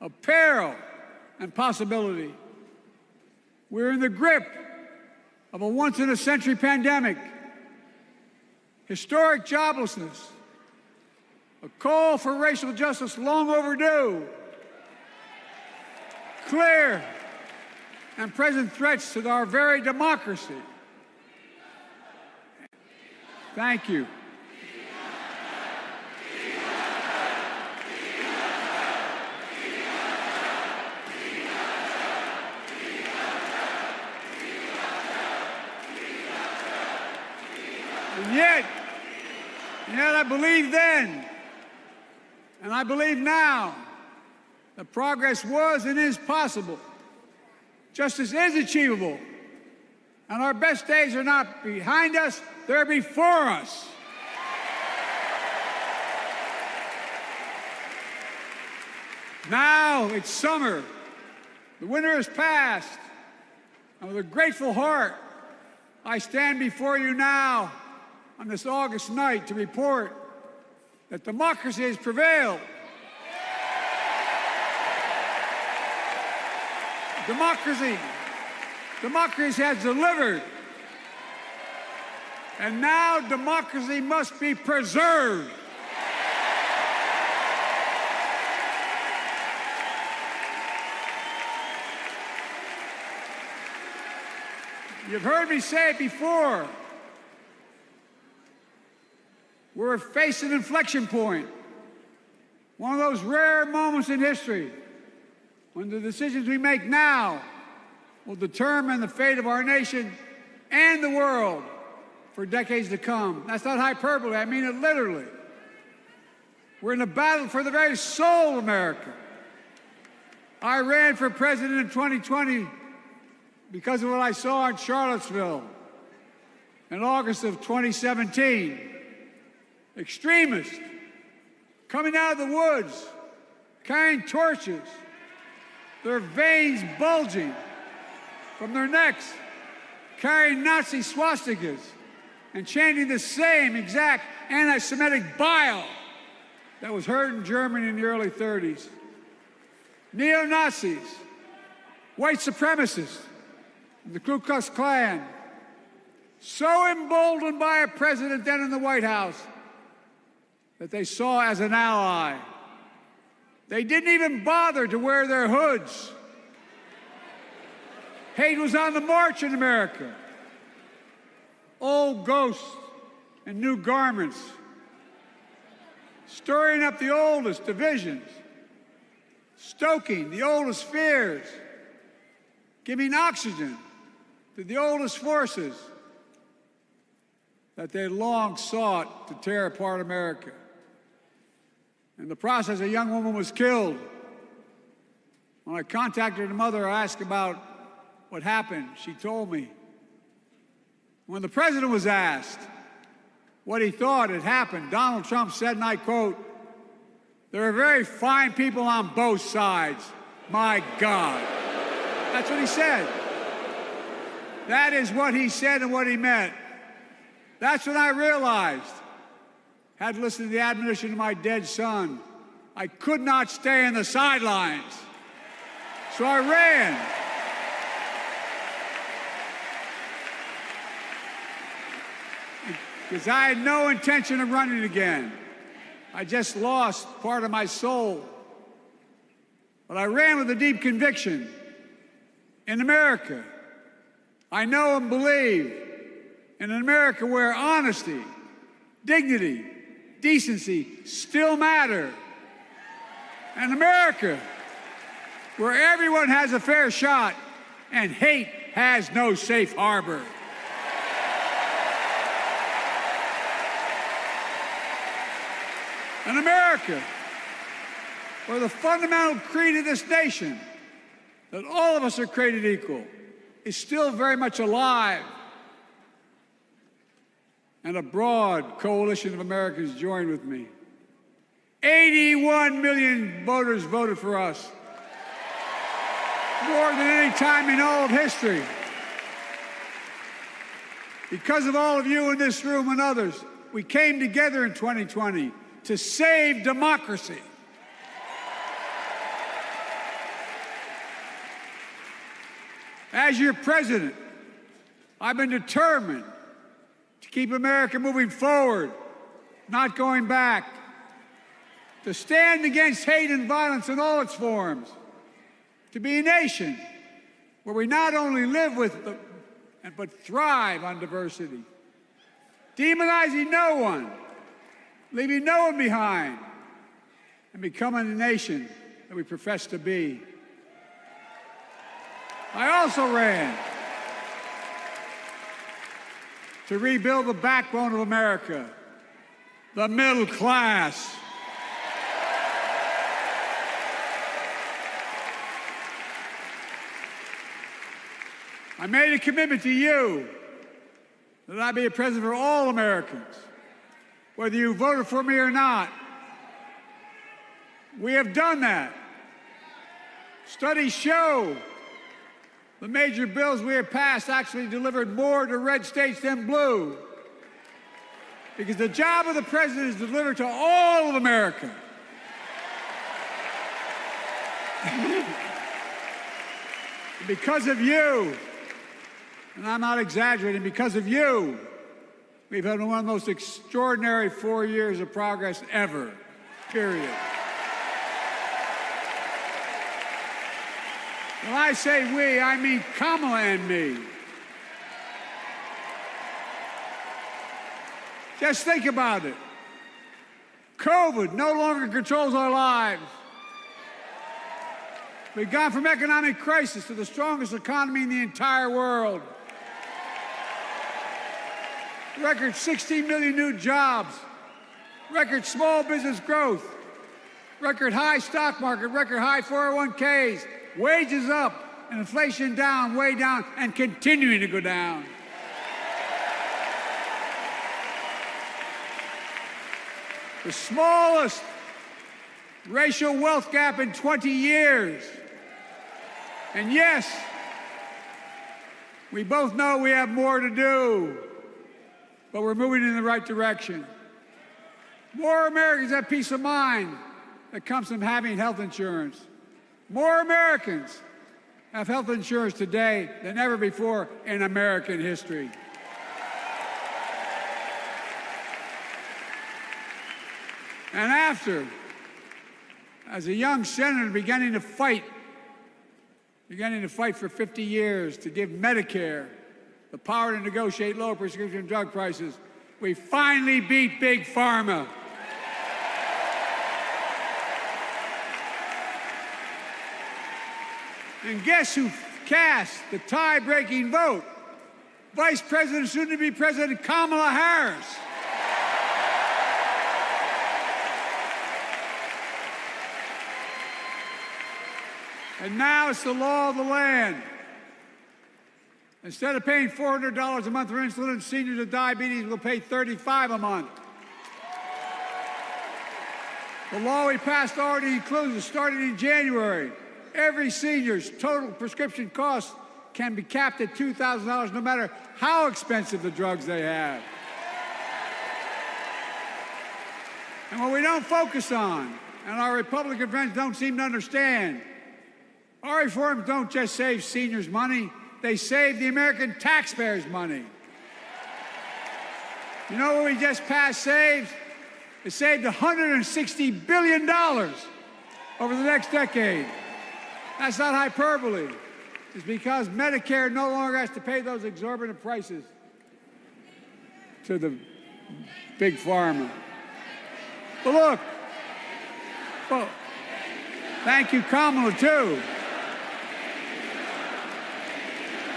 Of peril and possibility. We're in the grip of a once-in-a-century pandemic, historic joblessness, a call for racial justice long overdue, clear and present threats to our very democracy. Thank you. And yet I believed then, and I believe now, that progress was and is possible. Justice is achievable. And our best days are not behind us, they're before us. Now it's summer. The winter has passed. And with a grateful heart, I stand before you now on this August night to report that democracy has prevailed. Democracy has delivered. And now democracy must be preserved. You've heard me say it before. We're facing an inflection point. One of those rare moments in history when the decisions we make now will determine the fate of our nation and the world for decades to come. That's not hyperbole, I mean it literally. We're in a battle for the very soul of America. I ran for president in 2020 because of what I saw in Charlottesville in August of 2017. Extremists coming out of the woods, carrying torches, their veins bulging from their necks, carrying Nazi swastikas, and chanting the same exact anti-Semitic bile that was heard in Germany in the early 30s. Neo-Nazis, white supremacists, the Ku Klux Klan, so emboldened by a president then in the White House that they saw as an ally. They didn't even bother to wear their hoods. Hate was on the march in America. Old ghosts and new garments, stirring up the oldest divisions stoking the oldest fears, giving oxygen to the oldest forces that they long sought to tear apart America. In the process, a young woman was killed. When I contacted her mother, I asked about what happened. She told me. When the president was asked what he thought had happened, Donald Trump said, and I quote, "There are very fine people on both sides. My God." That's what he said. That is what he said and what he meant. That's when I realized, had listened to the admonition of my dead son, I could not stay in the sidelines. So I ran. Because I had no intention of running again. I just lost part of my soul. But I ran with a deep conviction. In America, I know and believe in an America where honesty, dignity, decency still matter. An America where everyone has a fair shot and hate has no safe harbor. An America where the fundamental creed of this nation, that all of us are created equal, is still very much alive. And a broad coalition of Americans joined with me. 81 million voters voted for us. More than any time in all of history. Because of all of you in this room and others, we came together in 2020 to save democracy. As your president, I've been determined to keep America moving forward, not going back, to stand against hate and violence in all its forms, to be a nation where we not only live with but thrive on diversity, demonizing no one, leaving no one behind, and becoming the nation that we profess to be. I also ran to rebuild the backbone of America, the middle class. I made a commitment to you that I be a president for all Americans, whether you voted for me or not. We have done that. Studies show the major bills we have passed actually delivered more to red states than blue. Because the job of the president is to deliver to all of America. Because of you, and I'm not exaggerating, because of you, we've had one of the most extraordinary 4 years of progress ever, period. When I say we, I mean Kamala and me. Just think about it. COVID no longer controls our lives. We've gone from economic crisis to the strongest economy in the entire world. Record 16 million new jobs. Record small business growth. Record high stock market. Record high 401ks. Wages up and inflation down, way down, and continuing to go down. The smallest racial wealth gap in 20 years. And yes, we both know we have more to do, but we're moving in the right direction. More Americans have peace of mind that comes from having health insurance. More Americans have health insurance today than ever before in American history. And after, as a young senator beginning to fight for 50 years to give Medicare the power to negotiate lower prescription drug prices, we finally beat Big Pharma. And guess who cast the tie-breaking vote? Vice President, soon-to-be President Kamala Harris. And now it's the law of the land. Instead of paying $400 a month for insulin, seniors with diabetes will pay $35 a month. The law we passed already includes, starting in January, every senior's total prescription cost can be capped at $2,000 no matter how expensive the drugs they have. And what we don't focus on, and our Republican friends don't seem to understand, our reforms don't just save seniors money, they save the American taxpayers money. You know what we just passed saves? It saved $160 billion over the next decade. That's not hyperbole. It's because Medicare no longer has to pay those exorbitant prices to the big pharma. But look, well, thank you, Kamala, too.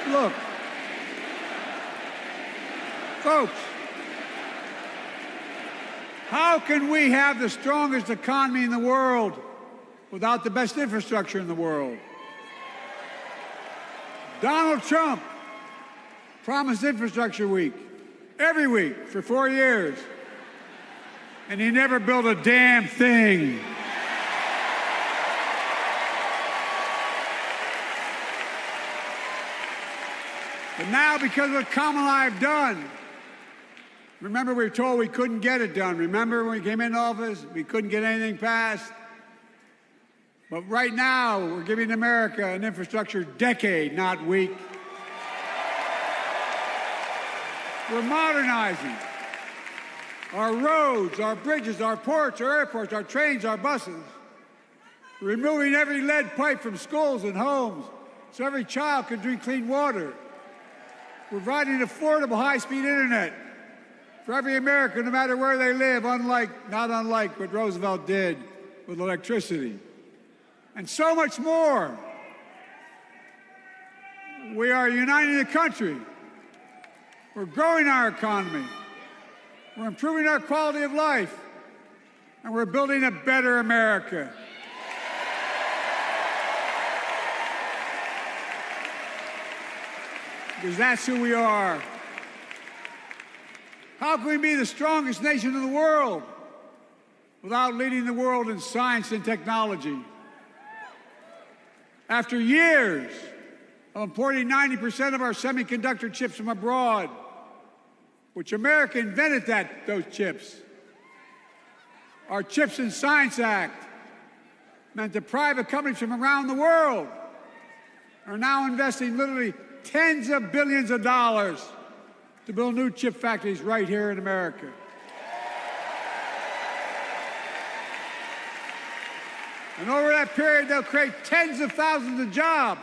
Look, folks, how can we have the strongest economy in the world without the best infrastructure in the world? Donald Trump promised Infrastructure Week every week for 4 years, and he never built a damn thing. But now, because of what Kamala and I have done, remember we were told we couldn't get it done. Remember when we came into office, we couldn't get anything passed? But right now, we're giving America an infrastructure decade, not week. We're modernizing our roads, our bridges, our ports, our airports, our trains, our buses. We're removing every lead pipe from schools and homes so every child can drink clean water. We're providing affordable high-speed internet for every American, no matter where they live, not unlike what Roosevelt did with electricity. And so much more. We are uniting the country. We're growing our economy. We're improving our quality of life. And we're building a better America. Because that's who we are. How can we be the strongest nation in the world without leading the world in science and technology? After years of importing 90% of our semiconductor chips from abroad, which America invented those chips, our Chips and Science Act meant that private companies from around the world are now investing literally tens of billions of dollars to build new chip factories right here in America. And over that period, they'll create tens of thousands of jobs.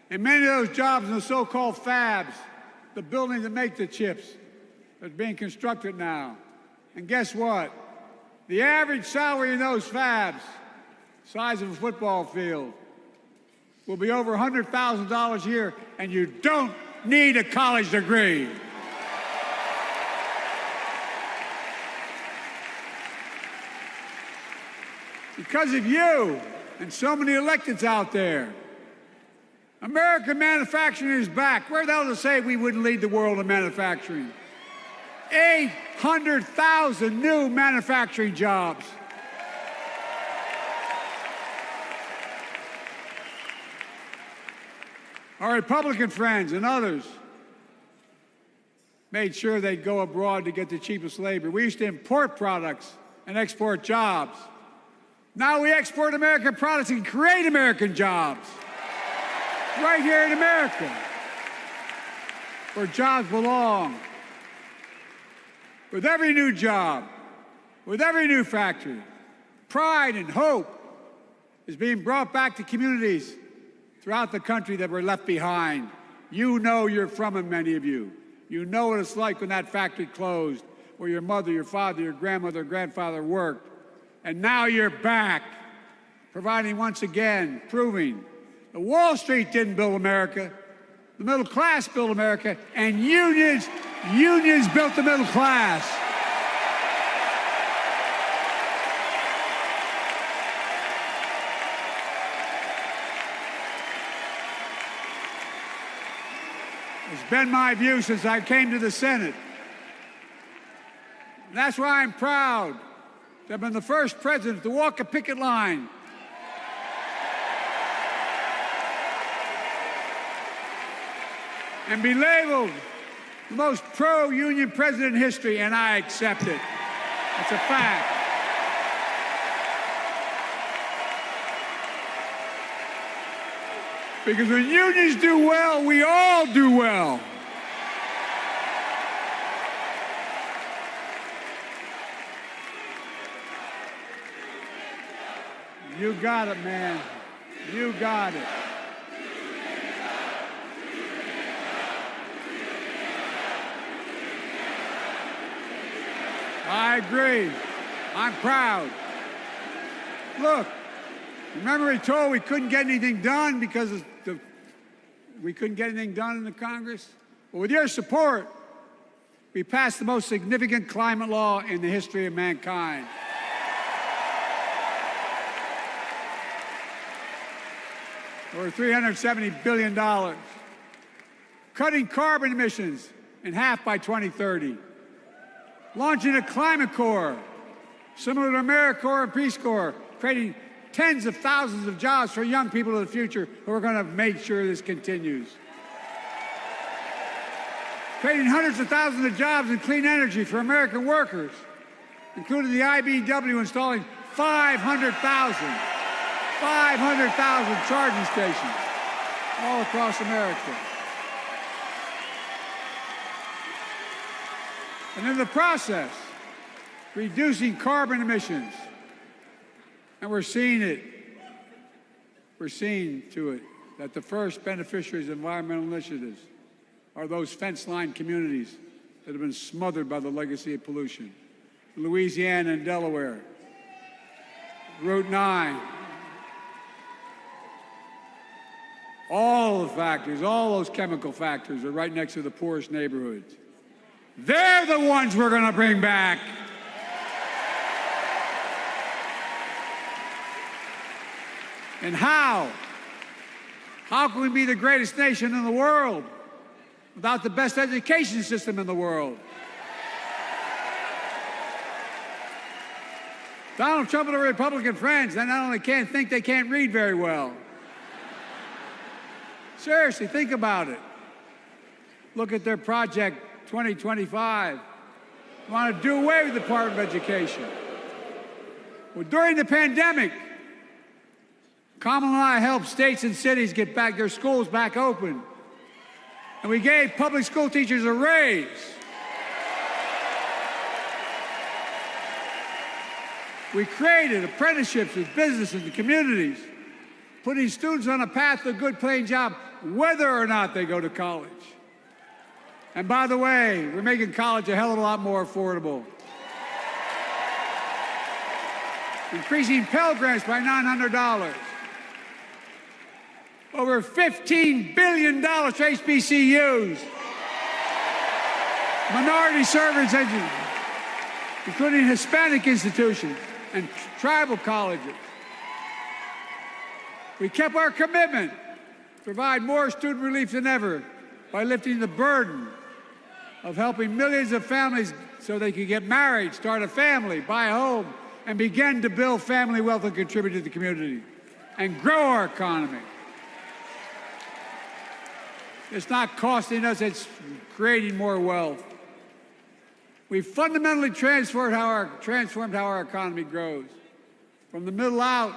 And many of those jobs in the so-called fabs, the buildings that make the chips, that are being constructed now. And guess what? The average salary in those fabs, size of a football field, will be over $100,000 a year, and you don't need a college degree. Because of you and so many electeds out there, American manufacturing is back. Where the hell does it say we wouldn't lead the world in manufacturing? 800,000 new manufacturing jobs. Our Republican friends and others made sure they'd go abroad to get the cheapest labor. We used to import products and export jobs. Now we export American products and create American jobs right here in America, where jobs belong. With every new job, with every new factory, pride and hope is being brought back to communities throughout the country that were left behind. You know you're from them, many of you. You know what it's like when that factory closed, where your mother, your father, your grandmother, grandfather worked. And now you're back, providing once again, proving Wall Street didn't build America. The middle class built America, and unions built the middle class. It's been my view since I came to the Senate. And that's why I'm proud to have been the first president to walk a picket line. And be labeled the most pro-union president in history, and I accept it. It's a fact. Because when unions do well, we all do well. You got it, man. You got it. I agree. I'm proud. Look, remember he told we couldn't get anything done because we couldn't get anything done in the Congress? Well, with your support, we passed the most significant climate law in the history of mankind. Over $370 billion. Cutting carbon emissions in half by 2030. Launching a climate corps, similar to AmeriCorps and Peace Corps, creating tens of thousands of jobs for young people of the future who are going to make sure this continues. Creating hundreds of thousands of jobs in clean energy for American workers, including the IBEW installing 500,000 charging stations all across America. And in the process, reducing carbon emissions. And we're seeing it. We're seeing to it that the first beneficiaries of environmental initiatives are those fence-line communities that have been smothered by the legacy of pollution. Louisiana and Delaware, Route 9. All the factories, all those chemical factories are right next to the poorest neighborhoods. They're the ones we're going to bring back. And how? How can we be the greatest nation in the world without the best education system in the world? Donald Trump and the Republican friends, they not only can't think, they can't read very well. Seriously, think about it. Look at their Project 2025. They want to do away with the Department of Education. Well, during the pandemic, Kamala and I helped states and cities get back their schools back open. And we gave public school teachers a raise. We created apprenticeships with businesses and communities, putting students on a path to a good paying job, whether or not they go to college. And by the way, we're making college a hell of a lot more affordable. Increasing Pell Grants by $900. Over $15 billion to HBCUs. Minority service education, including Hispanic institutions and tribal colleges. We kept our commitment to provide more student relief than ever by lifting the burden of helping millions of families so they could get married, start a family, buy a home, and begin to build family wealth and contribute to the community and grow our economy. It's not costing us, it's creating more wealth. We fundamentally transformed how our economy grows, from the middle out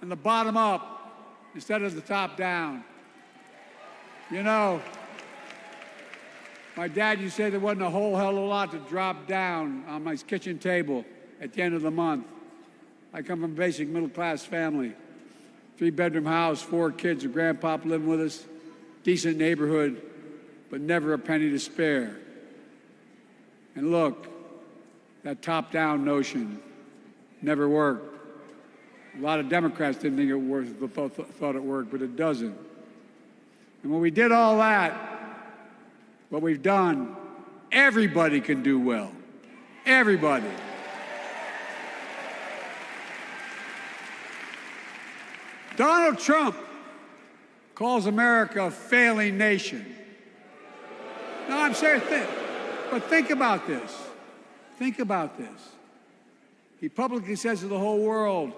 and the bottom up instead of the top down. You know, my dad used to say there wasn't a whole hell of a lot to drop down on my kitchen table at the end of the month. I come from a basic middle-class family, 3-bedroom house, 4 kids, a grandpop living with us, decent neighborhood, but never a penny to spare. And look, that top-down notion never worked. A lot of Democrats didn't think it thought it worked, but it doesn't. And when we did all that, what we've done, everybody can do well. Everybody. Donald Trump calls America a failing nation. No, I'm serious. But think about this. Think about this. He publicly says to the whole world,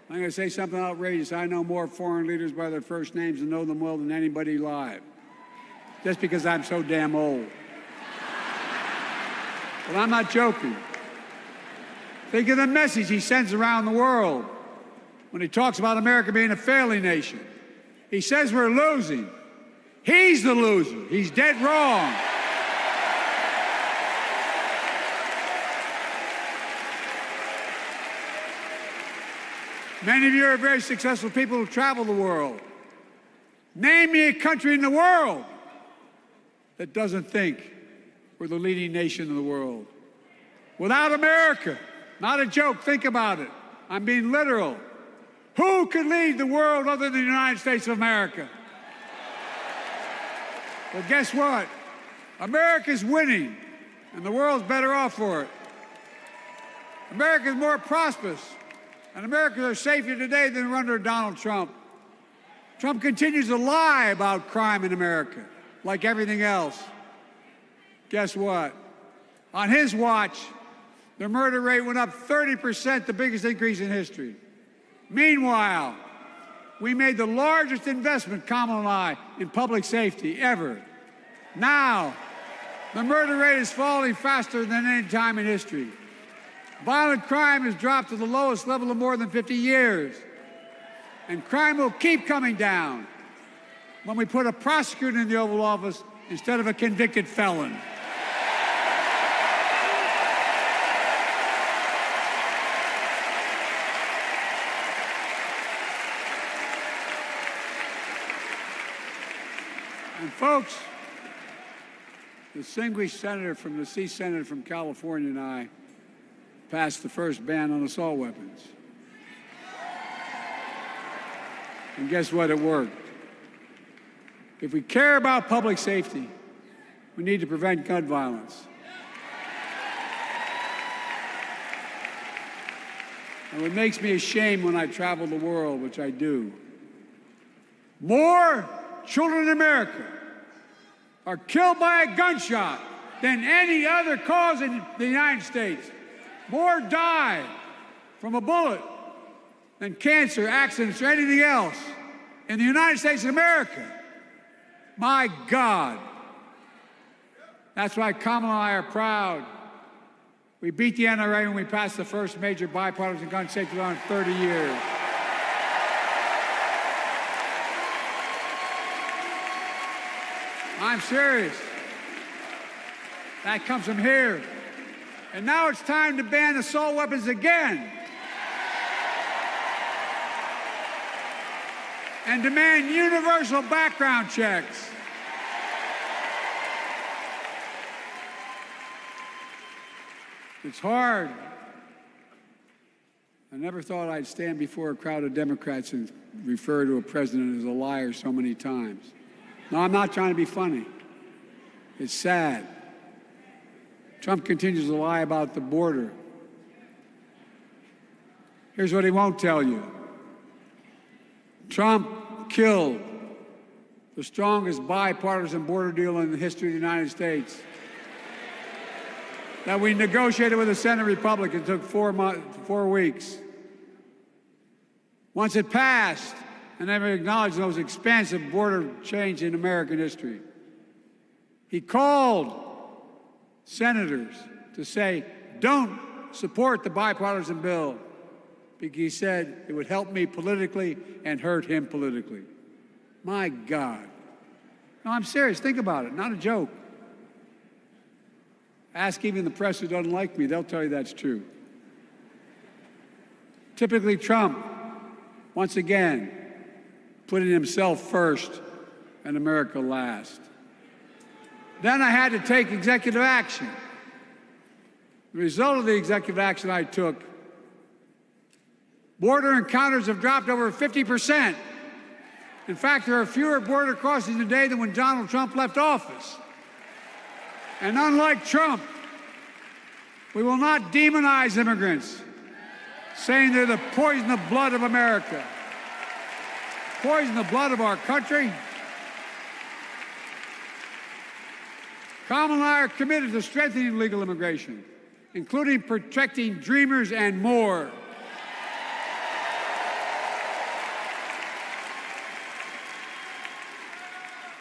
I'm going to say something outrageous. I know more foreign leaders by their first names and know them well than anybody alive. Just because I'm so damn old. But I'm not joking. Think of the message he sends around the world when he talks about America being a failing nation. He says we're losing. He's the loser. He's dead wrong. Many of you are very successful people who travel the world. Name me a country in the world that doesn't think we're the leading nation in the world. Without America, not a joke, think about it. I'm being literal. Who could lead the world other than the United States of America? Well, guess what? America's winning, and the world's better off for it. America's more prosperous, and Americans are safer today than they were under Donald Trump. Trump continues to lie about crime in America, like everything else. Guess what? On his watch, the murder rate went up 30%, the biggest increase in history. Meanwhile, we made the largest investment, Kamala and I, in public safety ever. Now, the murder rate is falling faster than any time in history. Violent crime has dropped to the lowest level of more than 50 years. And crime will keep coming down when we put a prosecutor in the Oval Office instead of a convicted felon. And folks, the distinguished senator from the C Senate from California and I passed the first ban on assault weapons. And guess what? It worked. If we care about public safety, we need to prevent gun violence. And what makes me ashamed when I travel the world, which I do, more children in America are killed by a gunshot than any other cause in the United States. More die from a bullet than cancer, accidents, or anything else in the United States of America. My God. That's why Kamala and I are proud. We beat the NRA when we passed the first major bipartisan gun safety law in 30 years. I'm serious. That comes from here. And now it's time to ban assault weapons again. And demand universal background checks. It's hard. I never thought I'd stand before a crowd of Democrats and refer to a president as a liar so many times. No, I'm not trying to be funny. It's sad. Trump continues to lie about the border. Here's what he won't tell you. Trump killed the strongest bipartisan border deal in the history of the United States that we negotiated with the Senate Republicans. It took 4 weeks. Once it passed, and never acknowledged the most expansive border change in American history. He called senators to say, don't support the bipartisan bill, because he said it would help me politically and hurt him politically. My God. No, I'm serious. Think about it. Not a joke. Ask even the press who doesn't like me. They'll tell you that's true. Typically, Trump, once again, putting himself first and America last. Then I had to take executive action. The result of the executive action I took Border encounters have dropped over 50%. In fact, there are fewer border crossings today than when Donald Trump left office. And unlike Trump, we will not demonize immigrants, saying they're the poison of blood of America. Poison the blood of our country. Kamala and I are committed to strengthening legal immigration, including protecting dreamers and more.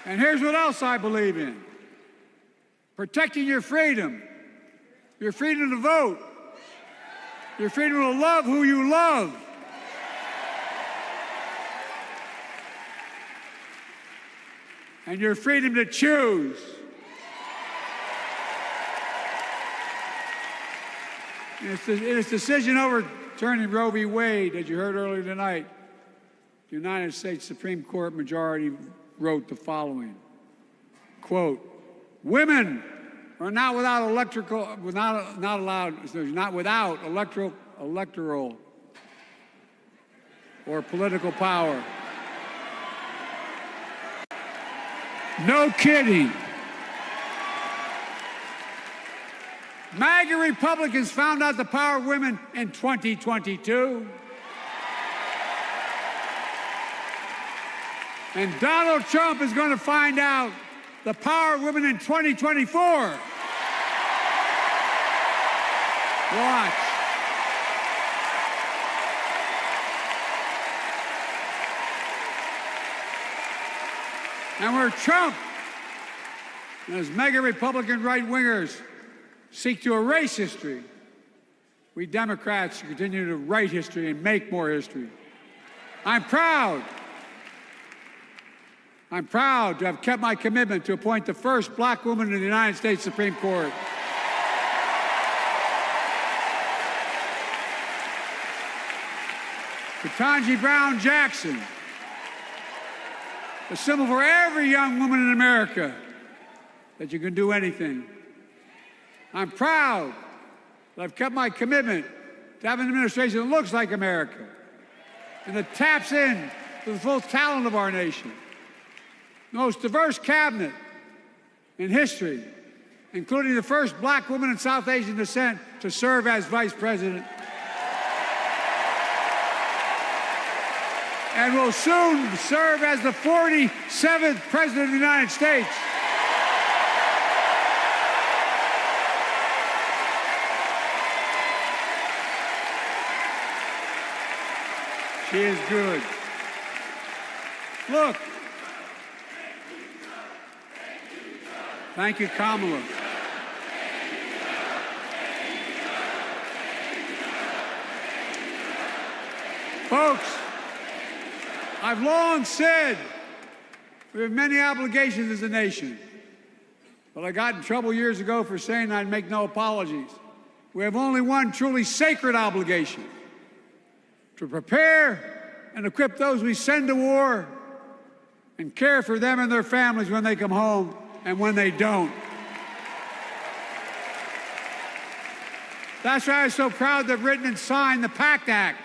And here's what else I believe in: protecting your freedom to vote, your freedom to love who you love, and your freedom to choose. In its decision overturning Roe v. Wade, as you heard earlier tonight, the United States Supreme Court majority wrote the following, quote, "Women are not without electoral or political power." No kidding. MAGA Republicans found out the power of women in 2022. And Donald Trump is going to find out the power of women in 2024. Watch. And where Trump and his mega Republican right-wingers seek to erase history, we Democrats continue to write history and make more history. I'm proud to have kept my commitment to appoint the first black woman to the United States Supreme Court. Ketanji Brown Jackson, a symbol for every young woman in America that you can do anything. I'm proud that I've kept my commitment to have an administration that looks like America and that taps in to the full talent of our nation. The most diverse cabinet in history, including the first black woman of South Asian descent to serve as vice president. And will soon serve as the 47th president of the United States. She is good. Look. Thank you, Kamala. Folks, I've long said we have many obligations as a nation, but I got in trouble years ago for saying I'd make no apologies. We have only one truly sacred obligation: to prepare and equip those we send to war and care for them and their families when they come home and when they don't. That's why I'm so proud to have written and signed the PACT Act,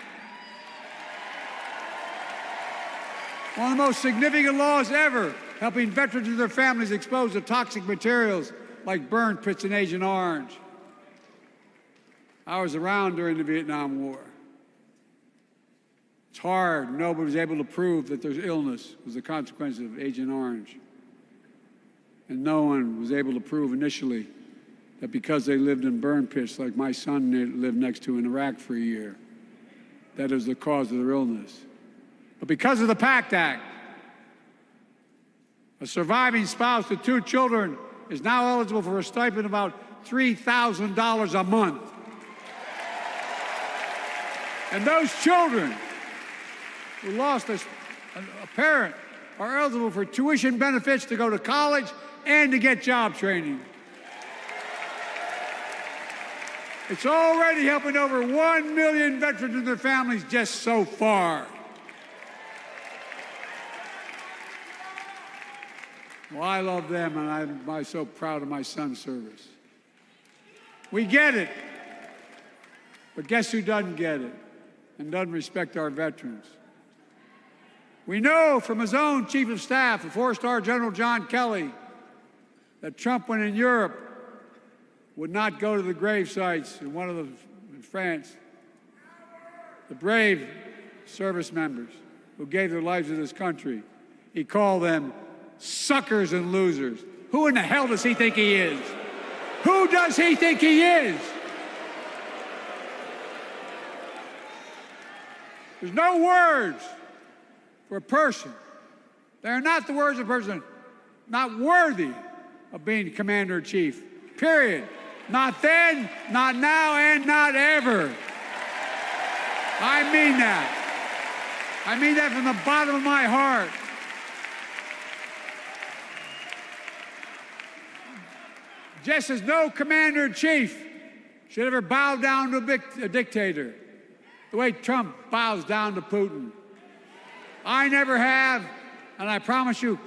one of the most significant laws ever, helping veterans and their families exposed to toxic materials like burn pits in Agent Orange. I was around during the Vietnam War. It's hard. Nobody was able to prove that there's illness was a consequence of Agent Orange. And no one was able to prove initially that because they lived in burn pits like my son lived next to in Iraq for a year, that is the cause of their illness. But because of the PACT Act, a surviving spouse with 2 children is now eligible for a stipend of about $3,000 a month. And those children who lost a parent are eligible for tuition benefits to go to college and to get job training. It's already helping over 1 million veterans and their families just so far. Well, I love them, and I'm so proud of my son's service. We get it. But guess who doesn't get it? and doesn't respect our veterans. We know from his own Chief of Staff, the 4-star General John Kelly, that Trump, when in Europe, would not go to the grave sites in France. The brave service members who gave their lives to this country, he called them suckers and losers. Who in the hell does he think he is? Who does he think he is? There's no words for a person. They are not the words of a person not worthy of being commander-in-chief. Period. Not then, not now, and not ever. I mean that. I mean that from the bottom of my heart. Just as no commander-in-chief should ever bow down to a dictator, the way Trump bows down to Putin. I never have, and I promise you,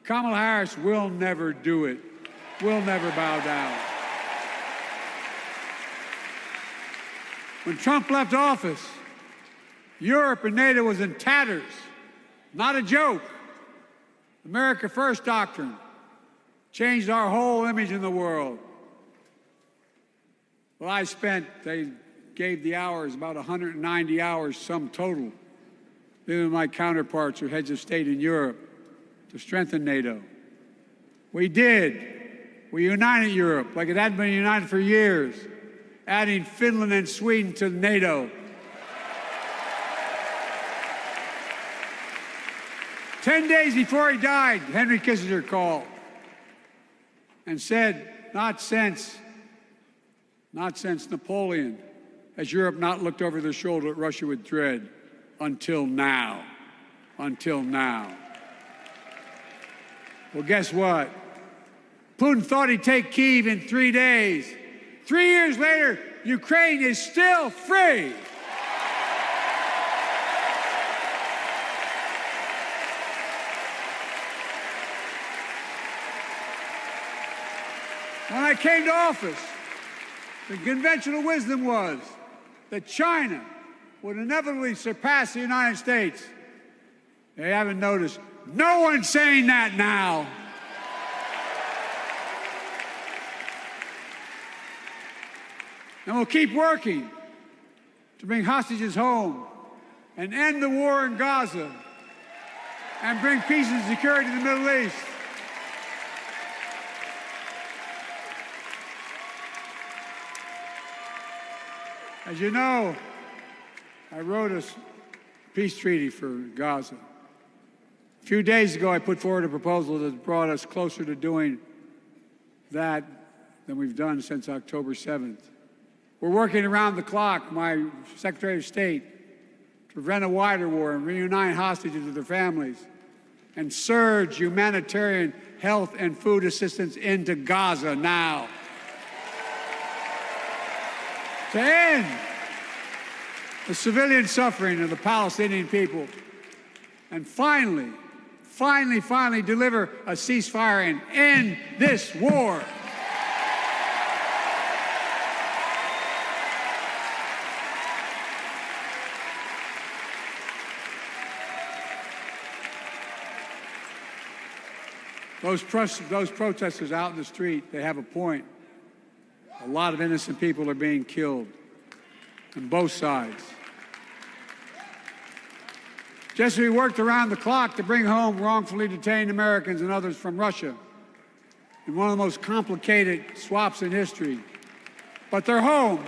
Kamala Harris will never do it. Will never bow down. When Trump left office, Europe and NATO was in tatters. Not a joke. America First doctrine changed our whole image in the world. Well, they gave the hours, about 190 hours sum total, even my counterparts or heads of state in Europe, to strengthen NATO. We did. We united Europe like it hadn't been united for years, adding Finland and Sweden to NATO. 10 days before he died, Henry Kissinger called and said, not since Napoleon has Europe not looked over their shoulder at Russia with dread, until now. Until now. Well, guess what? Putin thought he'd take Kyiv in 3 days. 3 years later, Ukraine is still free. When I came to office, the conventional wisdom was that China would inevitably surpass the United States. They haven't noticed. No one's saying that now. And we'll keep working to bring hostages home and end the war in Gaza and bring peace and security to the Middle East. As you know, I wrote a peace treaty for Gaza. A few days ago, I put forward a proposal that brought us closer to doing that than we've done since October 7th. We're working around the clock, my Secretary of State, to prevent a wider war and reunite hostages with their families and surge humanitarian health and food assistance into Gaza now. To end the civilian suffering of the Palestinian people, and finally deliver a ceasefire and end this war. Those protesters out in the street, they have a point. A lot of innocent people are being killed on both sides. Just as we worked around the clock to bring home wrongfully detained Americans and others from Russia in one of the most complicated swaps in history, but they're home.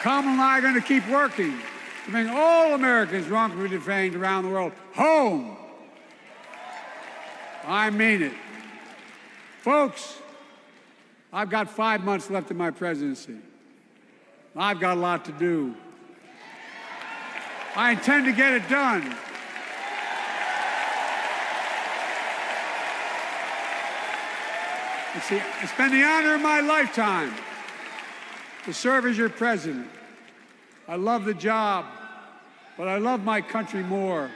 Kamala and I are going to keep working to bring all Americans wrongfully detained around the world home. I mean it. Folks, I've got 5 months left in my presidency. I've got a lot to do. I intend to get it done. It's been the honor of my lifetime to serve as your president. I love the job, but I love my country more.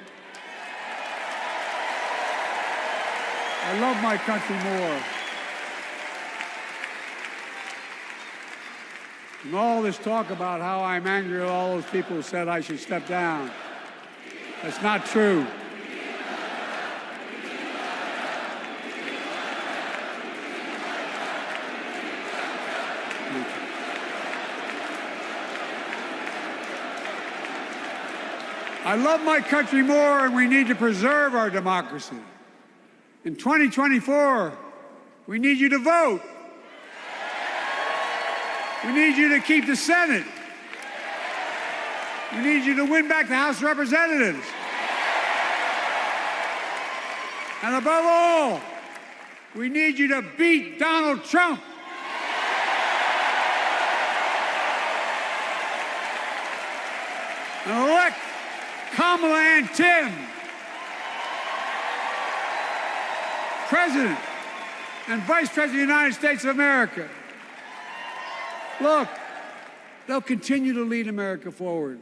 I love my country more. And all this talk about how I'm angry at all those people who said I should step down. That's not true. I love my country more, and we need to preserve our democracy. In 2024, we need you to vote. We need you to keep the Senate. We need you to win back the House of Representatives. And above all, we need you to beat Donald Trump. And elect Kamala and Tim, President and Vice President of the United States of America. Look, they'll continue to lead America forward,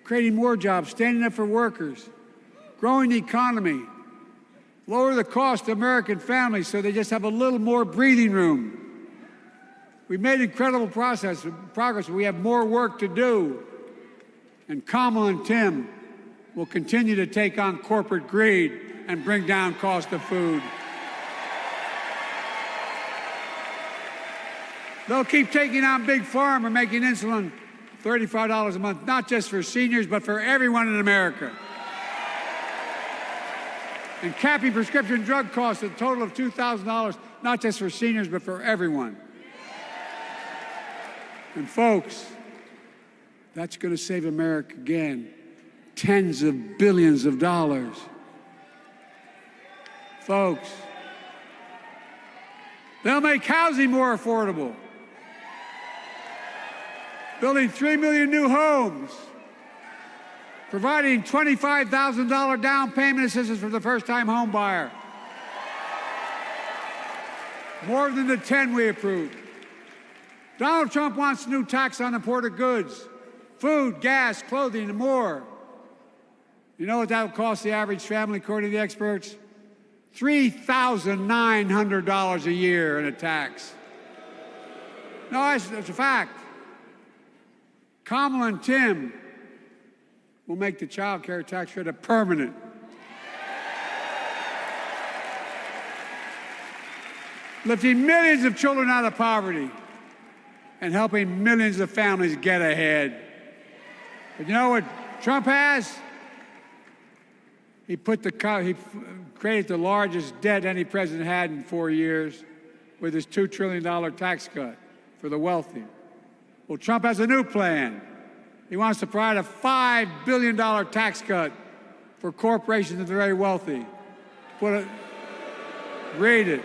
creating more jobs, standing up for workers, growing the economy, lower the cost to American families so they just have a little more breathing room. We've made incredible progress, but we have more work to do. And Kamala and Tim will continue to take on corporate greed and bring down cost of food. They'll keep taking on Big Pharma and making insulin $35 a month, not just for seniors, but for everyone in America. And capping prescription drug costs at a total of $2,000, not just for seniors, but for everyone. And folks, that's going to save America again tens of billions of dollars. Folks, they'll make housing more affordable, building 3 million new homes, providing $25,000 down payment assistance for the first-time home buyer, more than the 10 we approved. Donald Trump wants a new tax on imported goods, food, gas, clothing, and more. You know what that will cost the average family, according to the experts? $3,900 a year in a tax. No, that's a fact. Kamala and Tim will make the child care tax credit permanent. Lifting millions of children out of poverty and helping millions of families get ahead. But you know what Trump has? He created the largest debt any president had in 4 years with his $2 trillion tax cut for the wealthy. Well, Trump has a new plan. He wants to provide a $5 billion tax cut for corporations and the very wealthy. Read it.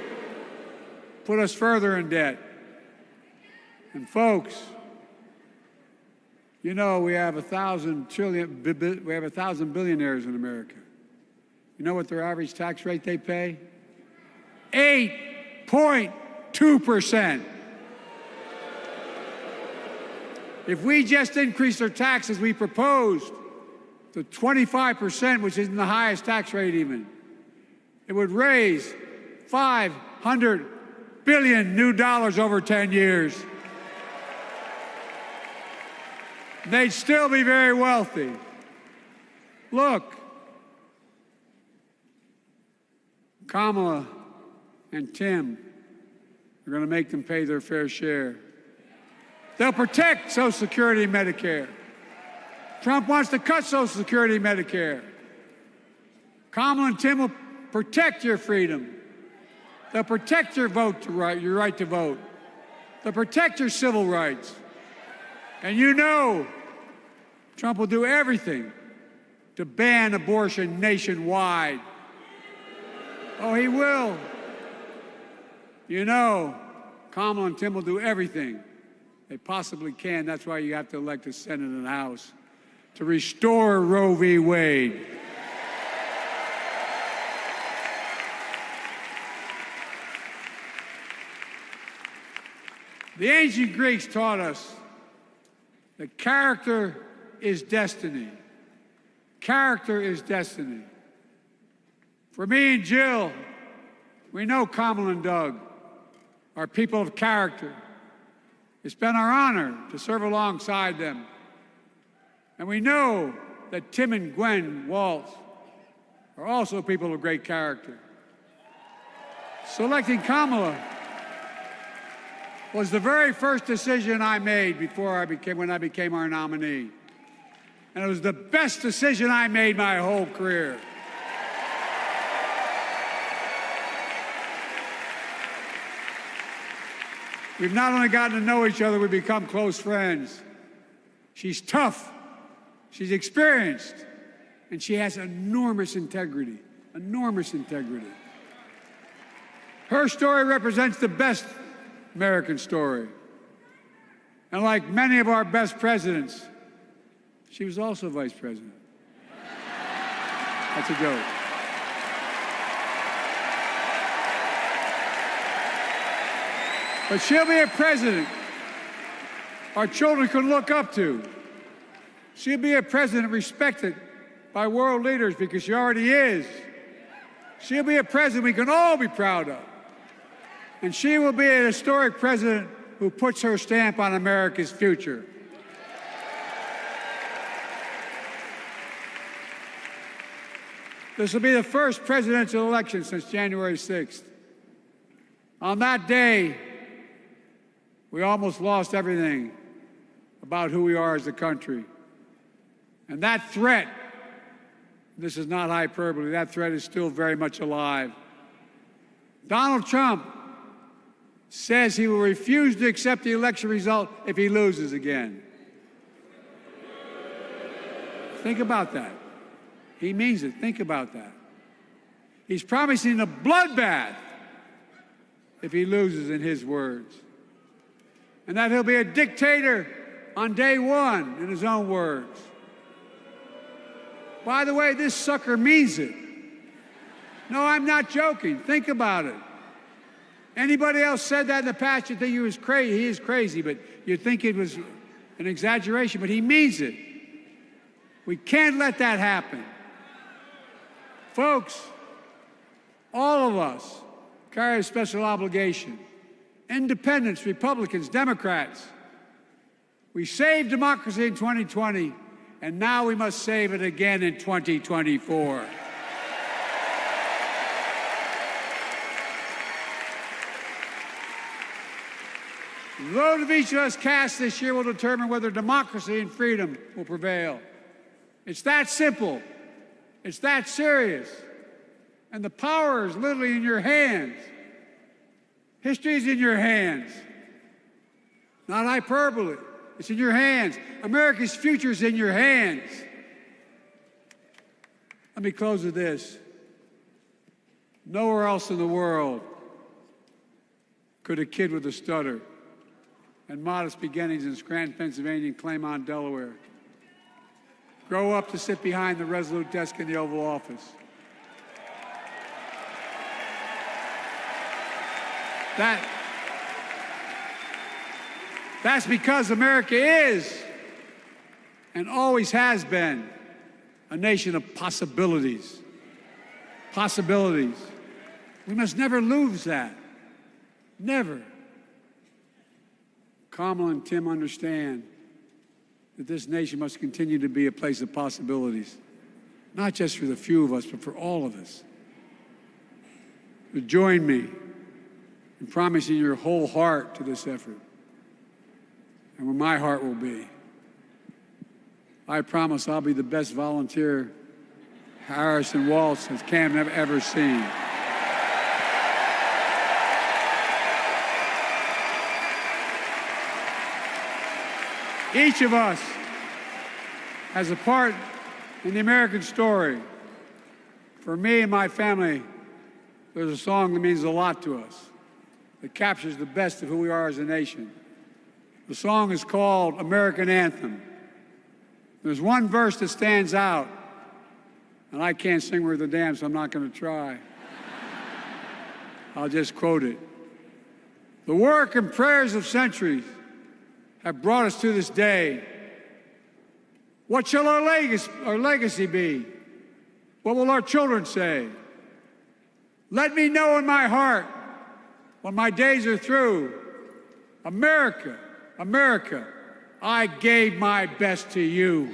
Put us further in debt. And folks, you know we have 1,000 billionaires in America. You know what their average tax rate they pay? 8.2%. If we just increase their taxes we proposed to 25%, which isn't the highest tax rate even, it would raise $500 billion new dollars over 10 years. They'd still be very wealthy. Look, Kamala and Tim are going to make them pay their fair share. They'll protect Social Security and Medicare. Trump wants to cut Social Security and Medicare. Kamala and Tim will protect your freedom. They'll protect your your right to vote. They'll protect your civil rights. And you know Trump will do everything to ban abortion nationwide. Oh, he will. You know, Kamala and Tim will do everything they possibly can. That's why you have to elect a Senate and House to restore Roe v. Wade. The ancient Greeks taught us that character is destiny. Character is destiny. For me and Jill, we know Kamala and Doug are people of character. It's been our honor to serve alongside them. And we know that Tim and Gwen Walz are also people of great character. Selecting Kamala was the very first decision I made when I became our nominee. And it was the best decision I made my whole career. We've not only gotten to know each other, we've become close friends. She's tough, she's experienced, and she has enormous integrity, enormous integrity. Her story represents the best American story. And like many of our best presidents, she was also vice president. That's a joke. But she'll be a president our children can look up to. She'll be a president respected by world leaders because she already is. She'll be a president we can all be proud of. And she will be an historic president who puts her stamp on America's future. This will be the first presidential election since January 6th. On that day, we almost lost everything about who we are as a country. And that threat, this is not hyperbole, that threat is still very much alive. Donald Trump says he will refuse to accept the election result if he loses again. Think about that. He means it. Think about that. He's promising a bloodbath if he loses, in his words. And that he'll be a dictator on day one, in his own words. By the way, this sucker means it. No, I'm not joking. Think about it. Anybody else said that in the past, you'd think he was crazy. He is crazy, but you'd think it was an exaggeration, but he means it. We can't let that happen. Folks, all of us carry a special obligation. Independents, Republicans, Democrats. We saved democracy in 2020, and now we must save it again in 2024. The vote of each of us cast this year will determine whether democracy and freedom will prevail. It's that simple. It's that serious. And the power is literally in your hands. History is in your hands. Not hyperbole. It's in your hands. America's future is in your hands. Let me close with this. Nowhere else in the world could a kid with a stutter and modest beginnings in Scranton, Pennsylvania, and Claymont, Delaware, grow up to sit behind the resolute desk in the Oval Office. That's because America is and always has been a nation of possibilities. Possibilities. We must never lose that. Never. Kamala and Tim understand that this nation must continue to be a place of possibilities, not just for the few of us, but for all of us. So join me in promising your whole heart to this effort, and where my heart will be. I promise I'll be the best volunteer Harrison Walz has Cam ever seen. Each of us has a part in the American story. For me and my family, there's a song that means a lot to us, that captures the best of who we are as a nation. The song is called American Anthem. There's one verse that stands out, and I can't sing worth a damn, so I'm not going to try. I'll just quote it. The work and prayers of centuries have brought us to this day. What shall our legacy be? What will our children say? Let me know in my heart, when my days are through, America America, I gave my best to you.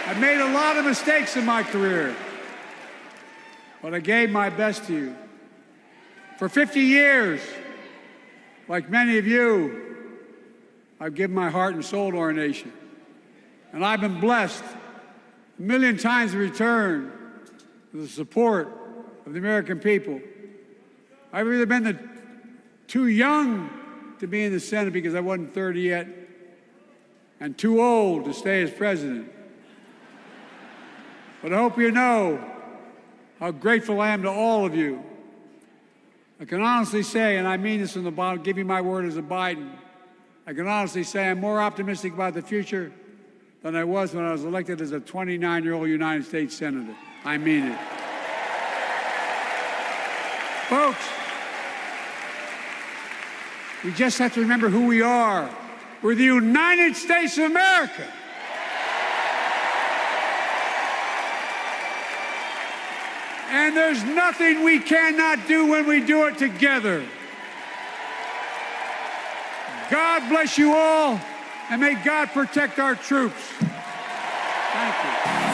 I've made a lot of mistakes in my career, but I gave my best to you. For 50 years, like many of you, I've given my heart and soul to our nation. And I've been blessed a million times in return with the support of the American people. I've either been too young to be in the Senate because I wasn't 30 yet, and too old to stay as president. But I hope you know how grateful I am to all of you. I can honestly say, and I mean this from the bottom, give you my word as a Biden, I can honestly say I'm more optimistic about the future than I was when I was elected as a 29-year-old United States Senator. I mean it. Folks, we just have to remember who we are. We're the United States of America. And there's nothing we cannot do when we do it together. God bless you all, and may God protect our troops. Thank you.